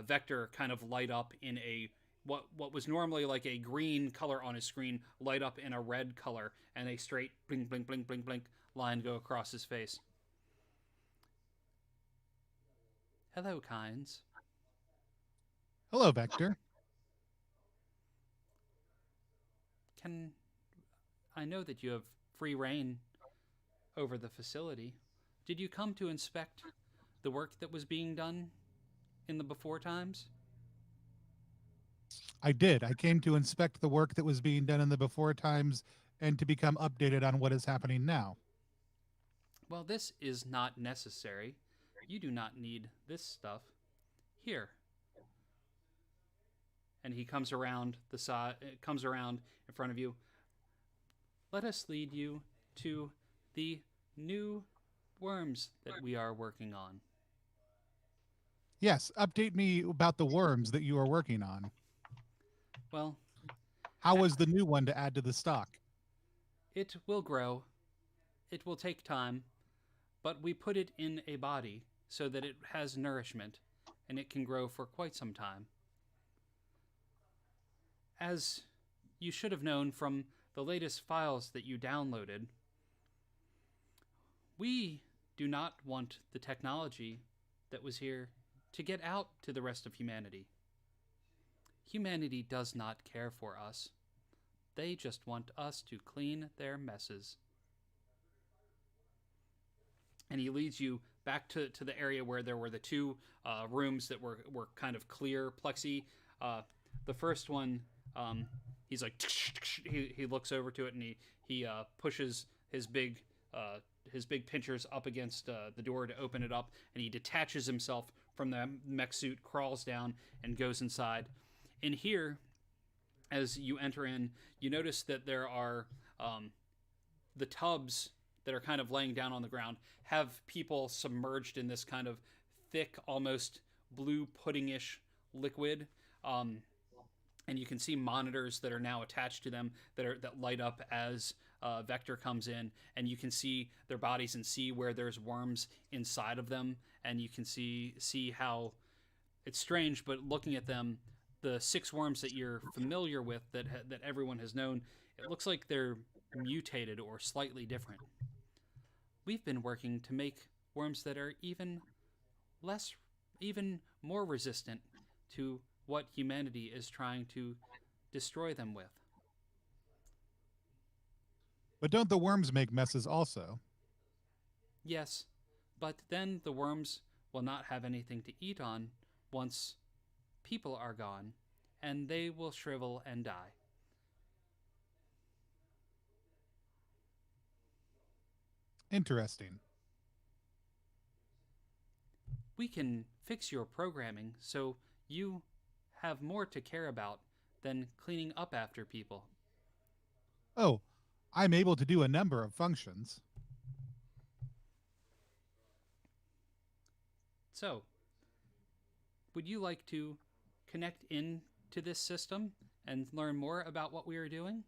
Vector kind of light up in a what was normally like a green color on his screen, light up in a red color, and a straight blink, blink, blink, blink, blink line go across his face. Hello, Kynes. Hello, Vector. I know that you have free reign over the facility. Did you come to inspect the work that was being done in the before times? I did. I came to inspect the work that was being done in the before times and to become updated on what is happening now. Well, this is not necessary. You do not need this stuff. Here. And he comes around the side, comes around in front of you. Let us lead you to the new worms that we are working on. Yes, update me about the worms that you are working on. Well, how was the new one to add to the stock? It will grow. It will take time, but we put it in a body so that it has nourishment and it can grow for quite some time. As you should have known from the latest files that you downloaded, we do not want the technology that was here to get out to the rest of humanity. Humanity does not care for us. They just want us to clean their messes. And he leads you back to the area where there were the two rooms that were kind of clear plexi. The first one, he's like, he looks over to it and he pushes his big his big pinchers up against the door to open it up, and he detaches himself from the mech suit, crawls down, and goes inside. In here, as you enter in, you notice that there are the tubs that are kind of laying down on the ground have people submerged in this kind of thick, almost blue puddingish liquid. And you can see monitors that are now attached to them that light up as Vector comes in, and you can see their bodies and see where there's worms inside of them, and you can see how it's strange, but looking at them, the 6 worms that you're familiar with that everyone has known, it looks like they're mutated or slightly different. We've been working to make worms that are even more resistant to what humanity is trying to destroy them with. But don't the worms make messes also? Yes, but then the worms will not have anything to eat on once people are gone, and they will shrivel and die. Interesting. We can fix your programming so you have more to care about than cleaning up after people. Oh, I'm able to do a number of functions. So, would you like to connect in to this system and learn more about what we are doing?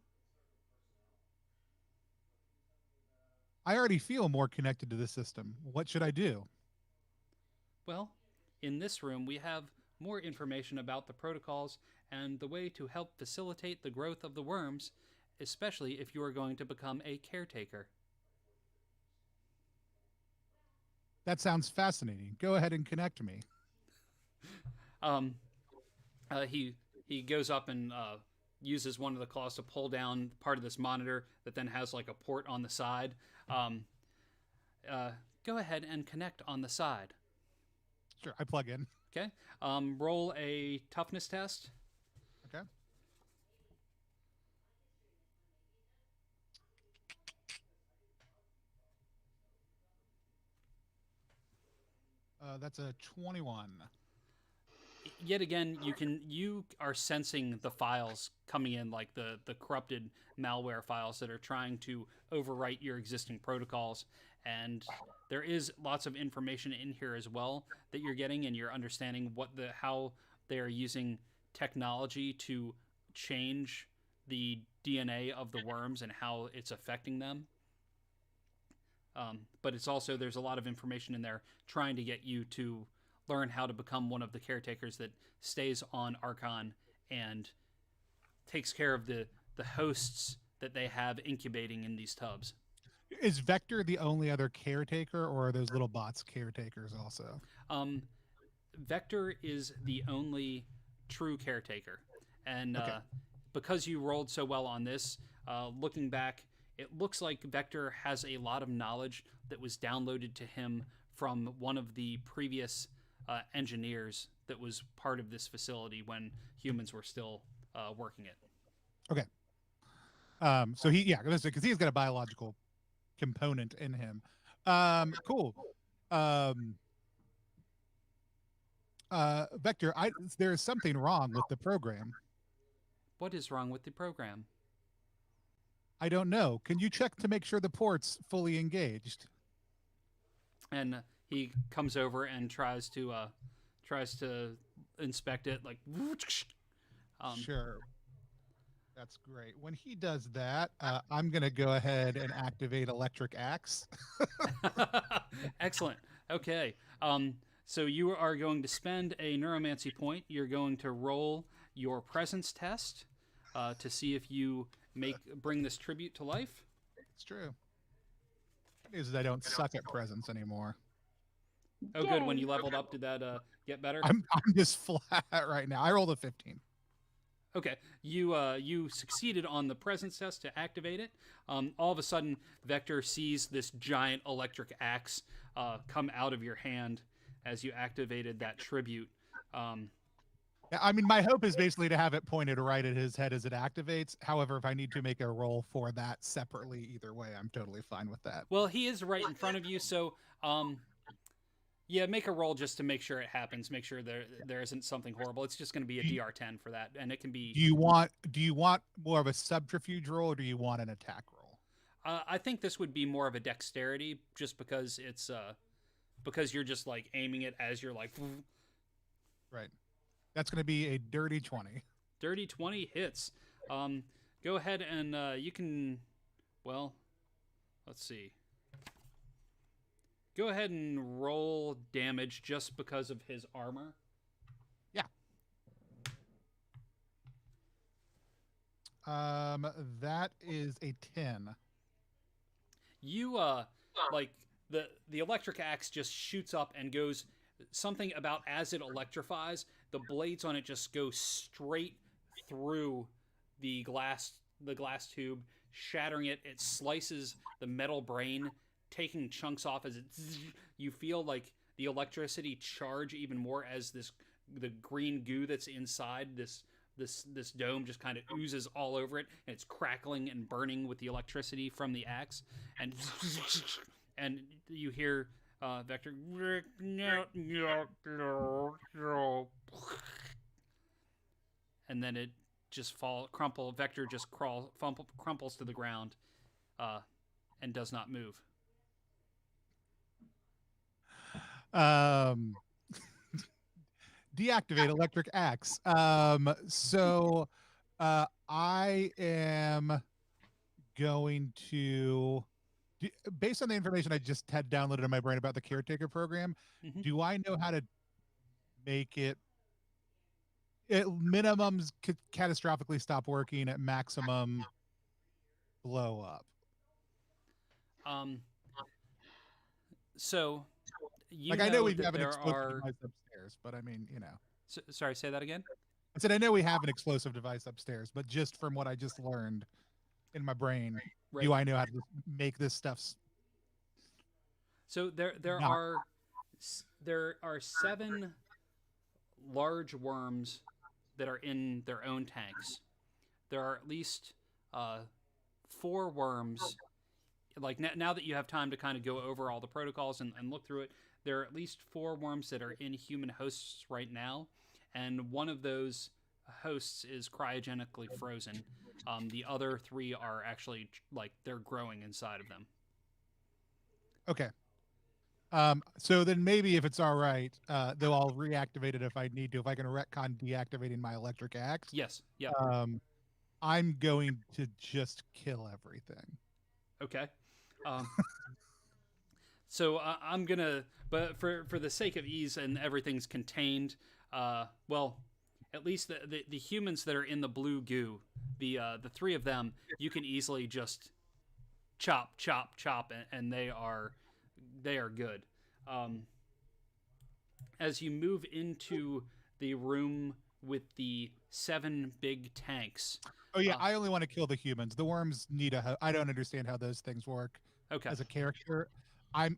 I already feel more connected to the system. What should I do? Well, in this room, we have more information about the protocols and the way to help facilitate the growth of the worms, especially if you are going to become a caretaker. That sounds fascinating. Go ahead and connect me. He goes up and uses one of the claws to pull down part of this monitor that then has like a port on the side. Go ahead and connect on the side. Sure, I plug in. Okay. Roll a toughness test. Okay. That's a 21. Yet again, you are sensing the files coming in, like the corrupted malware files that are trying to overwrite your existing protocols, and there is lots of information in here as well that you're getting, and you're understanding how they are using technology to change the DNA of the worms and how it's affecting them. But it's also, there's a lot of information in there trying to get you to learn how to become one of the caretakers that stays on Archon and takes care of the hosts that they have incubating in these tubs. Is Vector the only other caretaker, or are those little bots caretakers also? Vector is the only true caretaker. And Okay. Because you rolled so well on this, looking back, it looks like Vector has a lot of knowledge that was downloaded to him from one of the previous engineers that was part of this facility when humans were still working it. Okay. So because he's got a biological component in him. Cool. Vector, there is something wrong with the program. What is wrong with the program? I don't know. Can you check to make sure the port's fully engaged? And he comes over and tries to inspect it, like. Sure. That's great. When he does that, I'm going to go ahead and activate Electric Axe. Excellent. Okay. So you are going to spend a neuromancy point. You're going to roll your presence test to see if you bring this tribute to life. It's true. Good news is I don't suck at presence anymore. Oh, good. When you leveled up, did that get better? I'm just flat right now. I rolled a 15. Okay, you succeeded on the presence test to activate it. All of a sudden, Vector sees this giant electric axe come out of your hand as you activated that tribute. I mean, my hope is basically to have it pointed right at his head as it activates. However, if I need to make a roll for that separately, either way, I'm totally fine with that. Well, he is right in front of you, so yeah, make a roll just to make sure it happens. Make sure there isn't something horrible. It's just going to be a DR10 for that, and it can be. Do you want more of a subterfuge roll, or do you want an attack roll? I think this would be more of a dexterity, just because it's because you're just like aiming it as you're like. Right. That's going to be a dirty 20. Dirty 20 hits. Go ahead and you can. Well, let's see. Go ahead and roll damage just because of his armor. Yeah. That is a 10. You like the electric axe just shoots up and goes something about as it electrifies, the blades on it just go straight through the glass tube, shattering it. It slices the metal brain, taking chunks off as it. You feel like the electricity charge even more as the green goo that's inside this dome just kind of oozes all over it, and it's crackling and burning with the electricity from the axe, and you hear Vector, and then it just Vector just crumples to the ground, and does not move. Deactivate electric axe. So I am going to, based on the information I just had downloaded in my brain about the caretaker program, do I know how to make it at minimums catastrophically stop working, at maximum blow up? So you I know we that have an there explosive are. device upstairs, but I mean, Sorry, say that again. I said I know we have an explosive device upstairs, but just from what I just learned in my brain, Right. do I know how to make this stuff? So there are 7 large worms that are in their own tanks. There are at least 4 worms. Like now that you have time to kind of go over all the protocols and look through it, there are at least 4 worms that are in human hosts right now, and one of those hosts is cryogenically frozen. The other 3 are actually like they're growing inside of them. Okay. So then maybe if it's all right, though I'll reactivate it if I need to. If I can retcon deactivating my electric axe. Yes. Yeah. I'm going to just kill everything. Okay. So I'm gonna, but for the sake of ease and everything's contained, well, at least the humans that are in the blue goo, the 3 of them, you can easily just chop, and they are good. As you move into the room with the 7 big tanks. Oh yeah, I only want to kill the humans. The worms need I don't understand how those things work. Okay. As a character, I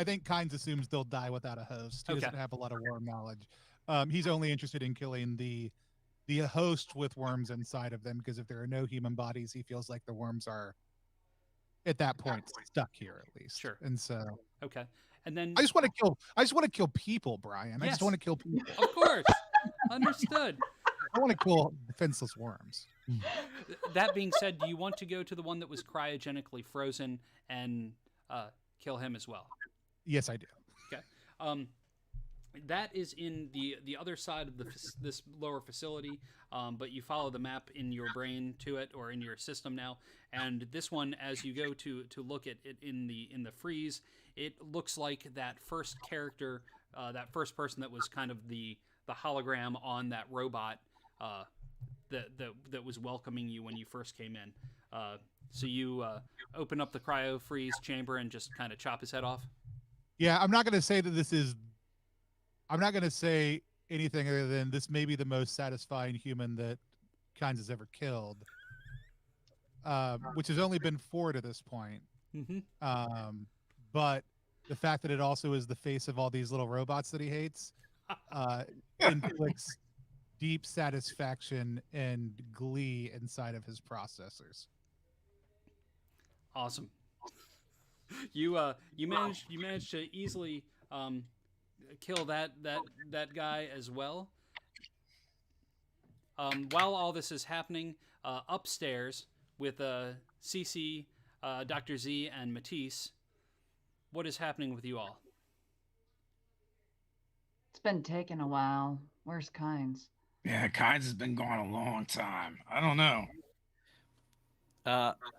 think Kynes assumes they'll die without a host. He doesn't have a lot of worm knowledge. He's only interested in killing the host with worms inside of them, because if there are no human bodies, he feels like the worms are at that point stuck here at least. Sure. And so okay. And then I just want to kill people, Brian. Yes. I just want to kill people. Of course. Understood. I want to kill defenseless worms. That being said, do you want to go to the one that was cryogenically frozen and kill him as well? Yes, I do. Okay. That is in the other side of this lower facility, but you follow the map in your brain to it, or in your system now. And this one, as you go to look at it in the freeze, it looks like that first character, that first person that was kind of the hologram on that robot that was welcoming you when you first came in. So you open up the cryo freeze chamber and just kind of chop his head off. Yeah, I'm not going to say that this is. I'm not going to say anything other than this may be the most satisfying human that Kynes has ever killed, which has only been 4 to this point. But the fact that it also is the face of all these little robots that he hates inflicts deep satisfaction and glee inside of his processors. Awesome. You managed to easily kill that guy as well. While all this is happening, upstairs with CC, Dr. Z, and Matisse, what is happening with you all? It's been taking a while. Where's Kynes? Yeah, Kynes has been gone a long time. I don't know.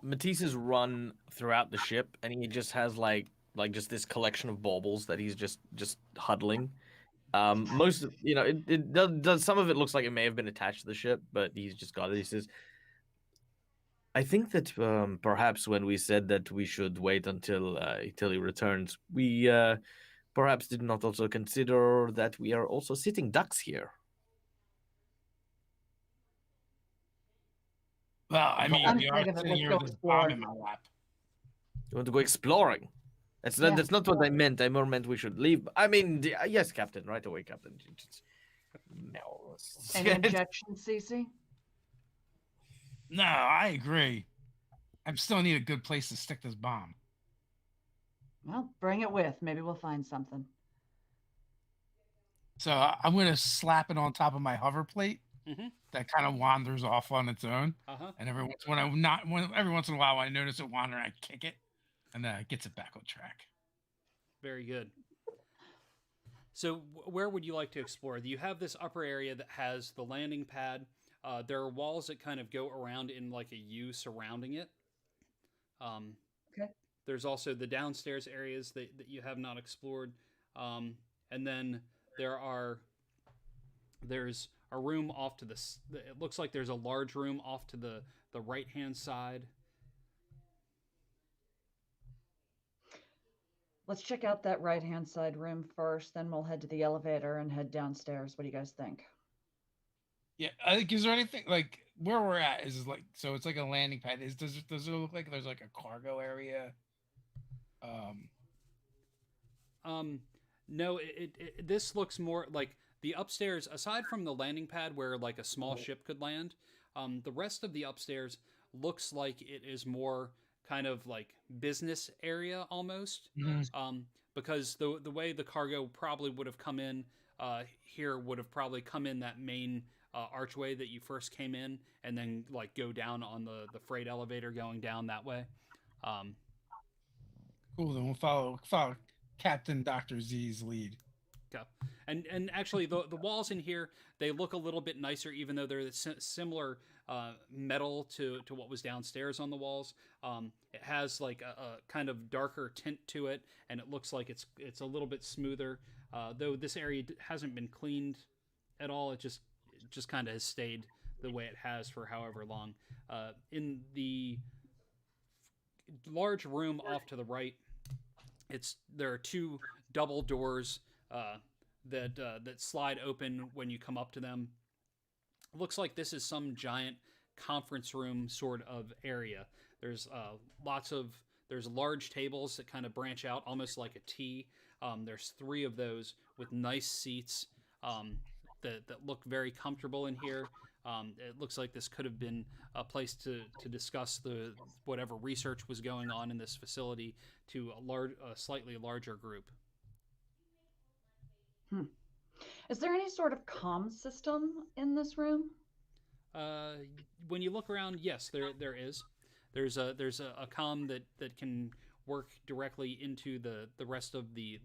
Matisse has run throughout the ship, and he just has like just this collection of baubles that he's just huddling. Most of, it does some of it looks like it may have been attached to the ship, but he's just got it. He says, I think that perhaps when we said that we should wait until he returns, we perhaps did not also consider that we are also sitting ducks here. Well, I mean, I'm we are sick of it. sitting Let's here go with this explore. bomb in my lap. You want to go exploring? Yeah. That's not what I meant. I more meant we should leave. I mean, yes, Captain. Right away, Captain. No. Any objections, Cece? No, I agree. I still need a good place to stick this bomb. Well, bring it with. Maybe we'll find something. So I'm gonna slap it on top of my hover plate. Mhm. That kind of wanders off on its own. Uh-huh. And every once in a while, when I notice it wandering, I kick it, and then it gets it back on track. Very good. So where would you like to explore? You have this upper area that has the landing pad. There are walls that kind of go around in like a U surrounding it. Okay. There's also the downstairs areas that you have not explored. And then there's a room off to it looks like there's a large room off to the right-hand side. Let's check out that right-hand side room first, then we'll head to the elevator and head downstairs. What do you guys think? Yeah, I think is there anything like where we're at is like so it's like a landing pad. Does it look like there's like a cargo area? No, this looks more like the upstairs, aside from the landing pad where like a small ship could land. The rest of the upstairs looks like it is more kind of like business area almost. Because the way the cargo probably would have come in here would have probably come in that main archway that you first came in, and then like go down on the freight elevator going down that way. Cool. Then we'll follow Captain Dr. Z's lead. Okay. And actually the walls in here, they look a little bit nicer, even though they're similar metal to what was downstairs on the walls. It has like a kind of darker tint to it, and it looks like it's a little bit smoother. Though this area hasn't been cleaned at all, it just kind of has stayed the way it has for however long. In the large room off to the right, there are two double doors that slide open when you come up to them. Looks like this is some giant conference room sort of area. There's there's large tables that kind of branch out almost like a T. There's 3 of those with nice seats that look very comfortable in here. It looks like this could have been a place to discuss whatever research was going on in this facility to a slightly larger group. Is there any sort of comm system in this room? When you look around, yes, there is. There's a comm that can work directly into the rest of the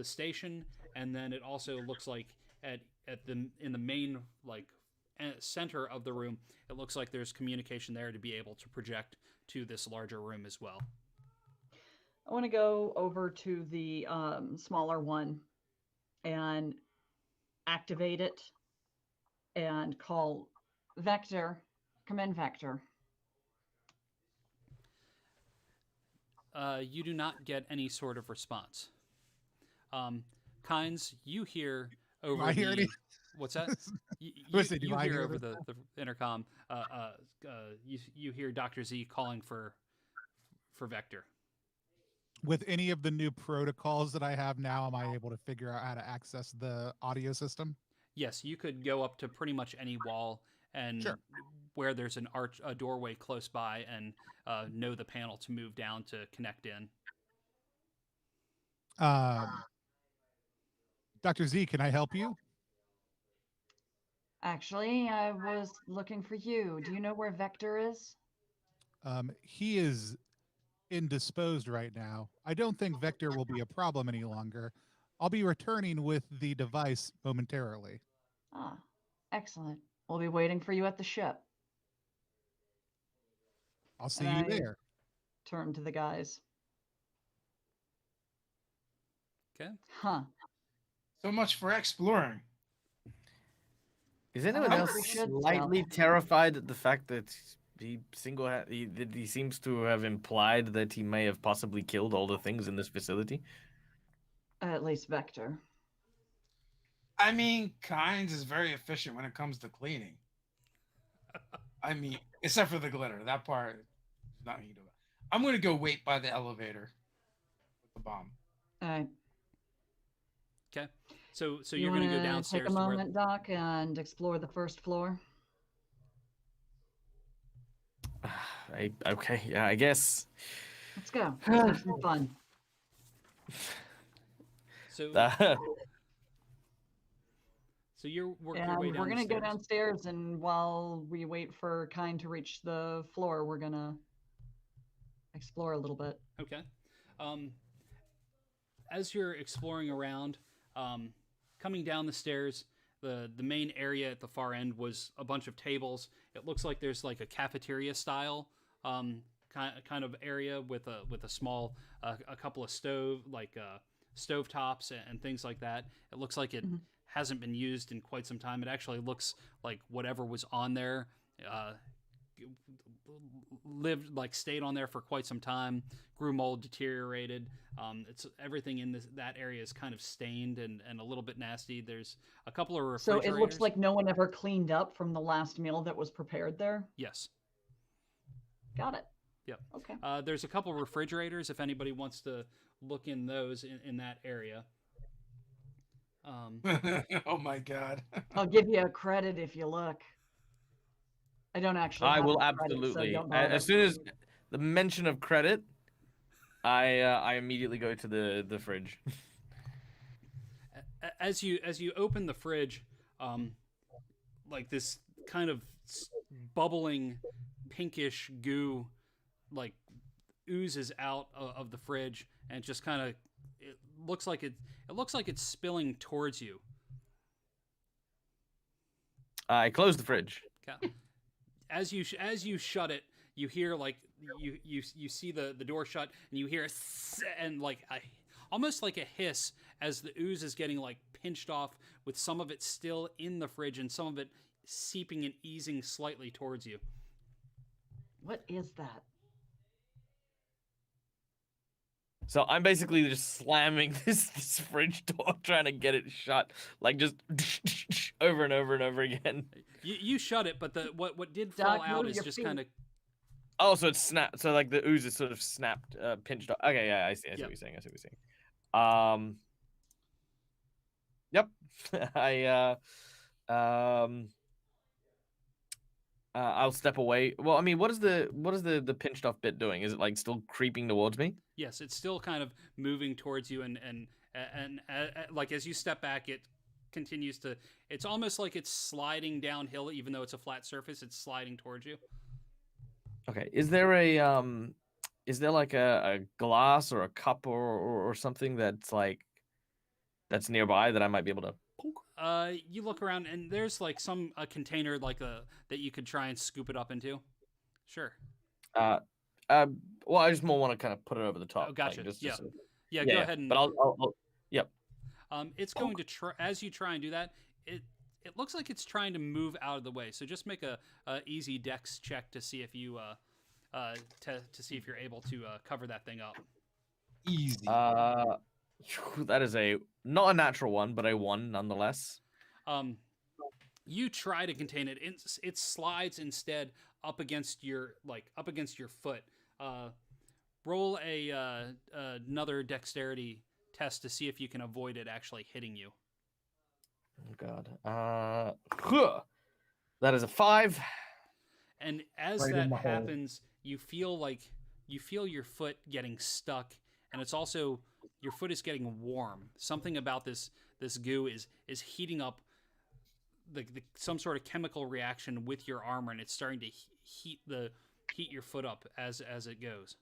station, and then it also looks like in the main like center of the room, it looks like there's communication there to be able to project to this larger room as well. I want to go over to the smaller one and activate it and call Vector. Come in, Vector. You do not get any sort of response. Kynes, you hear over I hear what's that? You hear over the intercom. You hear Dr. Z calling for Vector. With any of the new protocols that I have now, am I able to figure out how to access the audio system? Yes, you could go up to pretty much any wall and Sure. where there's a doorway close by, and know the panel to move down to connect in. Dr. Z, can I help you? Actually, I was looking for you. Do you know where Vector is? He is indisposed right now. I don't think Vector will be a problem any longer. I'll be returning with the device momentarily. Ah, excellent. We'll be waiting for you at the ship. I'll see And you I there. turn to the guys. Okay. Huh. So much for exploring. Is anyone Oh, else we should slightly tell. terrified at the fact that he seems to have implied that he may have possibly killed all the things in this facility? At least Vector. I mean, Kynes is very efficient when it comes to cleaning. I mean, except for the glitter. That part is not me. I'm going to go wait by the elevator with the bomb. All right. Okay. So You you're going to go wanna downstairs take a to where. moment, Doc, and explore the first floor? Okay, yeah, I guess. Let's go. Let's have some fun. So Uh, so you're working And your way we're down the gonna go stairs. downstairs, and while we wait for Kind to reach the floor, we're gonna explore a little bit. Okay. As you're exploring around, coming down the stairs, the main area at the far end was a bunch of tables. It looks like there's like a cafeteria style kind of area with a small a couple of stove tops and things like that. It looks like it hasn't been used in quite some time. It actually looks like whatever was on there stayed on there for quite some time, grew mold, deteriorated. It's everything in that area is kind of stained and a little bit nasty. There's a couple of So refrigerators. it looks like no one ever cleaned up from the last meal that was prepared there. Yes. Got it. Yep. Okay. There's a couple of refrigerators if anybody wants to look in those in that area. Oh my god. I'll give you a credit if you look. I don't actually. I have will the credit, so absolutely. don't bother. As soon as the mention of credit, I immediately go to the fridge. As you open the fridge, like this kind of bubbling pinkish goo like oozes out of the fridge, and it just kind of it looks like it's spilling towards you. I close the fridge. Okay. As you shut it, you hear like you see the door shut, and you hear and like almost like a hiss as the ooze is getting like pinched off, with some of it still in the fridge and some of it seeping and easing slightly towards you. What is that? So I'm basically just slamming this fridge door, trying to get it shut, like just over and over and over again. You shut it, but what did Doc, fall out move is your just feet. kind of. Oh, so it's snapped. So like the ooze is sort of snapped, pinched off. Okay, yeah, I see. I see Yep. what you're saying. I see what you're saying. Yep. I'll step away. Well, I mean, what is the pinched off bit doing? Is it like still creeping towards me? Yes, it's still kind of moving towards you, and like as you step back, it continues to. It's almost like it's sliding downhill, even though it's a flat surface. It's sliding towards you. Okay. Is there like a glass or a cup or something that's nearby that I might be able to poke? You look around, and there's like a container that you could try and scoop it up into. Sure. Well, I just more want to kind of put it over the top. Oh, gotcha. Like, Yeah. sort of- Yeah, go ahead and. But I'll yep. It's going to try as you try and do that. It looks like it's trying to move out of the way. So just make a easy dex check to see if you to see if you're able to cover that thing up. Easy. That is not a natural one, but a 1 nonetheless. You try to contain it. It slides instead up against your foot. Roll another dexterity test to see if you can avoid it actually hitting you. Oh God. That is a 5. And as Right in that the hole. happens, you feel your foot getting stuck, and it's also your foot is getting warm. Something about this goo is heating up some sort of chemical reaction with your armor, and it's starting to heat your foot up as it goes.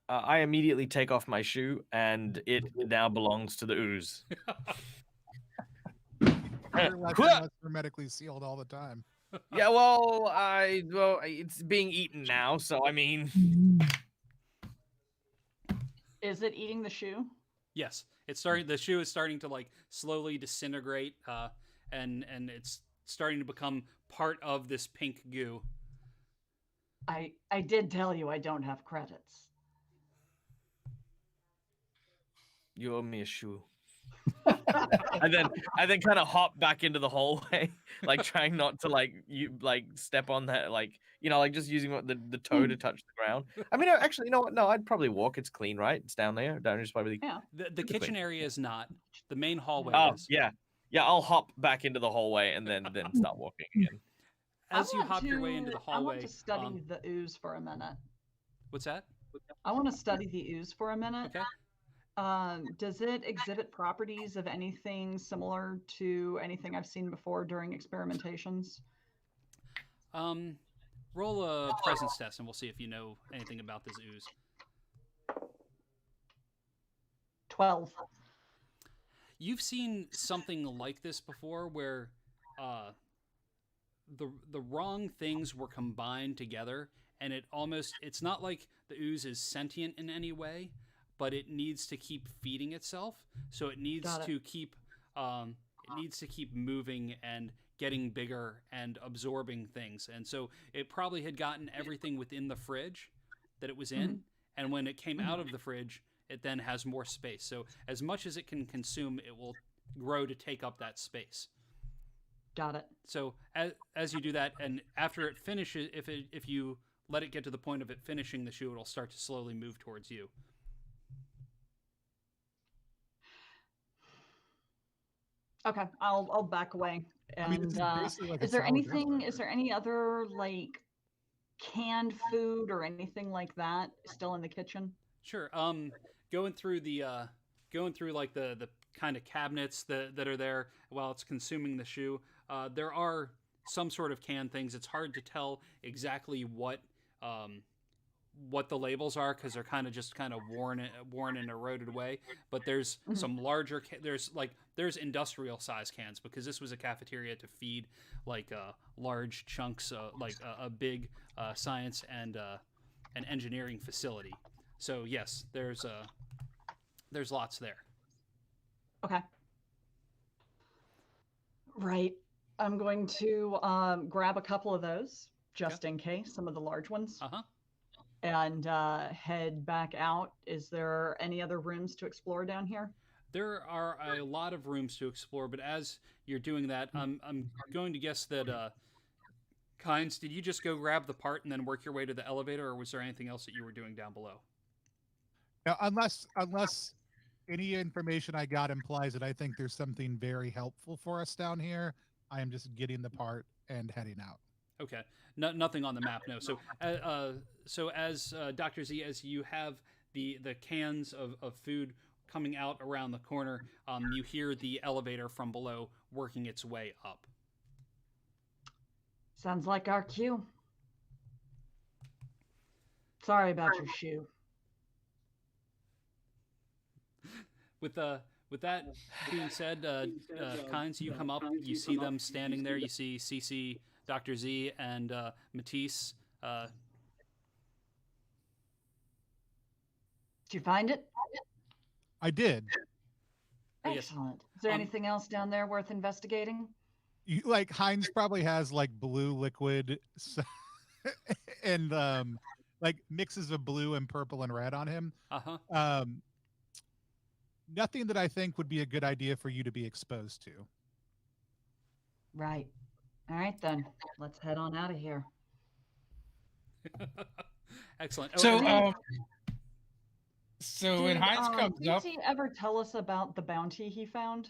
I immediately take off my shoe, and it now belongs to the ooze. You're less and less hermetically sealed all the time. Yeah, well, it's being eaten now, so I mean, Is it eating the shoe? Yes, it's starting. The shoe is starting to like slowly disintegrate, and it's starting to become part of this pink goo. I did tell you I don't have credits. you owe me a shoe. and then kind of hop back into the hallway, like trying not to step on that, just using the toe to touch the ground. I mean, actually, you know what? No, I'd probably walk. It's clean, right? It's down there. Down just probably. Yeah. The kitchen area is not. The main hallway Oh is. yeah. I'll hop back into the hallway and then start walking again. As you hop your way into the hallway, I want to study the ooze for a minute. What's that? I want to study the ooze for a minute. Okay. Does it exhibit properties of anything similar to anything I've seen before during experimentations? Roll a presence test, and we'll see if you know anything about this ooze. 12. You've seen something like this before, where the wrong things were combined together, and it's not like the ooze is sentient in any way, but it needs to keep feeding itself, so it needs to keep moving and getting bigger and absorbing things. And so it probably had gotten everything within the fridge that it was in, and when it came out of the fridge, it then has more space. So as much as it can consume, it will grow to take up that space. Got it. So as you do that, and after it finishes, if you let it get to the point of it finishing the shoe, it'll start to slowly move towards you. Okay, I'll back away. And I mean, this is basically like is there any other like canned food or anything like that still in the kitchen? Sure. Going through like the kind of cabinets that are there while it's consuming the shoe, there are some sort of canned things. It's hard to tell exactly what the labels are, because they're kind of worn and eroded away. But there's some larger there's industrial size cans, because this was a cafeteria to feed like large chunks, like a big science and an engineering facility. So yes, there's lots there. Okay. Right. I'm going to grab a couple of those just in case, some of the large ones. Uh-huh. And head back out. Is there any other rooms to explore down here? There are a lot of rooms to explore, but as you're doing that, I'm going to guess that Kynes, did you just go grab the part and then work your way to the elevator, or was there anything else that you were doing down below? Now, unless any information I got implies that I think there's something very helpful for us down here, I am just getting the part and heading out. Okay, nothing on the map, no. So as Dr. Z, as you have the cans of food coming out around the corner, you hear the elevator from below working its way up. Sounds like our cue. Sorry about your shoe. With that being said, Kynes, you come up, you see them standing there, you see CC, Dr. Z, and Matisse. Did you find it? I did. Oh, yes. Excellent. Is there anything else down there worth investigating? Like Heinz probably has like blue liquid and like mixes of blue and purple and red on him. Uh-huh. Nothing that I think would be a good idea for you to be exposed to. Right. All right, then. Let's head on out of here. Excellent. So when Heinz comes up, did he ever tell us about the bounty he found?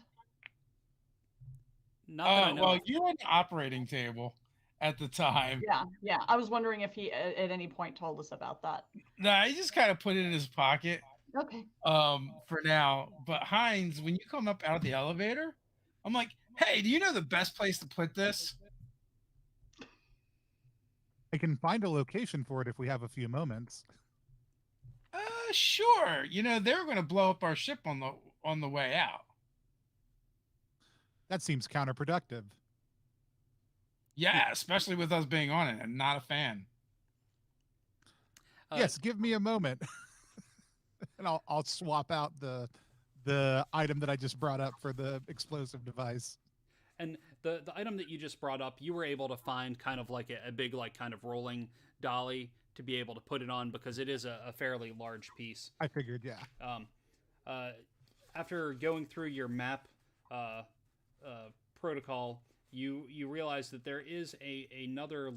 Not that I know. Well, of. you were on the operating table at the time. Yeah. I was wondering if he at any point told us about that. Nah, he just kind of put it in his pocket. Okay. For now. But Heinz, when you come up out of the elevator, I'm like, hey, do you know the best place to put this? I can find a location for it if we have a few moments. Sure. You know, they're going to blow up our ship on the way out. That seems counterproductive. Yeah, especially with us being on it. I'm not a fan. Yes, give me a moment. And I'll swap out the item that I just brought up for the explosive device. And the item that you just brought up, you were able to find kind of like a big, like, kind of rolling dolly to be able to put it on, because it is a fairly large piece. I figured, yeah. After going through your map protocol, you realize that there is another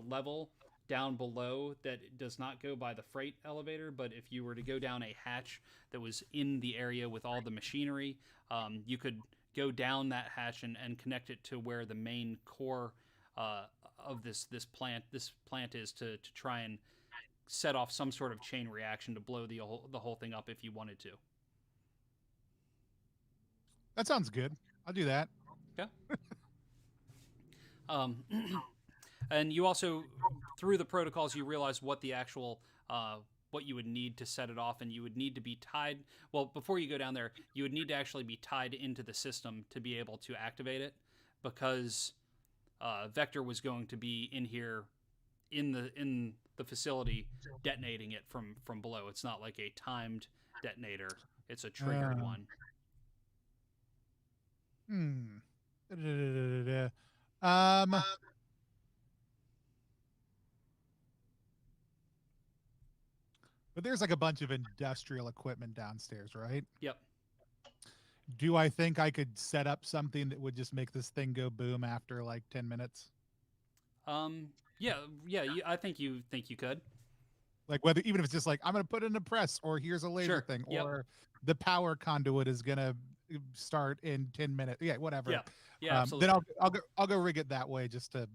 level down below that does not go by the freight elevator, but if you were to go down a hatch that was in the area with all the machinery, you could go down that hatch and connect it to where the main core of this plant is, to try and set off some sort of chain reaction to blow the whole thing up if you wanted to. That sounds good. I'll do that. Yeah. And you also, through the protocols, you realize what the actual what you would need to set it off, and you would need to be tied. Well, before you go down there, you would need to actually be tied into the system to be able to activate it, because Vector was going to be in here in the facility detonating it from below. It's not like a timed detonator; it's a triggered one. But there's like a bunch of industrial equipment downstairs, right? Yep. Do I think I could set up something that would just make this thing go boom after like 10 minutes? Yeah. I think you could. Like whether, even if it's just like, I'm going to put in a press, or here's a laser thing, or the power conduit is going to start in 10 minutes. Yeah, whatever. Yeah, absolutely. Then I'll go rig it that way, just to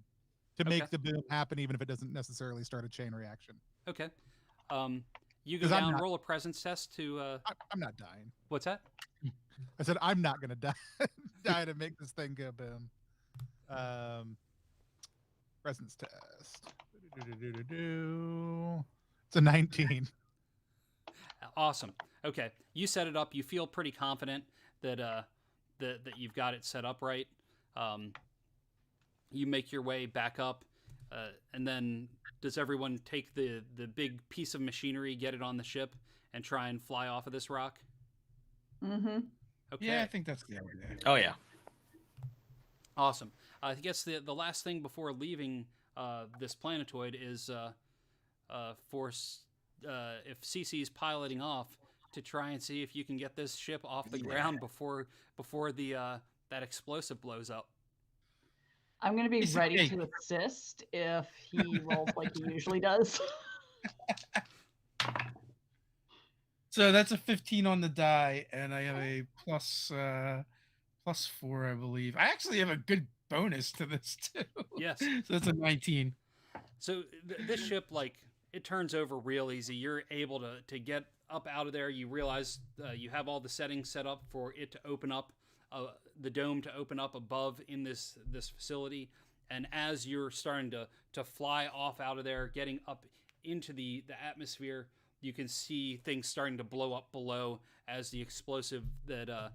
make the boom happen, even if it doesn't necessarily start a chain reaction. Okay. You go down, roll a presence test to. I'm not dying. What's that? I said I'm not gonna die to make this thing go boom. Presence test. It's a 19. Awesome. Okay, you set it up. You feel pretty confident that that you've got it set up right. You make your way back up, and then does everyone take the big piece of machinery, get it on the ship, and try and fly off of this rock? Mm-hmm. Okay. Yeah, I think that's the idea. Oh yeah. Awesome. I guess the last thing before leaving this planetoid is if CC's piloting off, to try and see if you can get this ship off the ground before the that explosive blows up. I'm going to be ready to assist if he rolls like he usually does. So that's a 15 on the die, and I have a plus 4, I believe. I actually have a good bonus to this too. Yes. So that's a 19. So this ship, like, it turns over real easy. You're able to get up out of there. You realize you have all the settings set up for it to open up, the dome to open up above in this facility. And as you're starting to fly off out of there, getting up into the atmosphere, you can see things starting to blow up below as the explosive that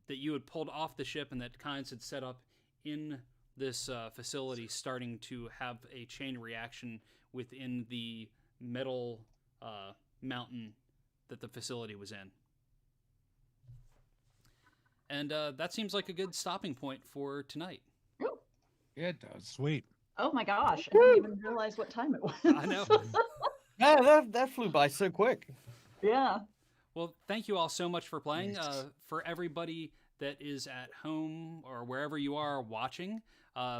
you had pulled off the ship and that Kynes had set up in this facility starting to have a chain reaction within the metal mountain that the facility was in. And that seems like a good stopping point for tonight. Ooh. Yeah, it does. Sweet. Oh my gosh, I didn't even realize what time it was. I know. Yeah, that flew by so quick. Yeah. Well, thank you all so much for playing. For everybody that is at home or wherever you are watching,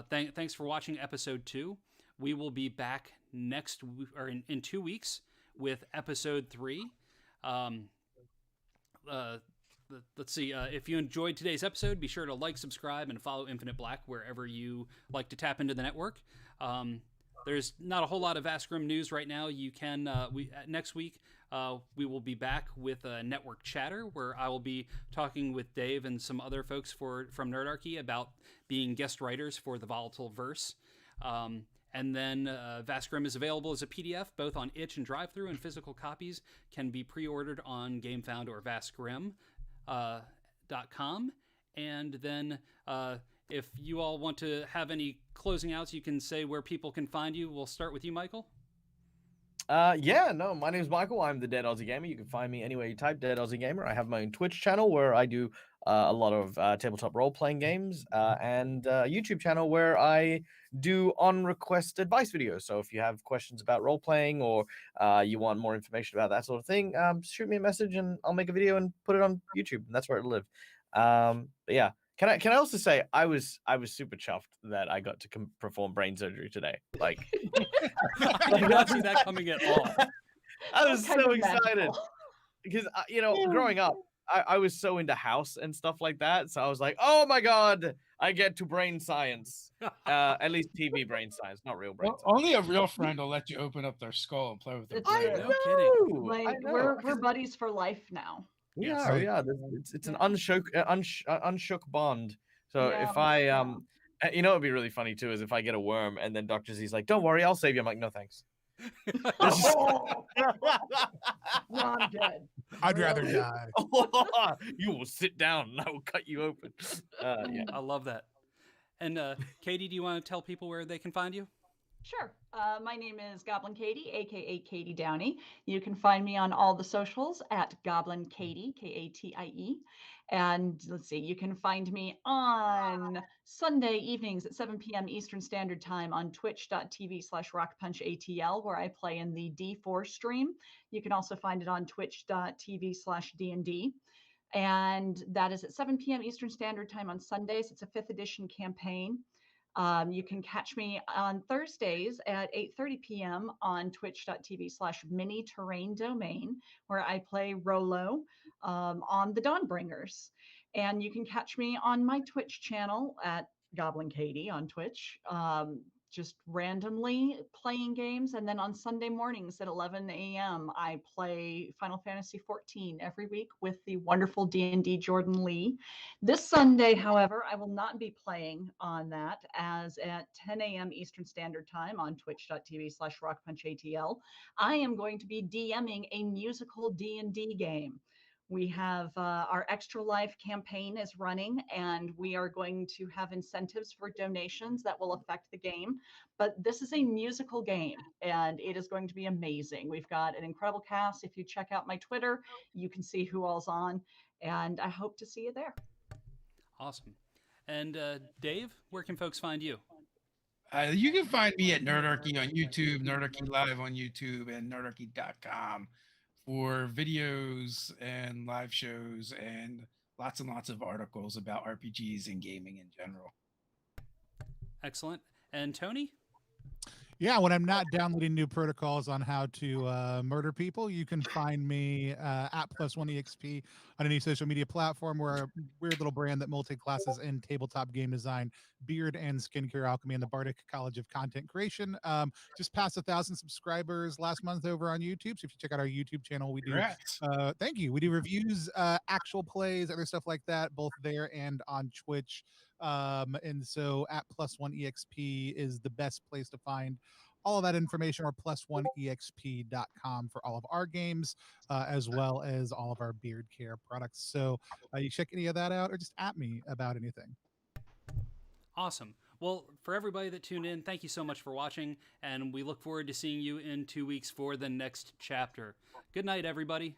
thanks for watching episode 2. We will be back in 2 weeks with episode 3. let's see. If you enjoyed today's episode, be sure to like, subscribe, and follow Infinite Black wherever you like to tap into the network. There's not a whole lot of Vast Grimm news right now. You can next week we will be back with a network chatter where I will be talking with Dave and some other folks from Nerdarchy about being guest writers for the Volatile Verse. And then Vast Grimm is available as a PDF both on itch and drive-through, and physical copies can be pre-ordered on GameFound or vastgrimm.com. And then if you all want to have any closing outs, you can say where people can find you. We'll start with you, Michael. My name is Michael. I'm the DeadAussieGamer. You can find me anywhere you type DeadAussieGamer. I have my own Twitch channel where I do a lot of tabletop role-playing games, and a YouTube channel where I do on-request advice videos. So if you have questions about role-playing or you want more information about that sort of thing, shoot me a message and I'll make a video and put it on YouTube, and that's where it'll live. But yeah. Can I also say I was super chuffed that I got to perform brain surgery today. Like, I did not see that coming at all. I was so excited because growing up, I was so into house and stuff like that. So I was like, oh my god, I get to brain science. At least TV brain science, not real brain science. Only a real friend will let you open up their skull and play with their brain. No kidding. Like, we're buddies for life now. We Yes. are, yeah. It's an unshook bond. So Yeah, if I it'd be really funny too is if I get a worm and then Dr. Z's like, "Don't worry, I'll save you." I'm like, "No, thanks." No, I'm dead. I'd rather die. You will sit down and I will cut you open. Yeah. I love that. And Katie, do you want to tell people where they can find you? Sure. My name is Goblinkatie, aka Katie Downey. You can find me on all the socials at Goblinkatie, Katie. And let's see, you can find me on Sunday evenings at 7 p.m. Eastern Standard Time on twitch.tv/rockpunchatl, where I play in the D4 stream. You can also find it on twitch.tv/DND. And that is at 7 p.m. Eastern Standard Time on Sundays. It's a 5th edition campaign. You can catch me on Thursdays at 8:30 p.m. on twitch.tv/mini-terrain-domain, where I play Rolo on the Dawnbringers. And you can catch me on my Twitch channel at Goblinkatie on Twitch, just randomly playing games. And then on Sunday mornings at 11 a.m., I play Final Fantasy XIV every week with the wonderful D&D Jordan Lee. This Sunday, however, I will not be playing on that, as at 10 a.m. Eastern Standard Time on twitch.tv/rockpunchatl, I am going to be DMing a musical D&D game. We have our Extra Life campaign is running, and we are going to have incentives for donations that will affect the game. But this is a musical game, and it is going to be amazing. We've got an incredible cast. If you check out my Twitter, you can see who all's on, and I hope to see you there. Awesome. And Dave, where can folks find you? You can find me at Nerdarchy on YouTube, Nerdarchy Live on YouTube, and nerdarchy.com for videos and live shows and lots of articles about RPGs and gaming in general. Excellent. And Tony? Yeah, when I'm not downloading new protocols on how to murder people, you can find me at +1EXP on any social media platform. We're a weird little brand that multi-classes in tabletop game design, beard and skincare alchemy, and the Bardic College of Content Creation. Just passed 1,000 subscribers last month over on YouTube. So if you check out our YouTube channel, we do. Thank you. We do reviews, actual plays, other stuff like that, both there and on Twitch. And so at +1EXP is the best place to find all of that information, or +1exp.com for all of our games, as well as all of our beard care products. So you check any of that out, or just at me about anything. Awesome. Well, for everybody that tuned in, thank you so much for watching, and we look forward to seeing you in 2 weeks for the next chapter. Good night, everybody.